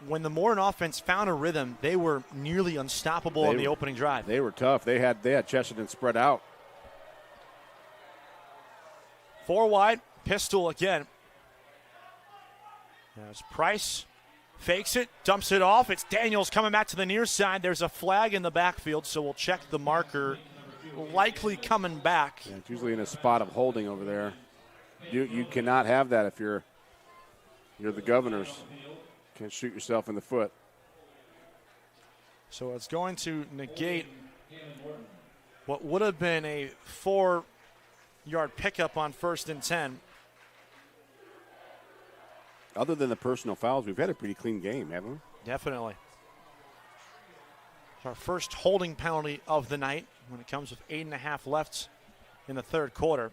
When the Morton offense found a rhythm, they were nearly unstoppable on the opening drive. They were tough. They had Chesterton spread out. 4 wide, pistol again. As Price fakes it, dumps it off. It's Daniels coming back to the near side. There's a flag in the backfield, so we'll check the marker. Likely coming back. Yeah, it's usually in a spot of holding over there. You cannot have that if you're the Governors. Can't shoot yourself in the foot. So it's going to negate what would have been a 4-yard pickup on 1st and 10. Other than the personal fouls, we've had a pretty clean game, haven't we? Definitely. It's our first holding penalty of the night when it comes with 8.5 left in the third quarter.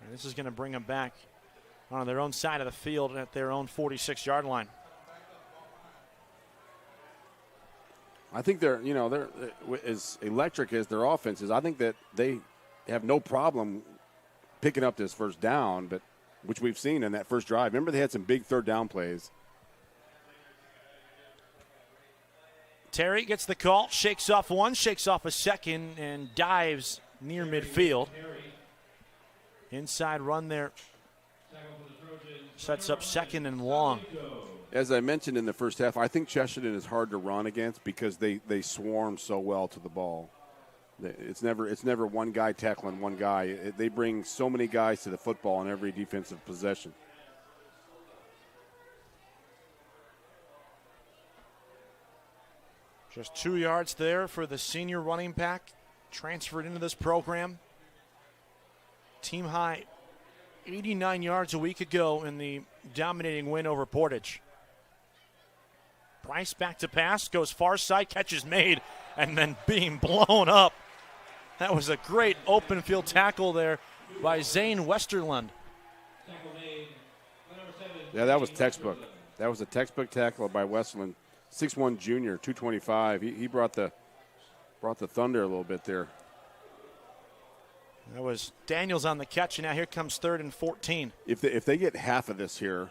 And this is going to bring them back on their own side of the field at their own 46-yard line. I think they're as electric as their offense is. I think that they have no problem picking up this first down, but which we've seen in that first drive. Remember, they had some big third down plays. Terry gets the call, shakes off one, shakes off a second, and dives near midfield. Inside run there sets up second and long. As I mentioned in the first half, I think Chesterton is hard to run against because they swarm so well to the ball. It's never one guy tackling one guy. They bring so many guys to the football in every defensive possession. Just 2 yards there for the senior running back, transferred into this program. Team high 89 yards a week ago in the dominating win over Portage. Price back to pass, goes far side, catches made, and then being blown up. That was a great open field tackle there by Zane Westerlund. Yeah, that was textbook. That was a textbook tackle by Westerlund. 6'1" junior, 225. He brought the thunder a little bit there. That was Daniels on the catch, and now here comes 3rd and 14. If they get half of this here,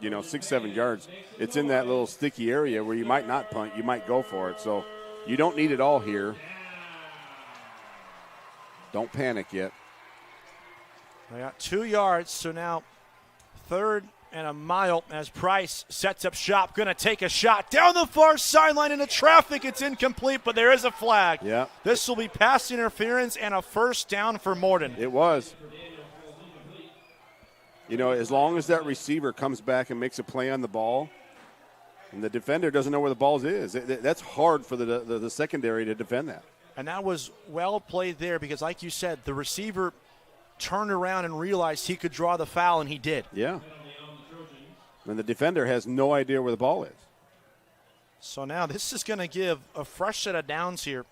6-7 yards, it's in that little sticky area where you might not punt, you might go for it. So you don't need it all here. Don't panic yet. They got 2 yards, so now 3rd and a mile as Price sets up shop. Going to take a shot down the far sideline into traffic. It's incomplete, but there is a flag. Yeah. This will be pass interference and a first down for Morton. It was. As long as that receiver comes back and makes a play on the ball, and the defender doesn't know where the ball is, that's hard for the secondary to defend that. And that was well played there because, like you said, the receiver turned around and realized he could draw the foul, and he did. Yeah. And the defender has no idea where the ball is. So now this is going to give a fresh set of downs here.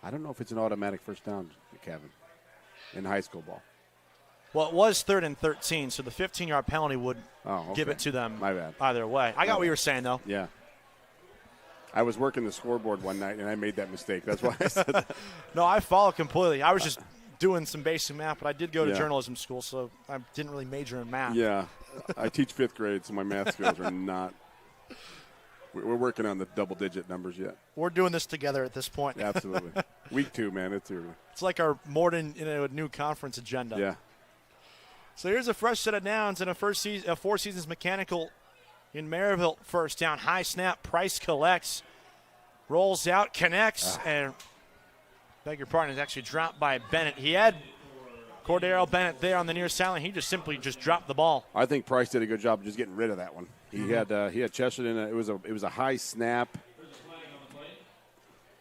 I don't know if it's an automatic first down, Kevin, in high school ball. Well, it was 3rd and 13, so the 15-yard penalty would give it to them. My bad. Either way. I got what you were saying, though. Yeah. I was working the scoreboard one night, and I made that mistake. That's why I said that. No, I follow completely. I was just doing some basic math, but I did go to journalism school, so I didn't really major in math. Yeah. I teach 5th grade, so my math skills are not – we're working on the double-digit numbers yet. We're doing this together at this point. Absolutely. Week 2, man. It's here. It's like our Morton new conference agenda. Yeah. So here's a fresh set of downs and a Four Seasons Mechanical in Maryville first down. High snap, Price collects, rolls out, connects, and beg your pardon, is actually dropped by Bennett. He had Cordero Bennett there on the near sideline. He just simply dropped the ball. I think Price did a good job of just getting rid of that one. He had Chesterton. It was a high snap.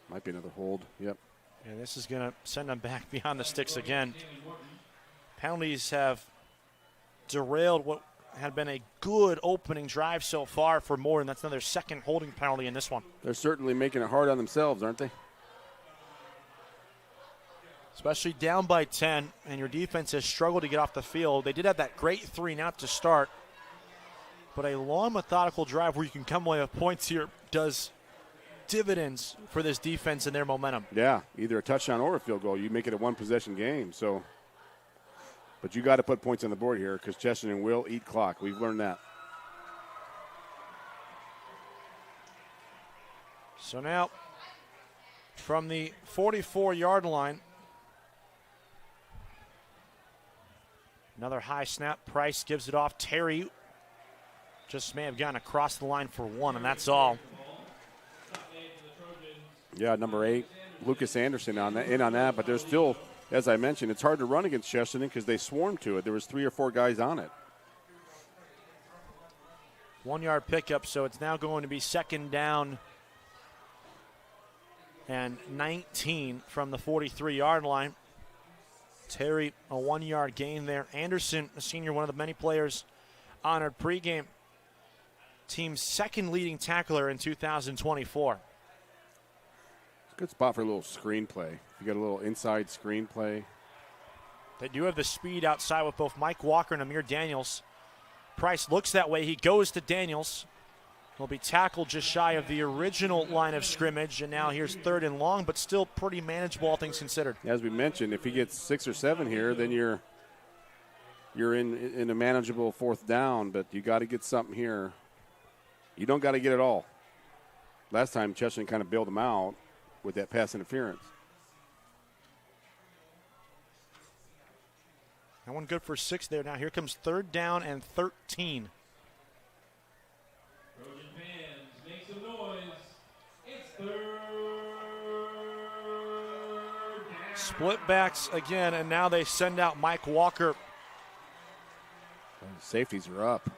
Might be another hold. Yep. And this is going to send them back beyond the sticks again. Penalties have derailed what had been a good opening drive so far for Morton. That's another second holding penalty in this one. They're certainly making it hard on themselves, aren't they? Especially down by 10, and your defense has struggled to get off the field. They did have that great 3-and-out to start, but a long, methodical drive where you can come away with points here does dividends for this defense and their momentum. Yeah, either a touchdown or a field goal. You make it a one-possession game, so. But you got to put points on the board here because Chesterton will eat clock. We've learned that. So now, from the 44-yard line, another high snap. Price gives it off. Terry just may have gone across the line for one, and that's all. Yeah, number 8, Lucas Anderson on that, but there's still, as I mentioned, it's hard to run against Chesterton because they swarmed to it. There was 3 or 4 guys on it. 1-yard pickup, so it's now going to be second down and 19 from the 43-yard line. Terry, a 1-yard gain there. Anderson, a senior, one of the many players honored pregame. Team's second leading tackler in 2024. Good spot for a little screenplay. You got a little inside screenplay. They do have the speed outside with both Mike Walker and Amir Daniels. Price looks that way. He goes to Daniels. will be tackled just shy of the original line of scrimmage, and now here's 3rd and long, but still pretty manageable, all things considered. As we mentioned, if he gets 6 or 7 here, then you're in a manageable 4th down, but you got to get something here. You don't got to get it all. Last time, Chesterton kind of bailed them out with that pass interference. That one good for 6 there. Now here comes 3rd down and 13. Split backs again, and now they send out Mike Walker. Safeties are up.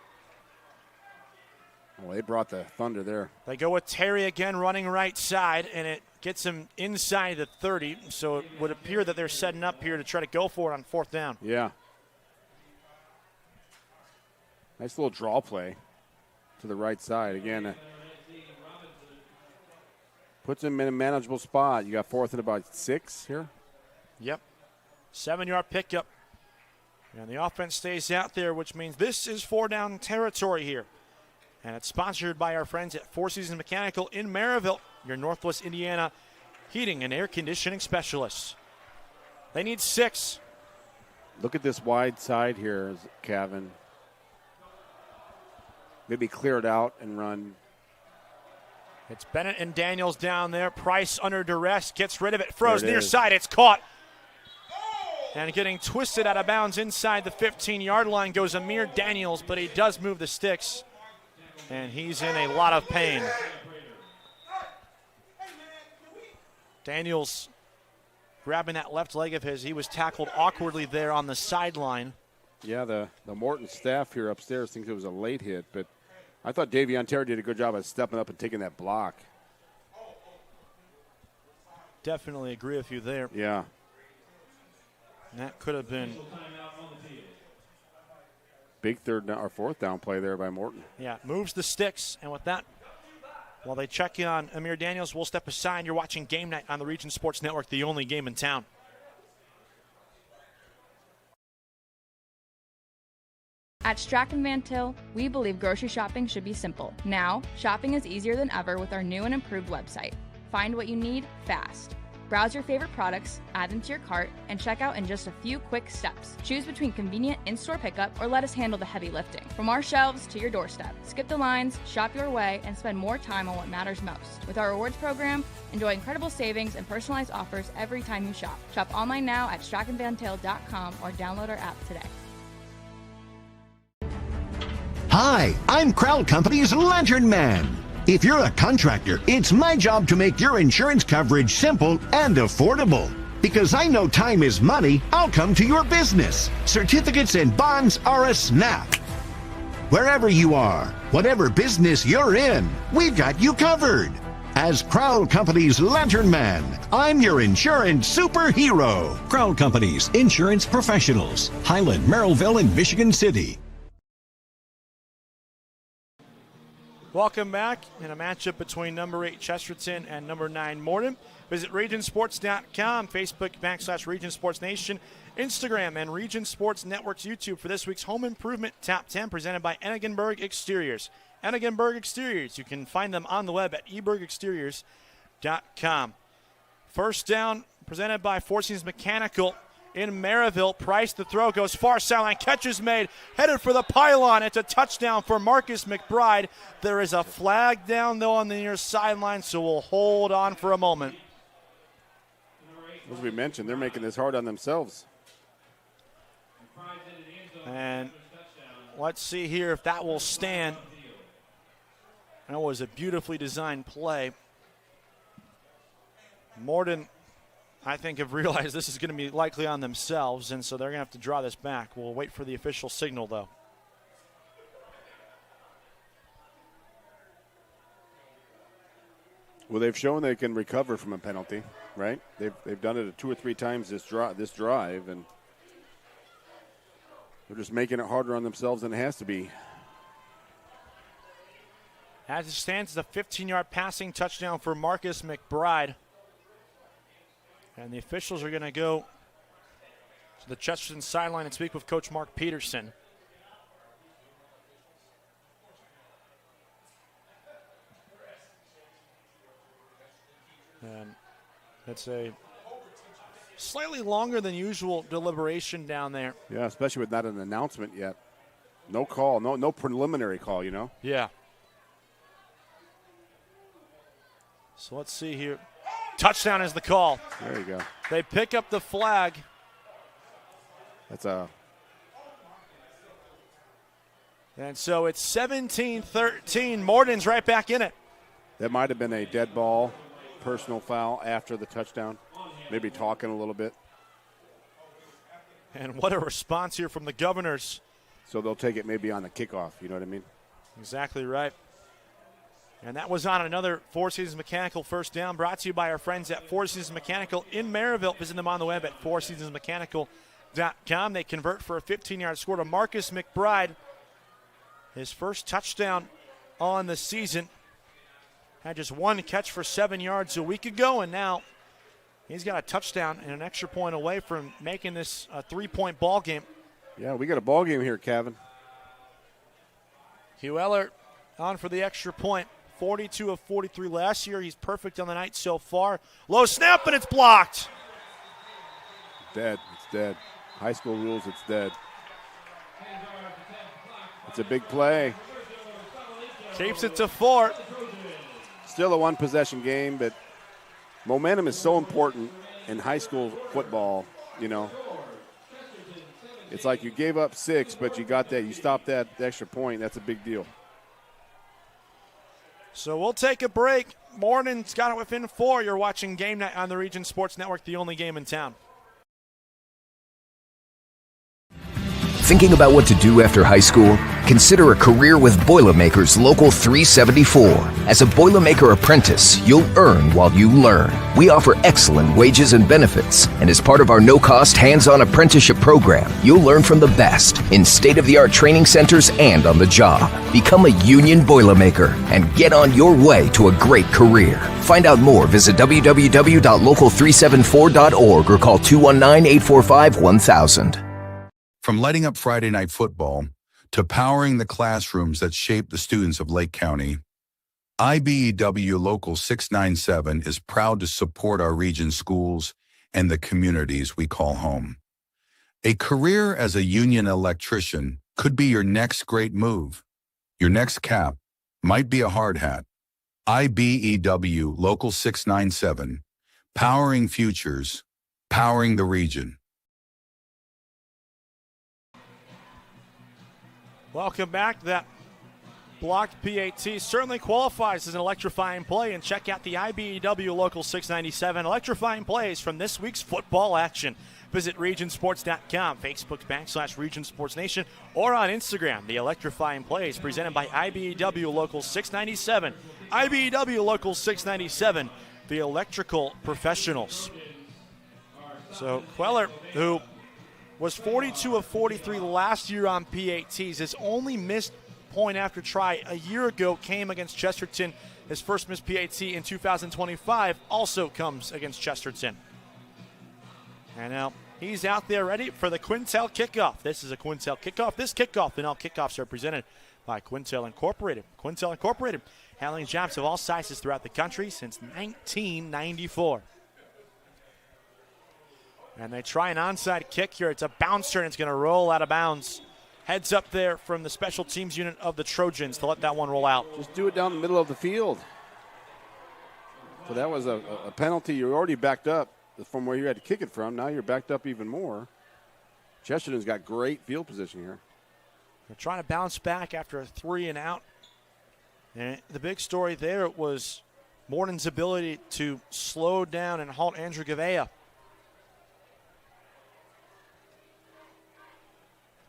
Well, they brought the thunder there. They go with Terry again running right side, and it gets him inside the 30, so it would appear that they're setting up here to try to go for it on 4th down. Yeah. Nice little draw play to the right side. Again, puts him in a manageable spot. You got 4th and about 6 here. Yep. 7-yard pickup. And the offense stays out there, which means this is 4-down territory here. And it's sponsored by our friends at Four Seasons Mechanical in Maryville, your Northwest Indiana heating and air conditioning specialists. They need 6. Look at this wide side here, Kevin. Maybe clear it out and run. It's Bennett and Daniels down there. Price under duress, gets rid of it. Throws near side, it's caught. And getting twisted out of bounds inside the 15-yard line goes Amir Daniels, but he does move the sticks. And he's in a lot of pain. Daniels grabbing that left leg of his. He was tackled awkwardly there on the sideline. Yeah, the Morton staff here upstairs thinks it was a late hit, but I thought Davion Terry did a good job of stepping up and taking that block. Definitely agree with you there. Yeah. And that could have been big 3rd down or 4th down play there by Morton. Yeah, moves the sticks, and with that, while they check in on Amir Daniels, we'll step aside. You're watching Game Night on the Region Sports Network, the only game in town. At Strachan Van Til, we believe grocery shopping should be simple. Now, shopping is easier than ever with our new and improved website. Find what you need fast. Browse your favorite products, add them to your cart, and check out in just a few quick steps. Choose between convenient in-store pickup or let us handle the heavy lifting. From our shelves to your doorstep, skip the lines, shop your way, and spend more time on what matters most. With our rewards program, enjoy incredible savings and personalized offers every time you shop. Shop online now at strachanvantil.com or download our app today. Hi, I'm Crowd Company's Lantern Man. If you're a contractor, it's my job to make your insurance coverage simple and affordable. Because I know time is money, I'll come to your business. Certificates and bonds are a snap. Wherever you are, whatever business you're in, we've got you covered. As Crowd Company's Lantern Man, I'm your insurance superhero. Crowd Companies, insurance professionals. Highland, Merrillville, and Michigan City. Welcome back in a matchup between number 8 Chesterton and number 9 Morton. Visit regionsports.com, Facebook /Region Sports Nation, Instagram, and Region Sports Network's YouTube for this week's Home Improvement Top 10 presented by Enigenberg Exteriors. Enigenberg Exteriors, you can find them on the web at ebergexteriors.com. First down presented by Four Seasons Mechanical in Maryville. Price, the throw goes far sideline. Catch is made, headed for the pylon. It's a touchdown for Marcus McBride. There is a flag down, though, on the near sideline, so we'll hold on for a moment. As we mentioned, they're making this hard on themselves. And let's see here if that will stand. That was a beautifully designed play. Morton, I think, have realized this is going to be likely on themselves, and so they're going to have to draw this back. We'll wait for the official signal, though. Well, they've shown they can recover from a penalty, right? They've done it 2 or 3 times this drive, and they're just making it harder on themselves than it has to be. As it stands, it's a 15-yard passing touchdown for Marcus McBride. And the officials are going to go to the Chesterton sideline and speak with Coach Mark Peterson. And it's a slightly longer than usual deliberation down there. Yeah, especially with not an announcement yet. No call, no preliminary call, you know? Yeah. So let's see here. Touchdown is the call. There you go. They pick up the flag. That's a... And so it's 17-13. Morton's right back in it. That might have been a dead ball, personal foul after the touchdown. Maybe talking a little bit. And what a response here from the Governors. So they'll take it maybe on the kickoff, you know what I mean? Exactly right. And that was on another Four Seasons Mechanical first down, brought to you by our friends at Four Seasons Mechanical in Maryville. Visit them on the web at fourseasonsmechanical.com. They convert for a 15-yard score to Marcus McBride. His first touchdown on the season. Had just one catch for 7 yards a week ago, and now he's got a touchdown and an extra point away from making this a 3-point ball game. Yeah, we got a ball game here, Kevin. Hugh Eller on for the extra point. 42 of 43 last year. He's perfect on the night so far. Low snap, and it's blocked. Dead. It's dead. High school rules, it's dead. It's a big play. Keeps it to 4. Still a one-possession game, but momentum is so important in high school football, you know. It's like you gave up 6, but you got that. You stopped that extra point. That's a big deal. So we'll take a break. Morton's got it within 4. You're watching Game Night on the Region Sports Network, the only game in town. Thinking about what to do after high school? Consider a career with Boilermakers Local 374. As a Boilermaker apprentice, you'll earn while you learn. We offer excellent wages and benefits, and as part of our no-cost hands-on apprenticeship program, you'll learn from the best in state-of-the-art training centers and on the job. Become a union Boilermaker and get on your way to a great career. Find out more, visit www.local374.org or call 219-845-1000. From lighting up Friday night football to powering the classrooms that shape the students of Lake County, IBEW Local 697 is proud to support our region's schools and the communities we call home. A career as a union electrician could be your next great move. Your next cap might be a hard hat. IBEW Local 697, powering futures, powering the region. Welcome back. That blocked PAT certainly qualifies as an electrifying play, and check out the IBEW Local 697 electrifying plays from this week's football action. Visit regionsports.com, Facebook /Region Sports Nation, or on Instagram. The electrifying plays presented by IBEW Local 697. IBEW Local 697, the electrical professionals. So Queller, who was 42 of 43 last year on PATs. His only missed point after try a year ago came against Chesterton. His first missed PAT in 2025 also comes against Chesterton. And now he's out there ready for the Quintel kickoff. This is a Quintel kickoff. This kickoff and all kickoffs are presented by Quintel Incorporated. Quintel Incorporated, handling jobs of all sizes throughout the country since 1994. And they try an onside kick here. It's a bouncer, and it's going to roll out of bounds. Heads up there from the special teams unit of the Trojans to let that one roll out. Just do it down the middle of the field. So that was a penalty. You're already backed up from where you had to kick it from. Now you're backed up even more. Chesterton's got great field position here. They're trying to bounce back after a 3 and out. And the big story there was Morton's ability to slow down and halt Andrew Gavea.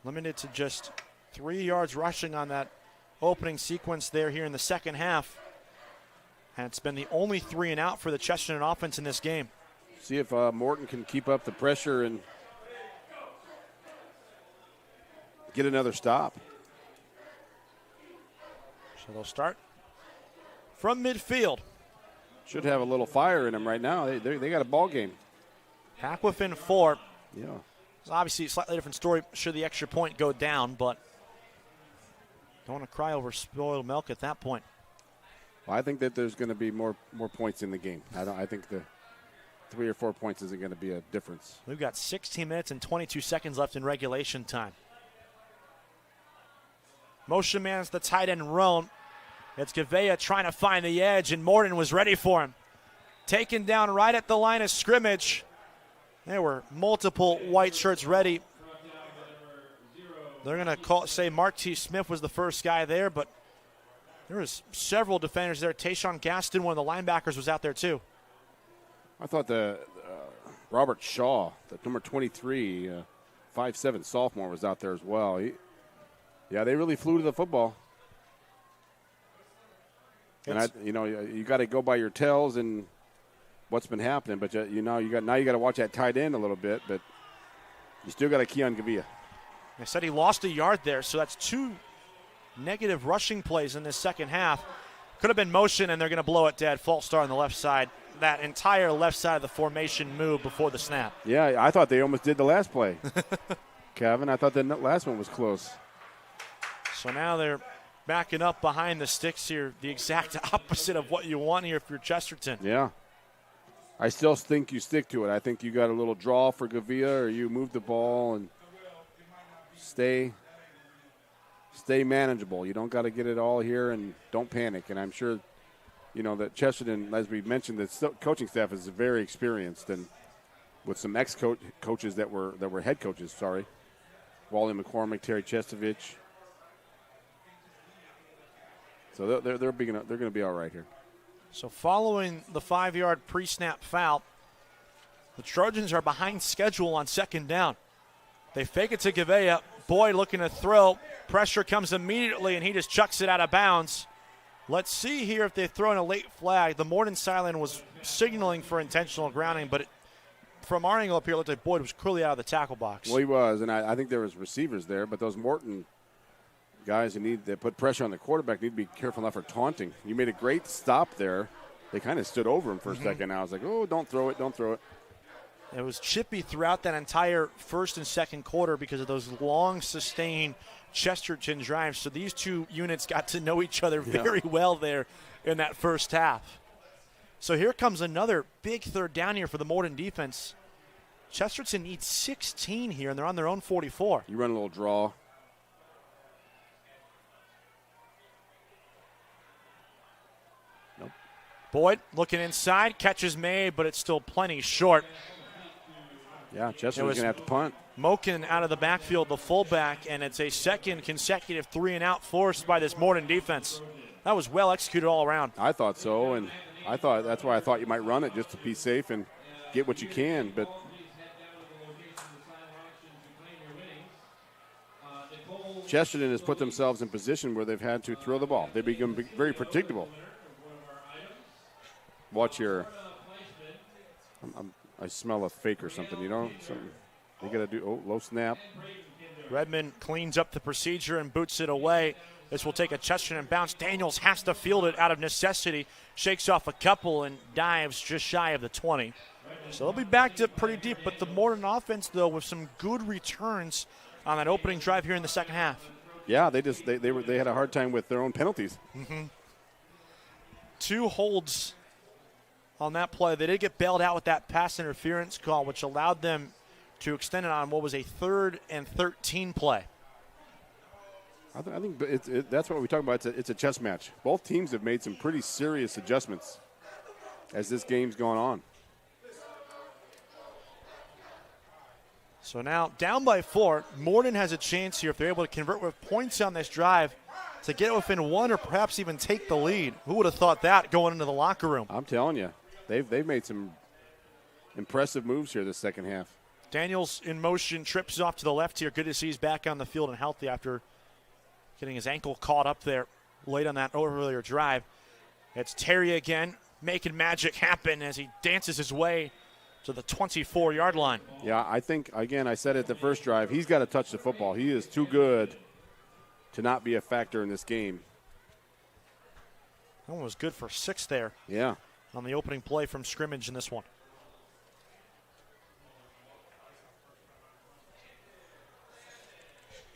Limited to just 3 yards rushing on that opening sequence there here in the second half. And it's been the only 3 and out for the Chesterton offense in this game. See if Morton can keep up the pressure and get another stop. So they'll start from midfield. Should have a little fire in them right now. They got a ball game. Pack within 4. Yeah. It's obviously a slightly different story should the extra point go down, but don't want to cry over spoiled milk at that point. Well, I think that there's going to be more points in the game. I think the 3 or 4 points isn't going to be a difference. We've got 16 minutes and 22 seconds left in regulation time. Motion man's the tight end Roan. It's Gavea trying to find the edge, and Morton was ready for him. Taken down right at the line of scrimmage. There were multiple white shirts ready. They're going to say Mark T. Smith was the first guy there, but there was several defenders there. Tayshawn Gaston, one of the linebackers, was out there too. I thought the Robert Shaw, the number 23, 5'7" sophomore, was out there as well. They really flew to the football. And you got to go by your tells and what's been happening, but you got to watch that tight end a little bit, but you still got to key on Gavea. They said he lost a yard there, so that's 2 negative rushing plays in this second half. Could have been motion, and they're going to blow it dead. False start on the left side. That entire left side of the formation moved before the snap. Yeah, I thought they almost did the last play. Kevin, I thought the last one was close. So now they're backing up behind the sticks here, the exact opposite of what you want here if you're Chesterton. Yeah. I still think you stick to it. I think you got a little draw for Gavea, or you move the ball and stay manageable. You don't got to get it all here, and don't panic. And I'm sure, that Chesterton, as we mentioned, the coaching staff is very experienced, and with some ex-coaches that were head coaches. Sorry, Wally McCormick, Terry Chestovich. So they're going to be all right here. So following the 5-yard pre-snap foul, the Trojans are behind schedule on second down. They fake it to Gavea. Boyd looking to throw. Pressure comes immediately, and he just chucks it out of bounds. Let's see here if they throw in a late flag. The Morton sideline was signaling for intentional grounding, but from our angle up here, it looked like Boyd was clearly out of the tackle box. Well, he was, and I think there was receivers there, but those Morton guys that put pressure on the quarterback need to be careful not for taunting. You made a great stop there. They kind of stood over him for a second. I was like, oh, don't throw it. It was chippy throughout that entire first and second quarter because of those long, sustained Chesterton drives. So these two units got to know each other very well there in that first half. So here comes another big third down here for the Morton defense. Chesterton needs 16 here, and they're on their own 44. You run a little draw. Boyd looking inside, catches made, but it's still plenty short. Yeah, Chesterton's going to have to punt. Moken out of the backfield, the fullback, and it's a second consecutive 3-and-out forced by this Morton defense. That was well executed all around. I thought so, and that's why I thought you might run it just to be safe and get what you can. But Chesterton has put themselves in position where they've had to throw the ball. They become very predictable. Watch your. I smell a fake or something, something they got to do. Oh, low snap. Redmond cleans up the procedure and boots it away. This will take a Chesterton bounce. Daniels has to field it out of necessity. Shakes off a couple and dives just shy of the 20. So they'll be backed up pretty deep, but the Morton offense, though, with some good returns on that opening drive here in the second half. Yeah, they had a hard time with their own penalties. 2 holds on that play. They did get bailed out with that pass interference call, which allowed them to extend it on what was a 3rd and 13 play. I think that's what we talk about. It's a chess match. Both teams have made some pretty serious adjustments as this game's gone on. So now down by 4, Morton has a chance here if they're able to convert with points on this drive to get within 1 or perhaps even take the lead. Who would have thought that going into the locker room? I'm telling you, they've made some impressive moves here this second half. Daniels in motion, trips off to the left here. Good to see he's back on the field and healthy after getting his ankle caught up there late on that earlier drive. It's Terry again, making magic happen as he dances his way to the 24-yard line. Yeah, I think, again, I said it the first drive, he's got to touch the football. He is too good to not be a factor in this game. That one was good for 6 there. Yeah. On the opening play from scrimmage in this one.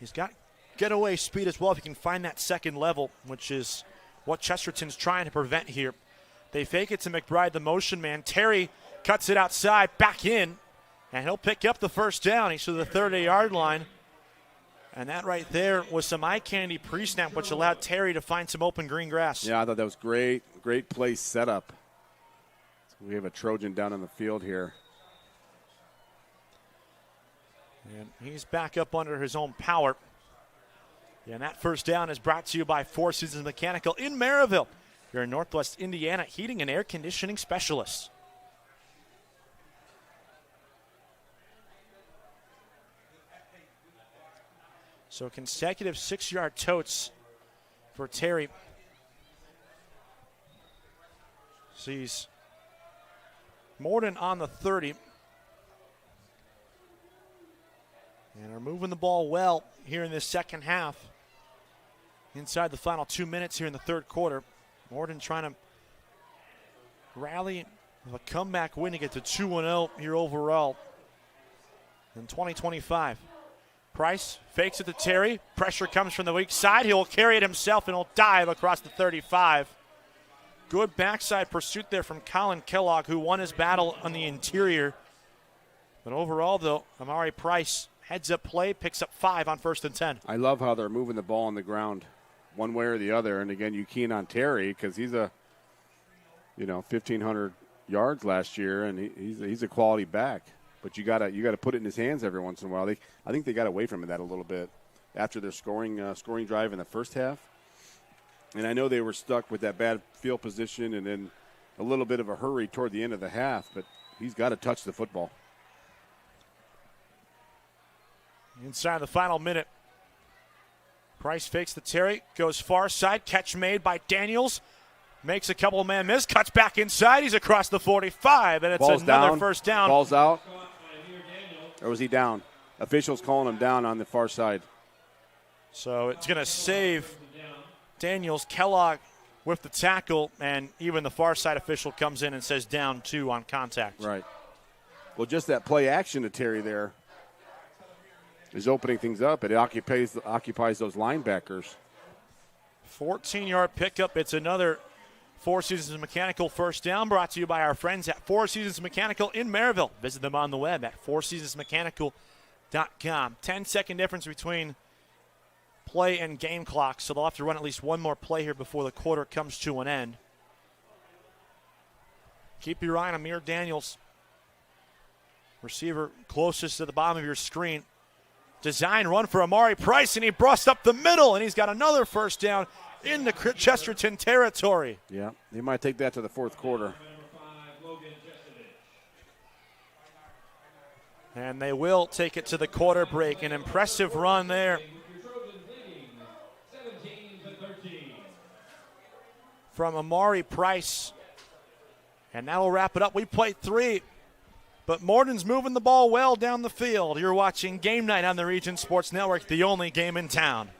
He's got getaway speed as well if he can find that second level, which is what Chesterton's trying to prevent here. They fake it to McBride, the motion man. Terry cuts it outside, back in, and he'll pick up the first down. He's to the 30-yard line. And that right there was some eye candy pre-snap, which allowed Terry to find some open green grass. Yeah, I thought that was great. Great play setup. So we have a Trojan down on the field here. And he's back up under his own power. And that first down is brought to you by Four Seasons Mechanical in Maryville. You're in Northwest Indiana heating and air conditioning specialists. So consecutive 6-yard totes for Terry. Sees Morton on the 30. And are moving the ball well here in this second half. Inside the final 2 minutes here in the third quarter. Morton trying to rally with a comeback win to get to 2-0 here overall in 2025. Price fakes it to Terry. Pressure comes from the weak side. He'll carry it himself and he'll dive across the 35. Good backside pursuit there from Colin Kellogg, who won his battle on the interior. But overall, though, Amari Price heads up play, picks up 5 on 1st and 10. I love how they're moving the ball on the ground one way or the other. And again, you keen on Terry because he's 1,500 yards last year, and he's a quality back. But you gotta put it in his hands every once in a while. I think they got away from that a little bit after their scoring drive in the first half. And I know they were stuck with that bad field position and then a little bit of a hurry toward the end of the half. But he's got to touch the football. Inside the final minute, Price fakes the Terry, goes far side, catch made by Daniels, makes a couple of man miss, cuts back inside, he's across the 45, and it's Ball's another down. First down. Ball's out. Or was he down? Officials calling him down on the far side. So it's going to save Daniels. Kellogg with the tackle, and even the far side official comes in and says down 2 on contact. Right. Well, just that play action to Terry there is opening things up. It occupies those linebackers. 14-yard pickup. It's another Four Seasons Mechanical first down, brought to you by our friends at Four Seasons Mechanical in Maryville. Visit them on the web at fourseasonsmechanical.com. 10-second difference between play and game clock, so they'll have to run at least one more play here before the quarter comes to an end. Keep your eye on Amir Daniels, receiver closest to the bottom of your screen. Design run for Amari Price, and he busts up the middle, and he's got another first down in the Chesterton territory. Yeah, they might take that to the fourth quarter. And they will take it to the quarter break. An impressive run there from Amari Price. And that'll wrap it up. We played 3, but Morton's moving the ball well down the field. You're watching Game Night on the Region Sports Network, the only game in town.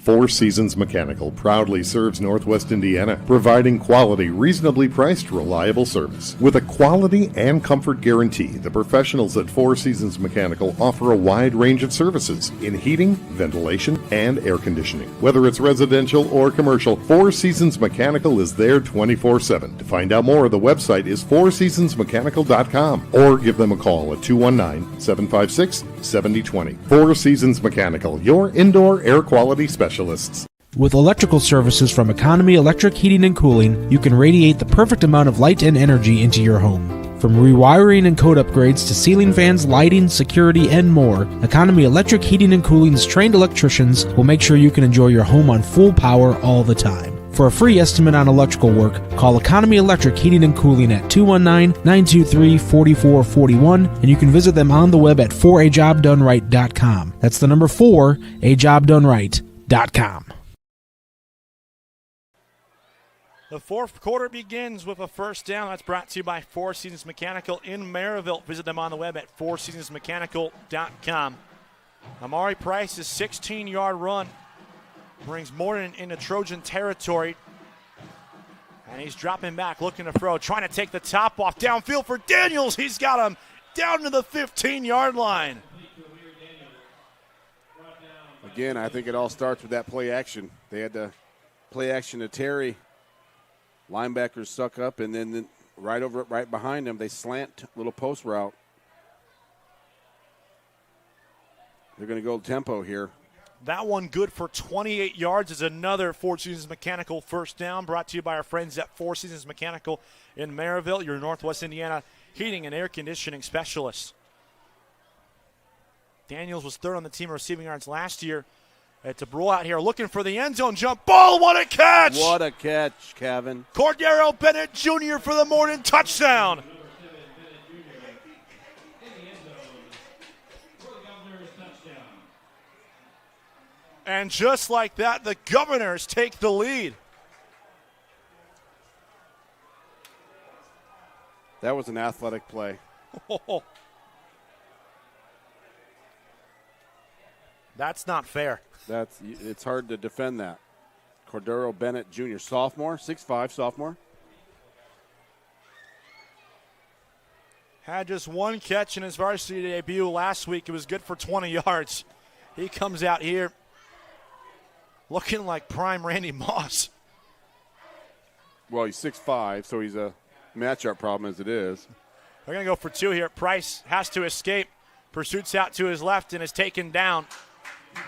Four Seasons Mechanical proudly serves Northwest Indiana, providing quality, reasonably priced, reliable service. With a quality and comfort guarantee, the professionals at Four Seasons Mechanical offer a wide range of services in heating, ventilation, and air conditioning. Whether it's residential or commercial, Four Seasons Mechanical is there 24/7. To find out more, the website is fourseasonsmechanical.com or give them a call at 219-756-7020. Four Seasons Mechanical, your indoor air quality specialist. With electrical services from Economy Electric Heating and Cooling, you can radiate the perfect amount of light and energy into your home. From rewiring and code upgrades to ceiling fans, lighting, security, and more, Economy Electric Heating and Cooling's trained electricians will make sure you can enjoy your home on full power all the time. For a free estimate on electrical work, call Economy Electric Heating and Cooling at 219-923-4441, and you can visit them on the web at 4ajobdoneright.com. That's the number 4, ajobdoneright.com. The fourth quarter begins with a first down. That's brought to you by Four Seasons Mechanical in Maryville. Visit them on the web at fourseasonsmechanical.com. Amari Price's 16-yard run brings Morton into Trojan territory. And he's dropping back, looking to throw, trying to take the top off. Downfield for Daniels. He's got him down to the 15-yard line. again, I think it all starts with that play action. They had to play action to Terry. Linebackers suck up, and then right behind them, they slant, little post route. They're going to go tempo here. That one good for 28 yards is another Four Seasons Mechanical first down, brought to you by our friends at Four Seasons Mechanical in Maryville, your Northwest Indiana heating and air conditioning specialist. Daniels was third on the team in receiving yards last year. It's a brawl out here looking for the end zone jump ball. What a catch! What a catch, Kevin. Cordero Bennett Jr. for the Morton touchdown. And just like that, the Governors take the lead. That was an athletic play. That's not fair. It's hard to defend that. Cordero Bennett Jr., sophomore, 6'5", sophomore. Had just one catch in his varsity debut last week. It was good for 20 yards. He comes out here looking like prime Randy Moss. Well, he's 6'5", so he's a matchup problem as it is. They're going to go for two here. Price has to escape. Pursuits out to his left and is taken down.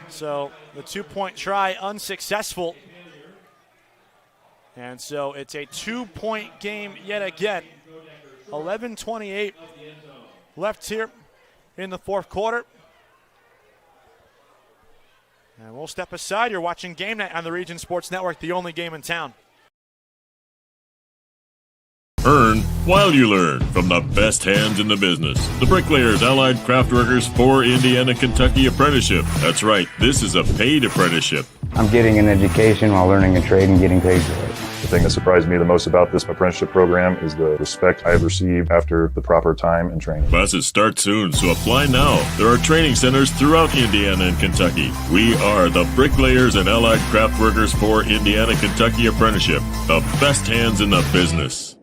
So the 2-point try unsuccessful. And so it's a 2-point game yet again. 11:28 left here in the fourth quarter. And we'll step aside. You're watching Game Night on the Region Sports Network, the only game in town. Earn while you learn from the best hands in the business. The Bricklayers Allied Craft Workers for Indiana, Kentucky Apprenticeship. That's right, this is a paid apprenticeship. I'm getting an education while learning a trade and getting paid for it. The thing that surprised me the most about this apprenticeship program is the respect I've received after the proper time and training. Classes start soon, so apply now. There are training centers throughout Indiana and Kentucky. We are the Bricklayers and Allied Craft Workers for Indiana, Kentucky Apprenticeship. The best hands in the business.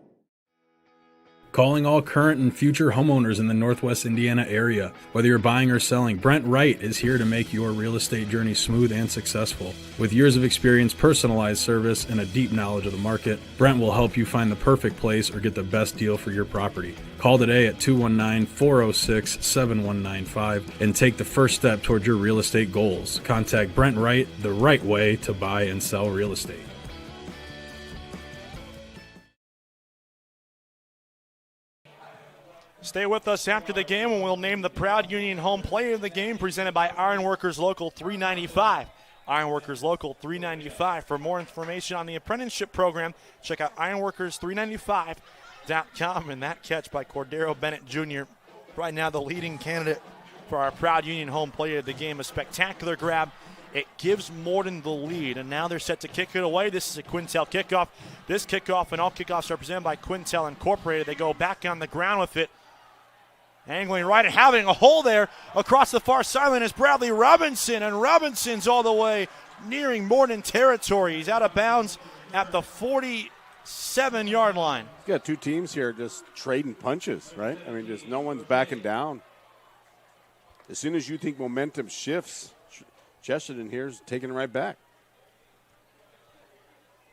Calling all current and future homeowners in the Northwest Indiana area. Whether you're buying or selling, Brent Wright is here to make your real estate journey smooth and successful. With years of experience, personalized service, and a deep knowledge of the market, Brent will help you find the perfect place or get the best deal for your property. Call today at 219-406-7195 and take the first step toward your real estate goals. Contact Brent Wright, the right way to buy and sell real estate. Stay with us after the game when we'll name the proud Union home player of the game, presented by Ironworkers Local 395. Ironworkers Local 395. For more information on the apprenticeship program, check out ironworkers395.com. And that catch by Cordero Bennett Jr., right now the leading candidate for our proud Union home player of the game. A spectacular grab. It gives Morton the lead, and now they're set to kick it away. This is a Quintel kickoff. This kickoff and all kickoffs are presented by Quintel Incorporated. They go back on the ground with it. Angling right and having a hole there across the far sideline is Bradley Robinson, and Robinson's all the way nearing Morton territory. He's out of bounds at the 47-yard line. You got two teams here just trading punches, right? I mean, just no one's backing down. As soon as you think momentum shifts, Chesterton here's taking it right back.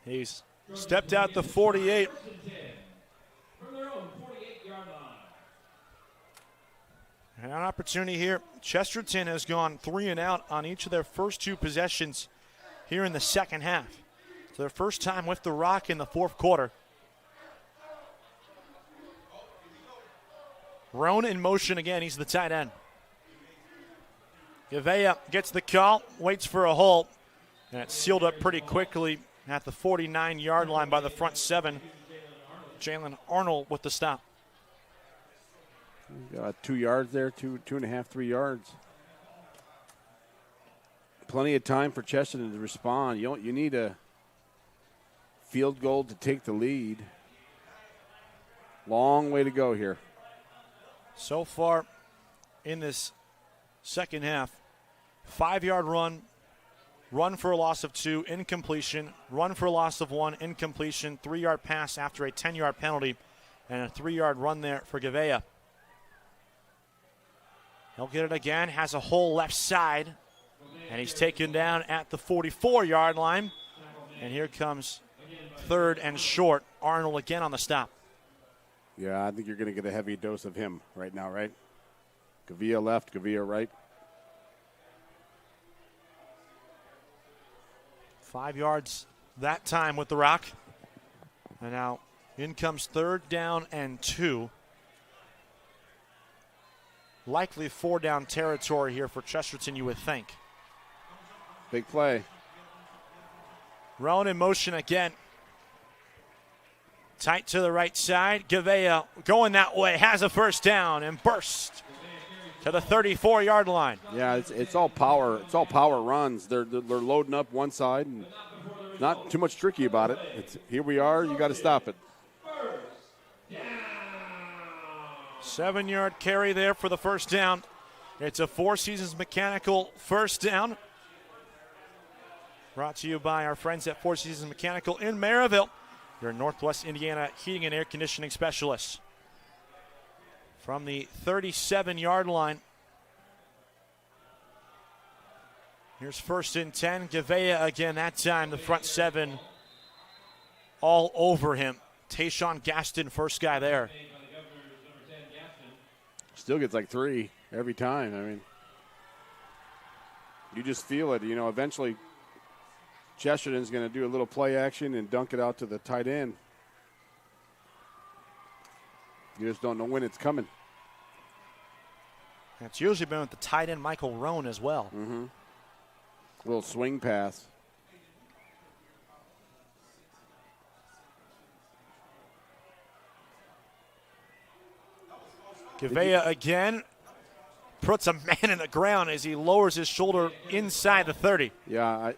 He's stepped out the 48. And an opportunity here. Chesterton has gone 3 and out on each of their first two possessions here in the second half. It's their first time with the rock in the fourth quarter. Roan in motion again. He's the tight end. Gavea gets the call, waits for a hole, and it's sealed up pretty quickly at the 49-yard line by the front seven. Jalen Arnold with the stop. Got 2 yards there, 2.5, 3 yards. Plenty of time for Chesterton to respond. You need a field goal to take the lead. Long way to go here. So far in this second half, 5-yard run for a loss of 2, incompletion, run for a loss of 1, incompletion, 3-yard pass after a 10-yard penalty, and a 3-yard run there for Gavea. He'll get it again, has a hole left side. And he's taken down at the 44-yard line. And here comes 3rd and short. Arnold again on the stop. Yeah, I think you're going to get a heavy dose of him right now, right? Gavia left, Gavia right. 5 yards that time with the rock. And now in comes 3rd down and 2. Likely 4-down territory here for Chesterton, you would think. Big play. Rowan in motion again. Tight to the right side. Gavea going that way, has a first down and burst to the 34-yard line. Yeah, it's all power. It's all power runs. They're loading up one side and not too much tricky about it. Here we are. You got to stop it. 7-yard carry there for the first down. It's a Four Seasons Mechanical first down. Brought to you by our friends at Four Seasons Mechanical in Maryville, your Northwest Indiana heating and air conditioning specialists. From the 37-yard line, here's 1st and 10. Gavea again, that time the front 7 all over him. Tayshawn Gaston, first guy there. Still gets like 3 every time. I mean, you just feel it. You know, eventually Chesterton's going to do a little play action and dunk it out to the tight end. You just don't know when it's coming. It's usually been with the tight end Michael Roan as well. Mm-hmm. Little swing pass. Gavea again puts a man in the ground as he lowers his shoulder inside the 30. Yeah,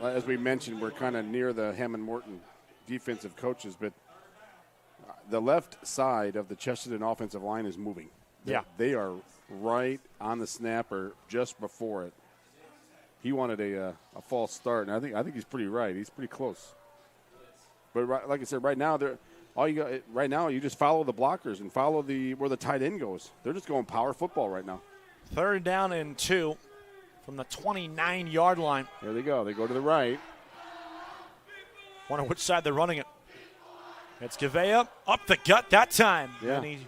as we mentioned, we're kind of near the Hammond Morton defensive coaches, but the left side of the Chesterton offensive line is moving. Yeah. They are right on the snap or just before it. He wanted a false start, and I think he's pretty right. He's pretty close. But like I said, right now you just follow the blockers and follow where the tight end goes. They're just going power football right now. 3rd down and 2 from the 29-yard line. There they go. They go to the right. Wonder which side they're running it. It's Gavea up the gut that time. Yeah. And he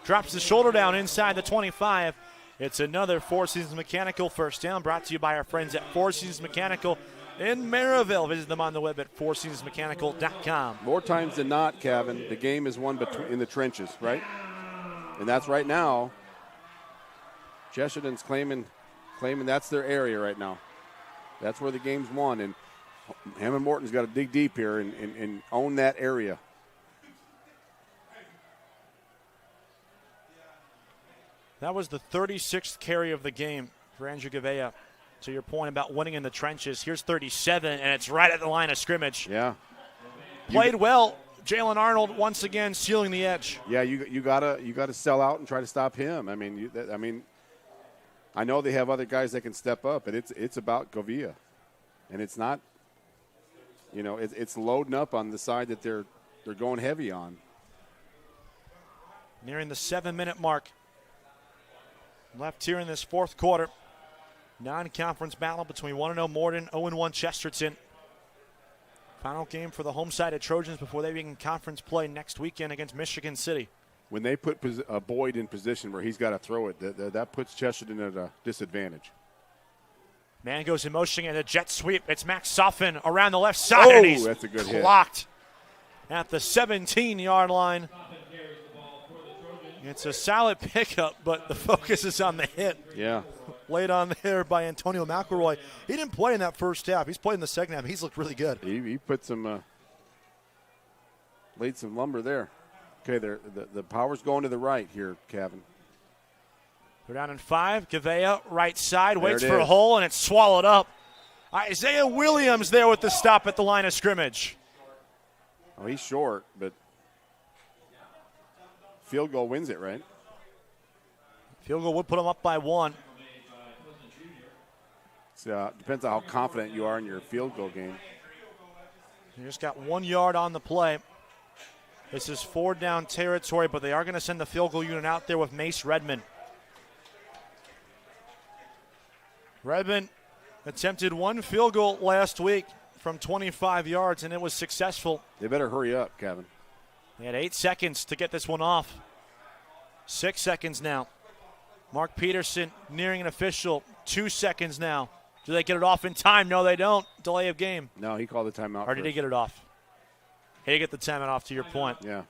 drops the shoulder down inside the 25. It's another Four Seasons Mechanical first down, brought to you by our friends at Four Seasons Mechanical in Maryville. Visit them on the web at fourseasonsmechanical.com. More times than not, Kevin, the game is won in the trenches, right? And that's right now. Chesterton's claiming that's their area right now. That's where the game's won. And Hammond Morton's got to dig deep here and own that area. That was the 36th carry of the game for Andrew Gavea. To your point about winning in the trenches, here's 37, and it's right at the line of scrimmage. Yeah. Played well. Jalen Arnold once again sealing the edge. Yeah, you gotta sell out and try to stop him. I mean, I know they have other guys that can step up, but it's about Gavea, and it's not. You know, it's loading up on the side that they're going heavy on. Nearing the 7-minute mark. Left here in this fourth quarter. Non-conference battle between 1-0 Morton, 0-1 Chesterton. Final game for the home side of Trojans before they begin conference play next weekend against Michigan City. When they put Boyd in position where he's got to throw it, that puts Chesterton at a disadvantage. Man goes in motion and a jet sweep. It's Max Suffin around the left side. And he's that's a good hit. Blocked at the 17-yard line. It's a solid pickup, but the focus is on the hit. Yeah. Laid on there by Antonio McElroy. He didn't play in that first half. He's played in the second half. He's looked really good. He put some, laid some lumber there. Okay, the power's going to the right here, Kevin. They're down in 5. Gavea, right side, waits There it for a is. hole, and it's swallowed up. Isaiah Williams there with the stop at the line of scrimmage. Oh, he's short, but field goal wins it, right? Field goal would put him up by 1. Depends on how confident you are in your field goal game. They just got 1 yard on the play. This is 4-down territory, but they are going to send the field goal unit out there with Mace Redmond. Redmond attempted one field goal last week from 25 yards, and it was successful. They better hurry up, Kevin. They had 8 seconds to get this one off. 6 seconds now. Mark Peterson nearing an official. 2 seconds now. Do they get it off in time? No, they don't. Delay of game. No, he called the timeout. Or did he get it off? He get the timeout off, to your point. Yeah.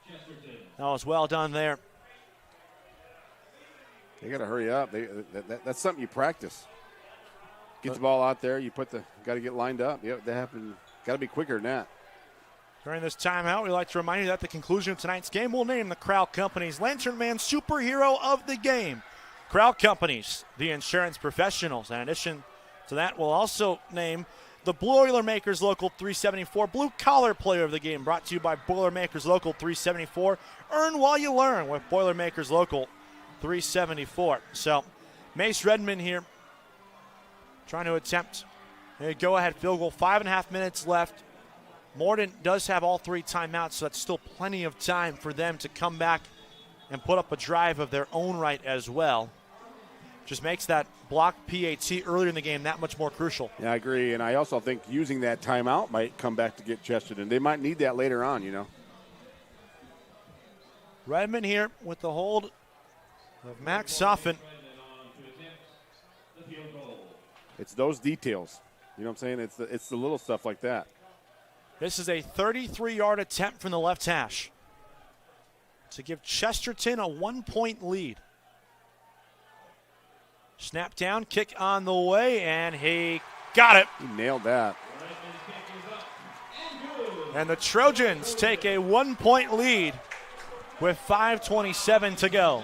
That was well done there. They got to hurry up. That's something you practice. Get the ball out there. Got to get lined up. Yep, that happened. Got to be quicker than that. During this timeout, we'd like to remind you that at the conclusion of tonight's game, we'll name the Crowd Companies Lantern Man Superhero of the Game. Crowd Companies, the insurance professionals. In addition to that, we'll also name the Boilermakers Local 374 Blue Collar Player of the Game, brought to you by Boilermakers Local 374. Earn while you learn with Boilermakers Local 374. So, Mace Redmond here trying to attempt a go-ahead field goal. 5.5 minutes left. Morton does have all 3 timeouts, so that's still plenty of time for them to come back and put up a drive of their own right as well. Just makes that block PAT earlier in the game that much more crucial. Yeah, I agree, and I also think using that timeout might come back to get Chesterton. They might need that later on, Redmond here with the hold of Max Soffin. It's those details. You know what I'm saying? It's the little stuff like that. This is a 33-yard attempt from the left hash to give Chesterton a 1-point lead. Snap down, kick on the way, and he got it. He nailed that. And the Trojans take a 1-point lead with 5:27 to go.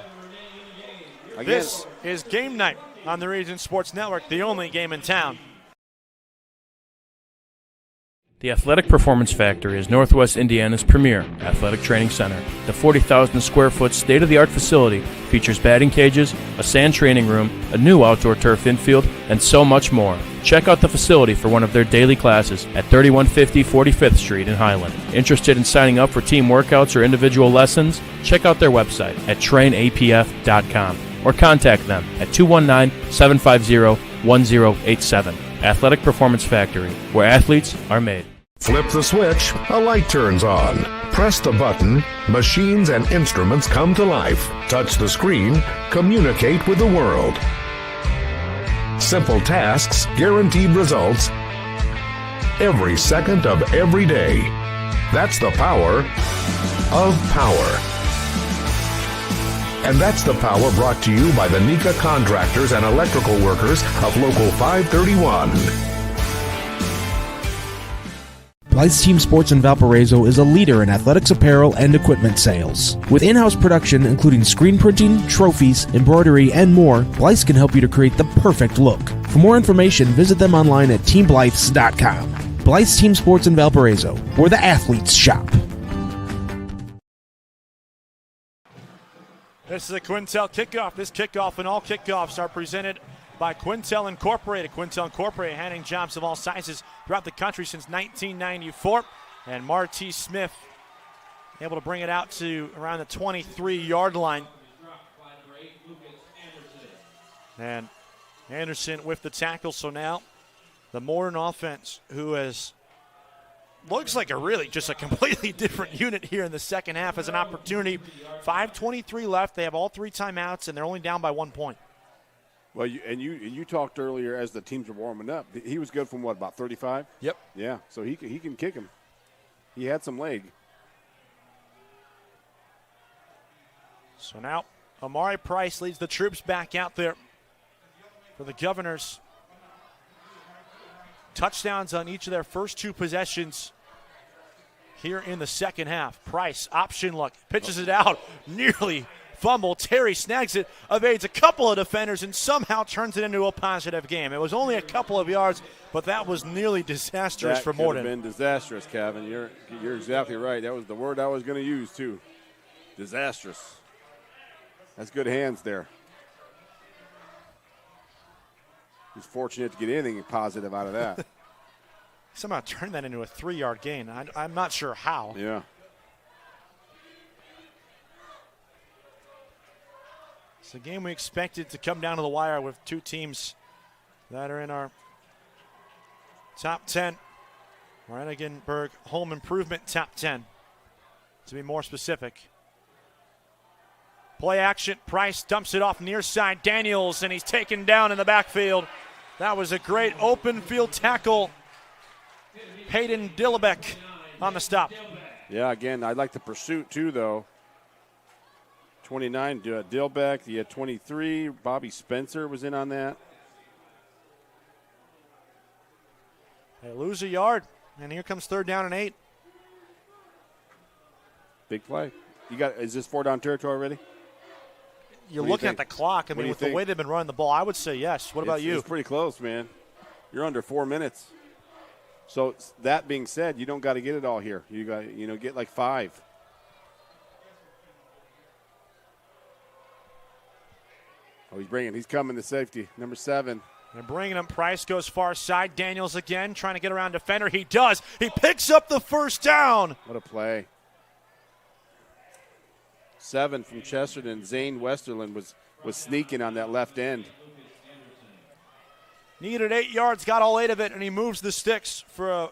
Again. This is Game Night on the Region Sports Network, the only game in town. The Athletic Performance Factory is Northwest Indiana's premier athletic training center. The 40,000 square foot state-of-the-art facility features batting cages, a sand training room, a new outdoor turf infield, and so much more. Check out the facility for one of their daily classes at 3150 45th Street in Highland. Interested in signing up for team workouts or individual lessons? Check out their website at trainapf.com or contact them at 219-750-1087. Athletic Performance Factory, where athletes are made. Flip the switch, a light turns on. Press the button, machines and instruments come to life. Touch the screen, communicate with the world. Simple tasks, guaranteed results, every second of every day. That's the power of power. And that's the power brought to you by the NECA contractors and electrical workers of Local 531. Blythe's Team Sports in Valparaiso is a leader in athletics apparel and equipment sales. With in-house production including screen printing, trophies, embroidery, and more, Blythe's can help you to create the perfect look. For more information, visit them online at teamblythes.com. Blythe's Team Sports in Valparaiso, where the athletes shop. This is a Quintel kickoff. This kickoff and all kickoffs are presented by Quintel Incorporated. Quintel Incorporated handling jobs of all sizes throughout the country since 1994. And Marty Smith able to bring it out to around the 23-yard line. And Anderson with the tackle. So now the Morton offense, who looks like a completely different unit here in the second half, has an opportunity. 5:23 left. They have all 3 timeouts, and they're only down by 1 point. Well, you talked earlier as the teams were warming up. He was good from about 35? Yep. Yeah, so he can kick him. He had some leg. So now Amari Price leads the troops back out there for the Governors. Touchdowns on each of their first 2 possessions here in the second half. Price, option look, pitches it out, nearly fumble. Terry snags it, evades a couple of defenders, and somehow turns it into a positive game. It was only a couple of yards, but that was nearly disastrous for Morton. That could have been disastrous, Kevin. You're exactly right. That was the word I was going to use, too. Disastrous. That's good hands there. He's fortunate to get anything positive out of that. Somehow turned that into a 3-yard gain. I'm not sure how. Yeah. It's a game we expected to come down to the wire with 2 teams that are in our top 10. Reinigenberg Home Improvement top 10, to be more specific. Play action. Price dumps it off near side. Daniels, and he's taken down in the backfield. That was a great open field tackle. Peyton Dillebeck on the stop. Yeah, again, I like the pursuit too, though. 29, Dillebeck. He had 23. Bobby Spencer was in on that. They lose a yard, and here comes 3rd down and 8. Big play. Is this 4-down territory already? You're looking at the clock. I mean, with the way they've been running the ball, I would say yes. What about you? It's pretty close, man. You're under 4 minutes. So that being said, you don't got to get it all here. You got get like 5. Oh, he's coming to safety. Number 7. They're bringing him. Price goes far side. Daniels again trying to get around defender. He does. He picks up the 1st down. What a play. 7 from Chesterton. Zane Westerland was sneaking on that left end. Needed 8 yards, got all 8 of it, and he moves the sticks for a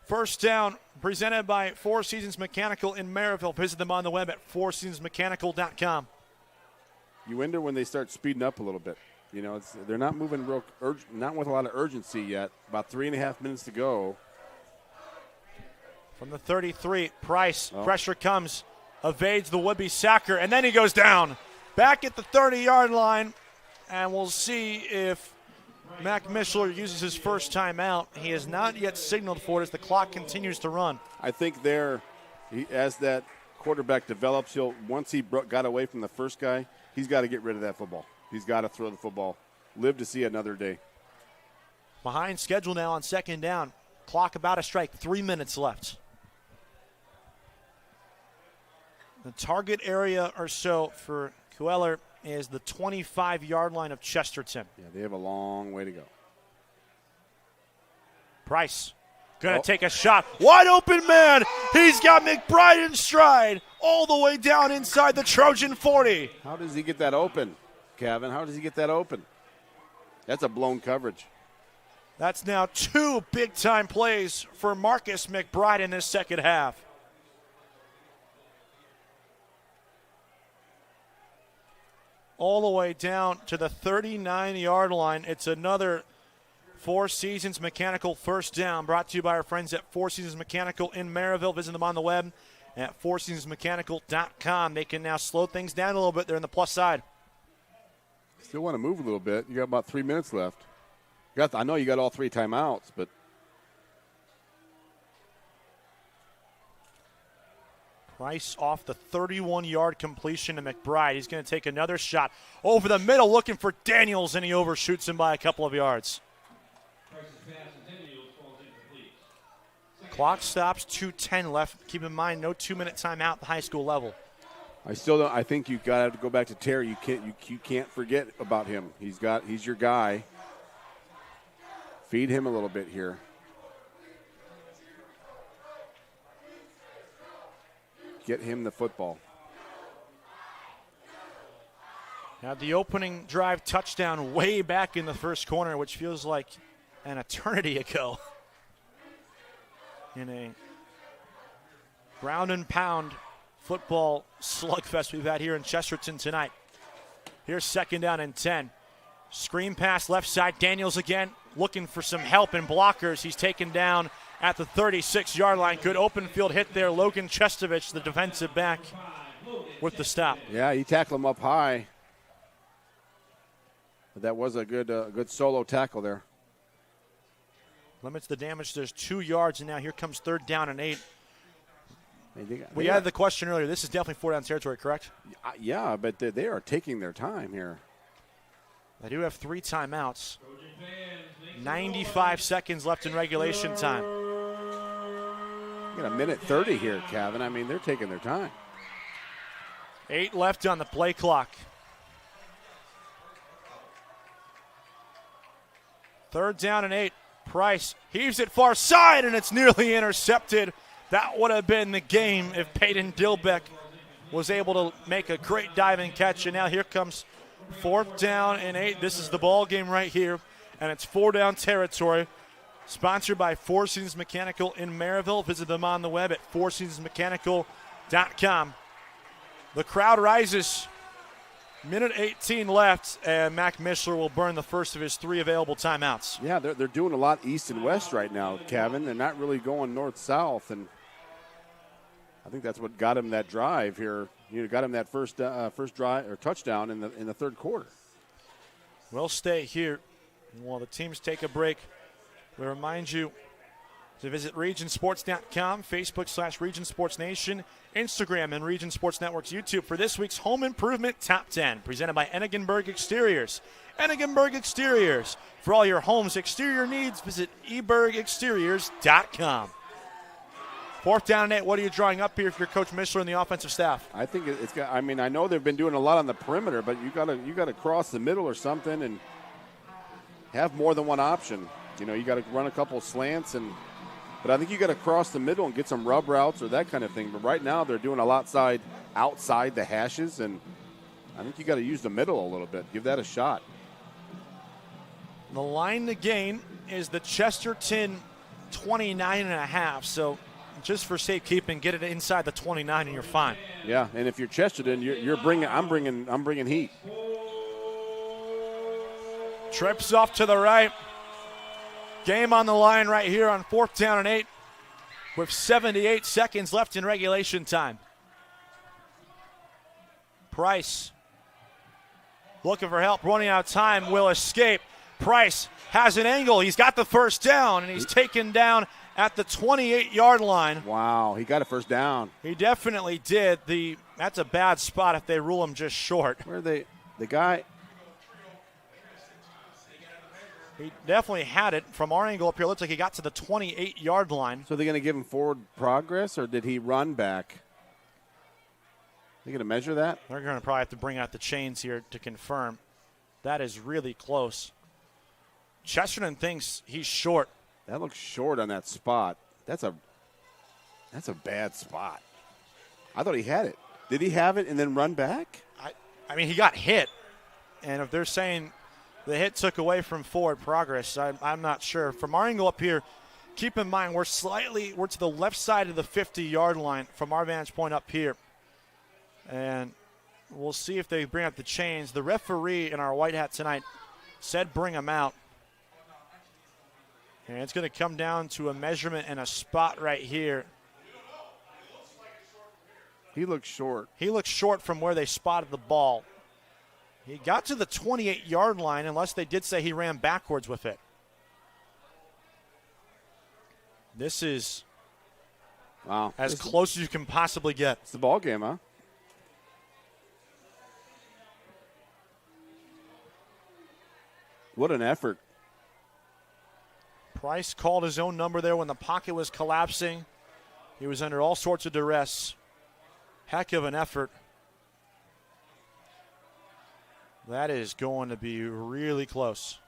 1st down. Presented by Four Seasons Mechanical in Maryville. Visit them on the web at fourseasonsmechanical.com. You wonder when they start speeding up a little bit. They're not moving not with a lot of urgency yet. About 3.5 minutes to go. From the 33, Price, pressure comes, evades the would-be sacker, and then he goes down. Back at the 30-yard line, and we'll see if Mac Mishler uses his first timeout. He has not yet signaled for it as the clock continues to run. I think as that quarterback develops, once he got away from the first guy, he's got to get rid of that football. He's got to throw the football. Live to see another day. Behind schedule now on 2nd down. Clock about to strike. 3 minutes left. The target area or so for Queller is the 25-yard line of Chesterton. Yeah, they have a long way to go. Price going to take a shot. Wide open man. He's got McBride in stride all the way down inside the Trojan 40. How does he get that open, Kevin? How does he get that open? That's a blown coverage. That's now 2 big-time plays for Marcus McBride in this second half. All the way down to the 39-yard line. It's another Four Seasons Mechanical 1st down, brought to you by our friends at Four Seasons Mechanical in Maryville. Visit them on the web at fourseasonsmechanical.com. They can now slow things down a little bit. They're in the plus side. Still want to move a little bit. You got about 3 minutes left. I know you got all 3 timeouts, but Price off the 31-yard completion to McBride. He's going to take another shot over the middle looking for Daniels, and he overshoots him by a couple of yards. Clock stops, 2:10 left. Keep in mind, no 2-minute timeout at the high school level. I think you got to go back to Terry. You can't forget about him. He's your guy. Feed him a little bit here. Get him the football. Had the opening drive touchdown way back in the first corner, which feels like an eternity ago. In a ground and pound football slugfest we've had here in Chesterton tonight. Here's 2nd down and 10. Screen pass left side. Daniels again looking for some help and blockers. He's taken down at the 36-yard line. Good open field hit there. Logan Chestovich, the defensive back, with the stop. Yeah, he tackled him up high. But that was a good solo tackle there. Limits the damage. There's 2 yards, and now here comes 3rd down and 8. We had the question earlier. This is definitely 4-down territory, correct? Yeah, but they are taking their time here. They do have 3 timeouts. 95 seconds left in regulation time. You got a minute 30 here, Kevin. I mean, they're taking their time. 8 left on the play clock. 3rd down and 8. Price heaves it far side, and it's nearly intercepted. That would have been the game if Peyton Dillebeck was able to make a great diving catch. And now here comes 4th down and 8. This is the ball game right here and it's 4-down territory. Sponsored by Four Seasons Mechanical in Maryville. Visit them on the web at fourseasonsmechanical.com. The crowd rises. Minute 18 left, and Mac Mishler will burn the first of his 3 available timeouts. Yeah, they're doing a lot east and west right now, Kevin. They're not really going north-south, and I think that's what got him that drive here. Got him that first drive or touchdown in the third quarter. We'll stay here while the teams take a break. We remind you to visit regionsports.com, Facebook/RegionSportsNation, Instagram, and Region Sports Network's YouTube for this week's Home Improvement Top 10, presented by Enigenberg Exteriors. Enigenberg Exteriors. For all your home's exterior needs, visit ebergexteriors.com. 4th down and 8. What are you drawing up here if you're Coach Mishler and the offensive staff? I think it's got. I mean, I know they've been doing a lot on the perimeter, but you got to cross the middle or something and have more than one option. You got to run a couple slants but I think you got to cross the middle and get some rub routes or that kind of thing. But right now they're doing a lot outside the hashes, and I think you got to use the middle a little bit. Give that a shot. The line to gain is the Chesterton 29.5. So just for safekeeping, get it inside the 29 and you're fine. Yeah, and if you're Chesterton, I'm bringing heat. Trips off to the right. Game on the line right here on 4th down and 8 with 78 seconds left in regulation time. Price looking for help, running out of time, will escape. Price has an angle. He's got the first down, and he's taken down at the 28-yard line. Wow, he got a first down. He definitely did. That's a bad spot if they rule him just short. The guy... He definitely had it. From our angle up here, looks like he got to the 28-yard line. So they're going to give him forward progress, or did he run back? They're going to measure that? They're going to probably have to bring out the chains here to confirm. That is really close. Chesterton thinks he's short. That looks short on that spot. That's a bad spot. I thought he had it. Did he have it and then run back? I mean, he got hit. And if they're saying the hit took away from forward progress, I'm not sure. From our angle up here, keep in mind we're to the left side of the 50-yard line from our vantage point up here. And we'll see if they bring out the chains. The referee in our white hat tonight said bring them out. And it's going to come down to a measurement and a spot right here. He looks short. He looks short from where they spotted the ball. He got to the 28-yard line, unless they did say he ran backwards with it. This is as close as you can possibly get. It's the ball game, huh? What an effort. Price called his own number there when the pocket was collapsing. He was under all sorts of duress. Heck of an effort. That is going to be really close.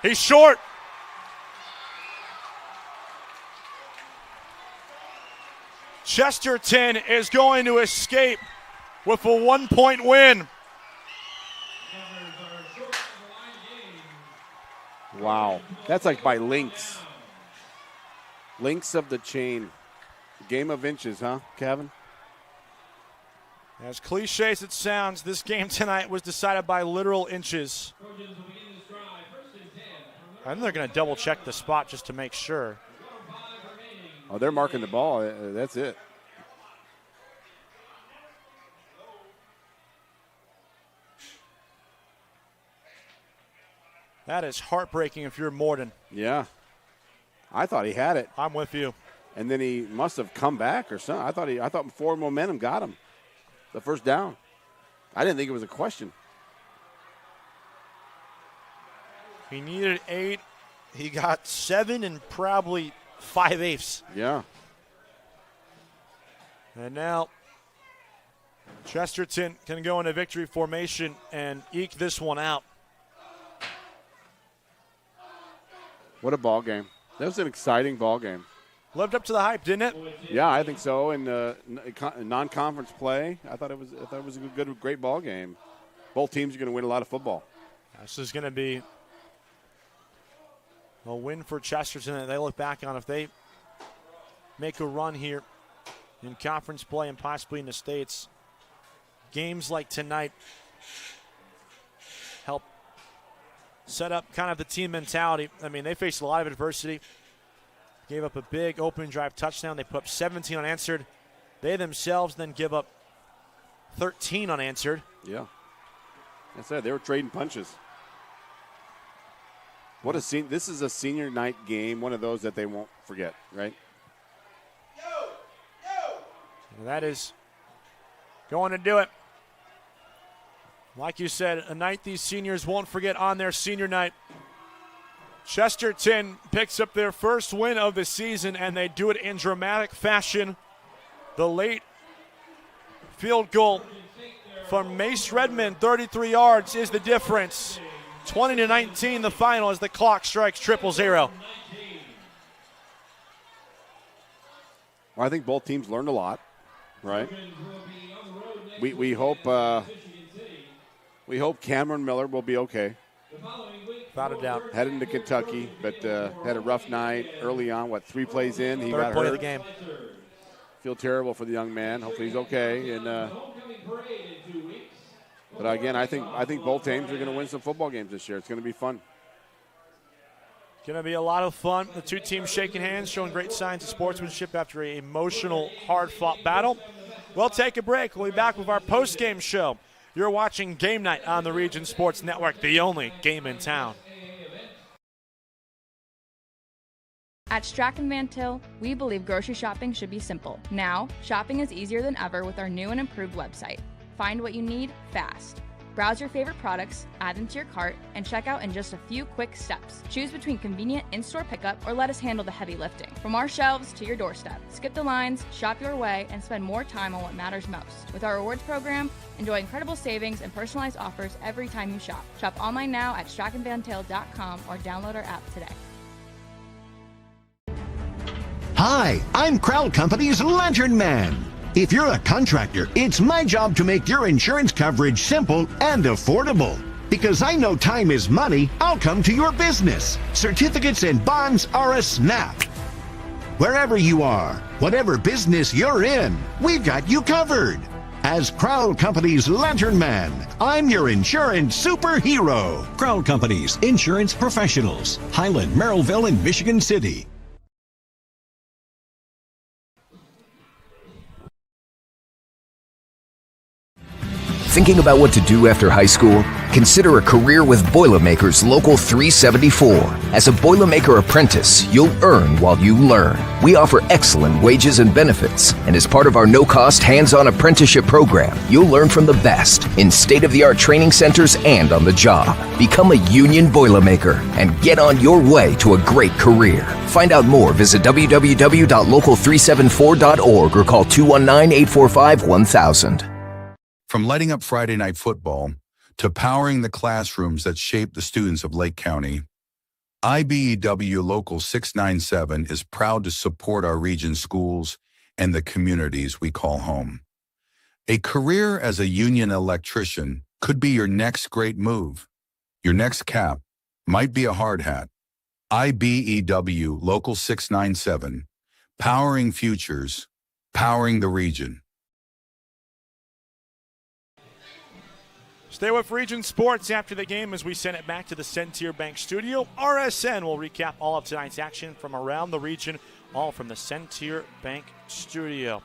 He's short. Chesterton is going to escape with a 1-point win. Wow. That's like by links. Links of the chain. Game of inches, huh, Kevin? As cliche as it sounds, this game tonight was decided by literal inches. I think they're going to double-check the spot just to make sure. Oh, they're marking the ball. That's it. That is heartbreaking if you're Morton. Yeah. I thought he had it. I'm with you. And then he must have come back or something. I thought forward momentum got him. The first down. I didn't think it was a question. He needed 8. He got 7 and probably 5/8. Yeah. And now Chesterton can go into victory formation and eke this one out. What a ball game. That was an exciting ball game. Lived up to the hype, didn't it? Yeah, I think so. In non-conference play, I thought it was a great ball game. Both teams are going to win a lot of football. This is going to be A win for Chesterton that they look back on if they make a run here in conference play and possibly in the States. Games like tonight help set up kind of the team mentality. I mean, they faced a lot of adversity. Gave up a big opening drive touchdown. They put up 17 unanswered. They themselves then give up 13 unanswered. Yeah. That's it. They were trading punches. What a scene. This is a senior night game, one of those that they won't forget, right? And that is going to do it. Like you said, a night these seniors won't forget on their senior night. Chesterton picks up their first win of the season, and they do it in dramatic fashion. The late field goal from Mace Redmond, 33 yards, is the difference. 20-19 the final as the clock strikes 000. Well, I think both teams learned a lot, right? We hope Cameron Miller will be okay. Without a doubt. Heading to Kentucky, but had a rough night early on. 3 plays in, he got hurt. Third play of the game. Feel terrible for the young man. Hopefully he's okay. And but again, I think both teams are going to win some football games this year. It's going to be fun. Going to be a lot of fun. The two teams shaking hands, showing great signs of sportsmanship after an emotional, hard-fought battle. We'll take a break. We'll be back with our post-game show. You're watching Game Night on the Region Sports Network, the only game in town. At Strachan Van Til, we believe grocery shopping should be simple. Now, shopping is easier than ever with our new and improved website. Find what you need fast. Browse your favorite products, add them to your cart, and check out in just a few quick steps. Choose between convenient in-store pickup or let us handle the heavy lifting. From our shelves to your doorstep. Skip the lines, shop your way, and spend more time on what matters most. With our rewards program, enjoy incredible savings and personalized offers every time you shop. Shop online now at strachanvantil.com or download our app today. Hi, I'm Crowd Company's Lantern Man. If you're a contractor, it's my job to make your insurance coverage simple and affordable. Because I know time is money, I'll come to your business. Certificates and bonds are a snap. Wherever you are, whatever business you're in, we've got you covered. As Crowd Company's Lantern Man, I'm your insurance superhero. Crowd Companies, insurance professionals. Highland, Merrillville, and Michigan City. Thinking about what to do after high school? Consider a career with Boilermakers Local 374. As a Boilermaker apprentice, you'll earn while you learn. We offer excellent wages and benefits, and as part of our no-cost hands-on apprenticeship program, you'll learn from the best in state-of-the-art training centers and on the job. Become a union Boilermaker and get on your way to a great career. Find out more, visit www.local374.org or call 219-845-1000. From lighting up Friday night football to powering the classrooms that shape the students of Lake County, IBEW Local 697 is proud to support our region's schools and the communities we call home. A career as a union electrician could be your next great move. Your next cap might be a hard hat. IBEW Local 697, powering futures, powering the region. Stay with Region Sports after the game as we send it back to the Centier Bank studio. RSN will recap all of tonight's action from around the region, all from the Centier Bank studio.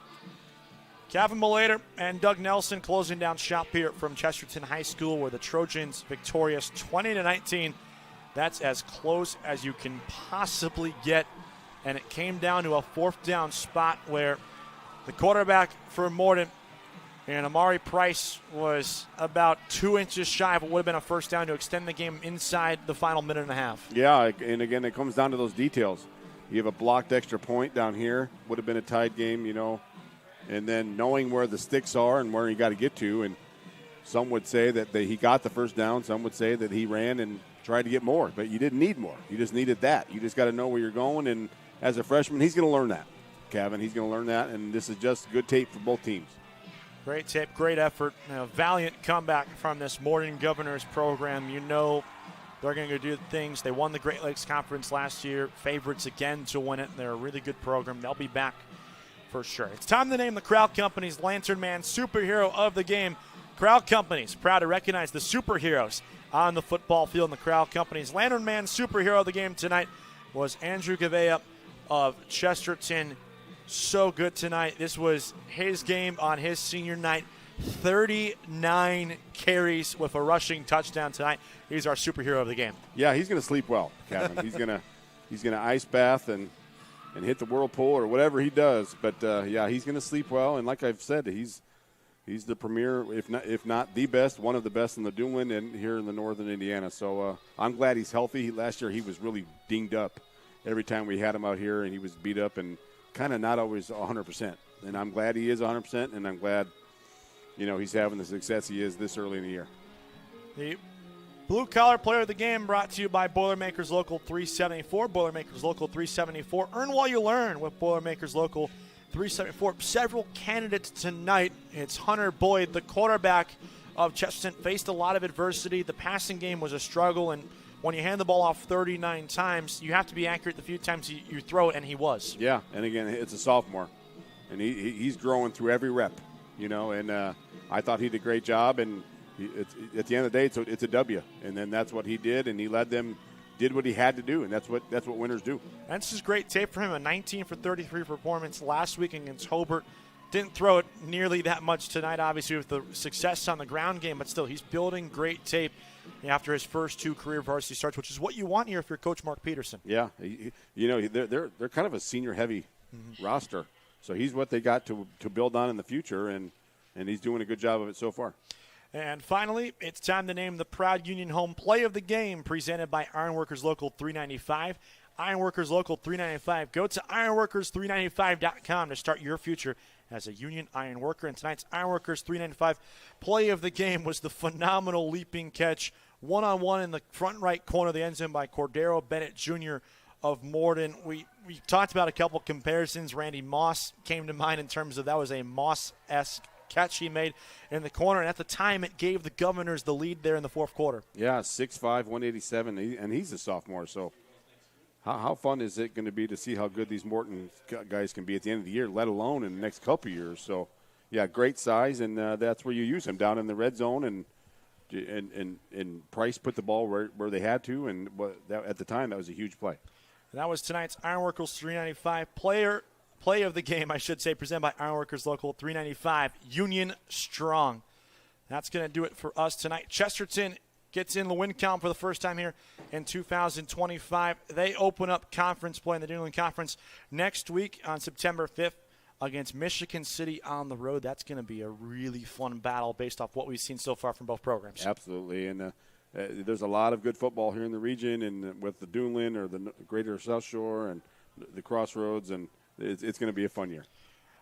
Kevin Malater and Doug Nelson closing down shop here from Chesterton High School, where the Trojans victorious 20-19. That's as close as you can possibly get. And it came down to a fourth down spot where the quarterback for Morton and Amari Price was about 2 inches shy of what would have been a first down to extend the game inside the final minute and a half. Yeah, and again, it comes down to those details. You have a blocked extra point down here, would have been a tied game, you know, and then knowing where the sticks are and where you got to get to. And some would say that he got the first down. Some would say that he ran and tried to get more, but you didn't need more. You just needed that. You just got to know where you're going. And as a freshman, he's going to learn that, Kevin. He's going to learn that, and this is just good tape for both teams. Great tape, great effort, and a valiant comeback from this Morton Governors program. You know They're going to do things. They won the Great Lakes Conference last year. Favorites again to win it. They're a really good program. They'll be back for sure. It's time to name the Crowd Company's Lantern Man Superhero of the Game. Crowd Company's proud to recognize the superheroes on the football field. And the Crowd Company's Lantern Man Superhero of the Game tonight was Andrew Gavea of Chesterton. So good tonight. This was his game on his senior night. 39 carries with a rushing touchdown tonight. He's our superhero of the game. Yeah, he's going to sleep well, Kevin. he's going to ice bath and hit the whirlpool or whatever he does. But yeah, he's going to sleep well. And like I've said, he's the premier, if not the best, one of the best in the Duneland and here in the northern Indiana. So I'm glad he's healthy. Last year he was really dinged up every time we had him out here, and he was beat up and kind of not always 100%. And I'm glad he is 100%, and I'm glad he's having the success he is this early in the year. The Blue Collar Player of the Game brought to you by Boilermakers Local 374. Boilermakers Local 374. Earn while you learn with Boilermakers Local 374. Several candidates tonight. It's Hunter Boyd, the quarterback of Chesterton, faced a lot of adversity. The passing game was a struggle, and when you hand the ball off 39 times, you have to be accurate the few times you throw it, and he was. Yeah, and again, it's a sophomore, and he's growing through every rep. And I thought he did a great job, and at the end of the day, it's a W. And then that's what he did, and he led them, did what he had to do, and that's what winners do. And this is great tape for him, a 19 for 33 performance last week against Hobart. Didn't throw it nearly that much tonight, obviously, with the success on the ground game, but still, he's building great tape after his first 2 career varsity starts, which is what you want here if you're Coach Mark Peterson. Yeah, they're kind of a senior-heavy roster. So he's what they got to build on in the future, and he's doing a good job of it so far. And finally, it's time to name the proud Union Home Play of the Game, presented by Ironworkers Local 395. Ironworkers Local 395. Go to ironworkers395.com to start your future as a Union Iron Worker. And tonight's Ironworkers 395 Play of the Game was the phenomenal leaping catch, one-on-one in the front right corner of the end zone by Cordero Bennett Jr. of Morton. We talked about a couple comparisons. Randy Moss came to mind in terms of that was a Moss-esque catch he made in the corner, and at the time it gave the Governors the lead there in the fourth quarter. Yeah, 6'5", 187, and he's a sophomore, so how fun is it going to be to see how good these Morton guys can be at the end of the year, let alone in the next couple of years. So, yeah, great size, and that's where you use him, down in the red zone, and Price put the ball where they had to, and at the time that was a huge play. And that was tonight's Ironworkers 395 play of the game, I should say, presented by Ironworkers Local 395, Union Strong. That's going to do it for us tonight. Chesterton gets in the win count for the first time here in 2025. They open up conference play in the Duneland Conference next week on September 5th against Michigan City on the road. That's going to be a really fun battle based off what we've seen so far from both programs. Absolutely, and there's a lot of good football here in the region, and with the Duneland or the Greater South Shore and the Crossroads, and it's going to be a fun year.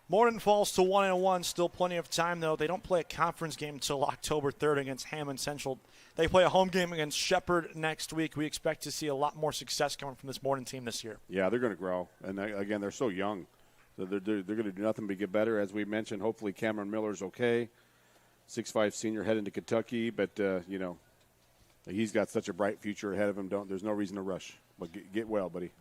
Morton falls to 1-1. Still plenty of time, though. They don't play a conference game until October 3rd against Hammond Central. They play a home game against Shepherd next week. We expect to see a lot more success coming from this Morton team this year. Yeah, they're going to grow. And, again, they're so young. So they're going to do nothing but get better. As we mentioned, hopefully Cameron Miller's okay. 6'5" senior heading to Kentucky. But, he's got such a bright future ahead of him. There's no reason to rush. But get well, buddy.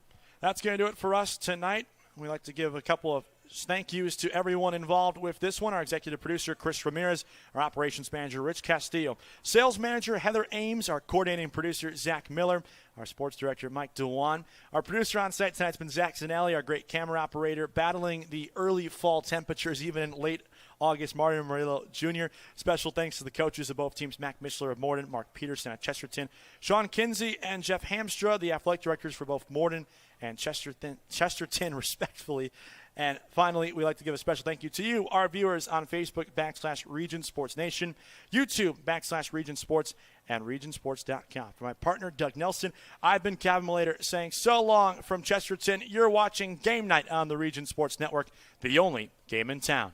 That's going to do it for us tonight. We'd like to give a couple of thank yous to everyone involved with this one. Our executive producer, Chris Ramirez. Our operations manager, Rich Castillo. Sales manager, Heather Ames. Our coordinating producer, Zach Miller. Our sports director, Mike Dewan. Our producer on site tonight's been Zach Zanelli, our great camera operator, battling the early fall temperatures, even in late August, Mario Murillo Jr. Special thanks to the coaches of both teams, Mac Mishler of Morton, Mark Peterson at Chesterton, Sean Kinsey and Jeff Hamstra, the athletic directors for both Morton and Chesterton, respectfully. And finally, we'd like to give a special thank you to you, our viewers on Facebook, /Region Sports Nation, YouTube, /Region Sports, and regionsports.com. For my partner, Doug Nelson, I've been Kevin Malater saying so long from Chesterton. You're watching Game Night on the Region Sports Network, the only game in town.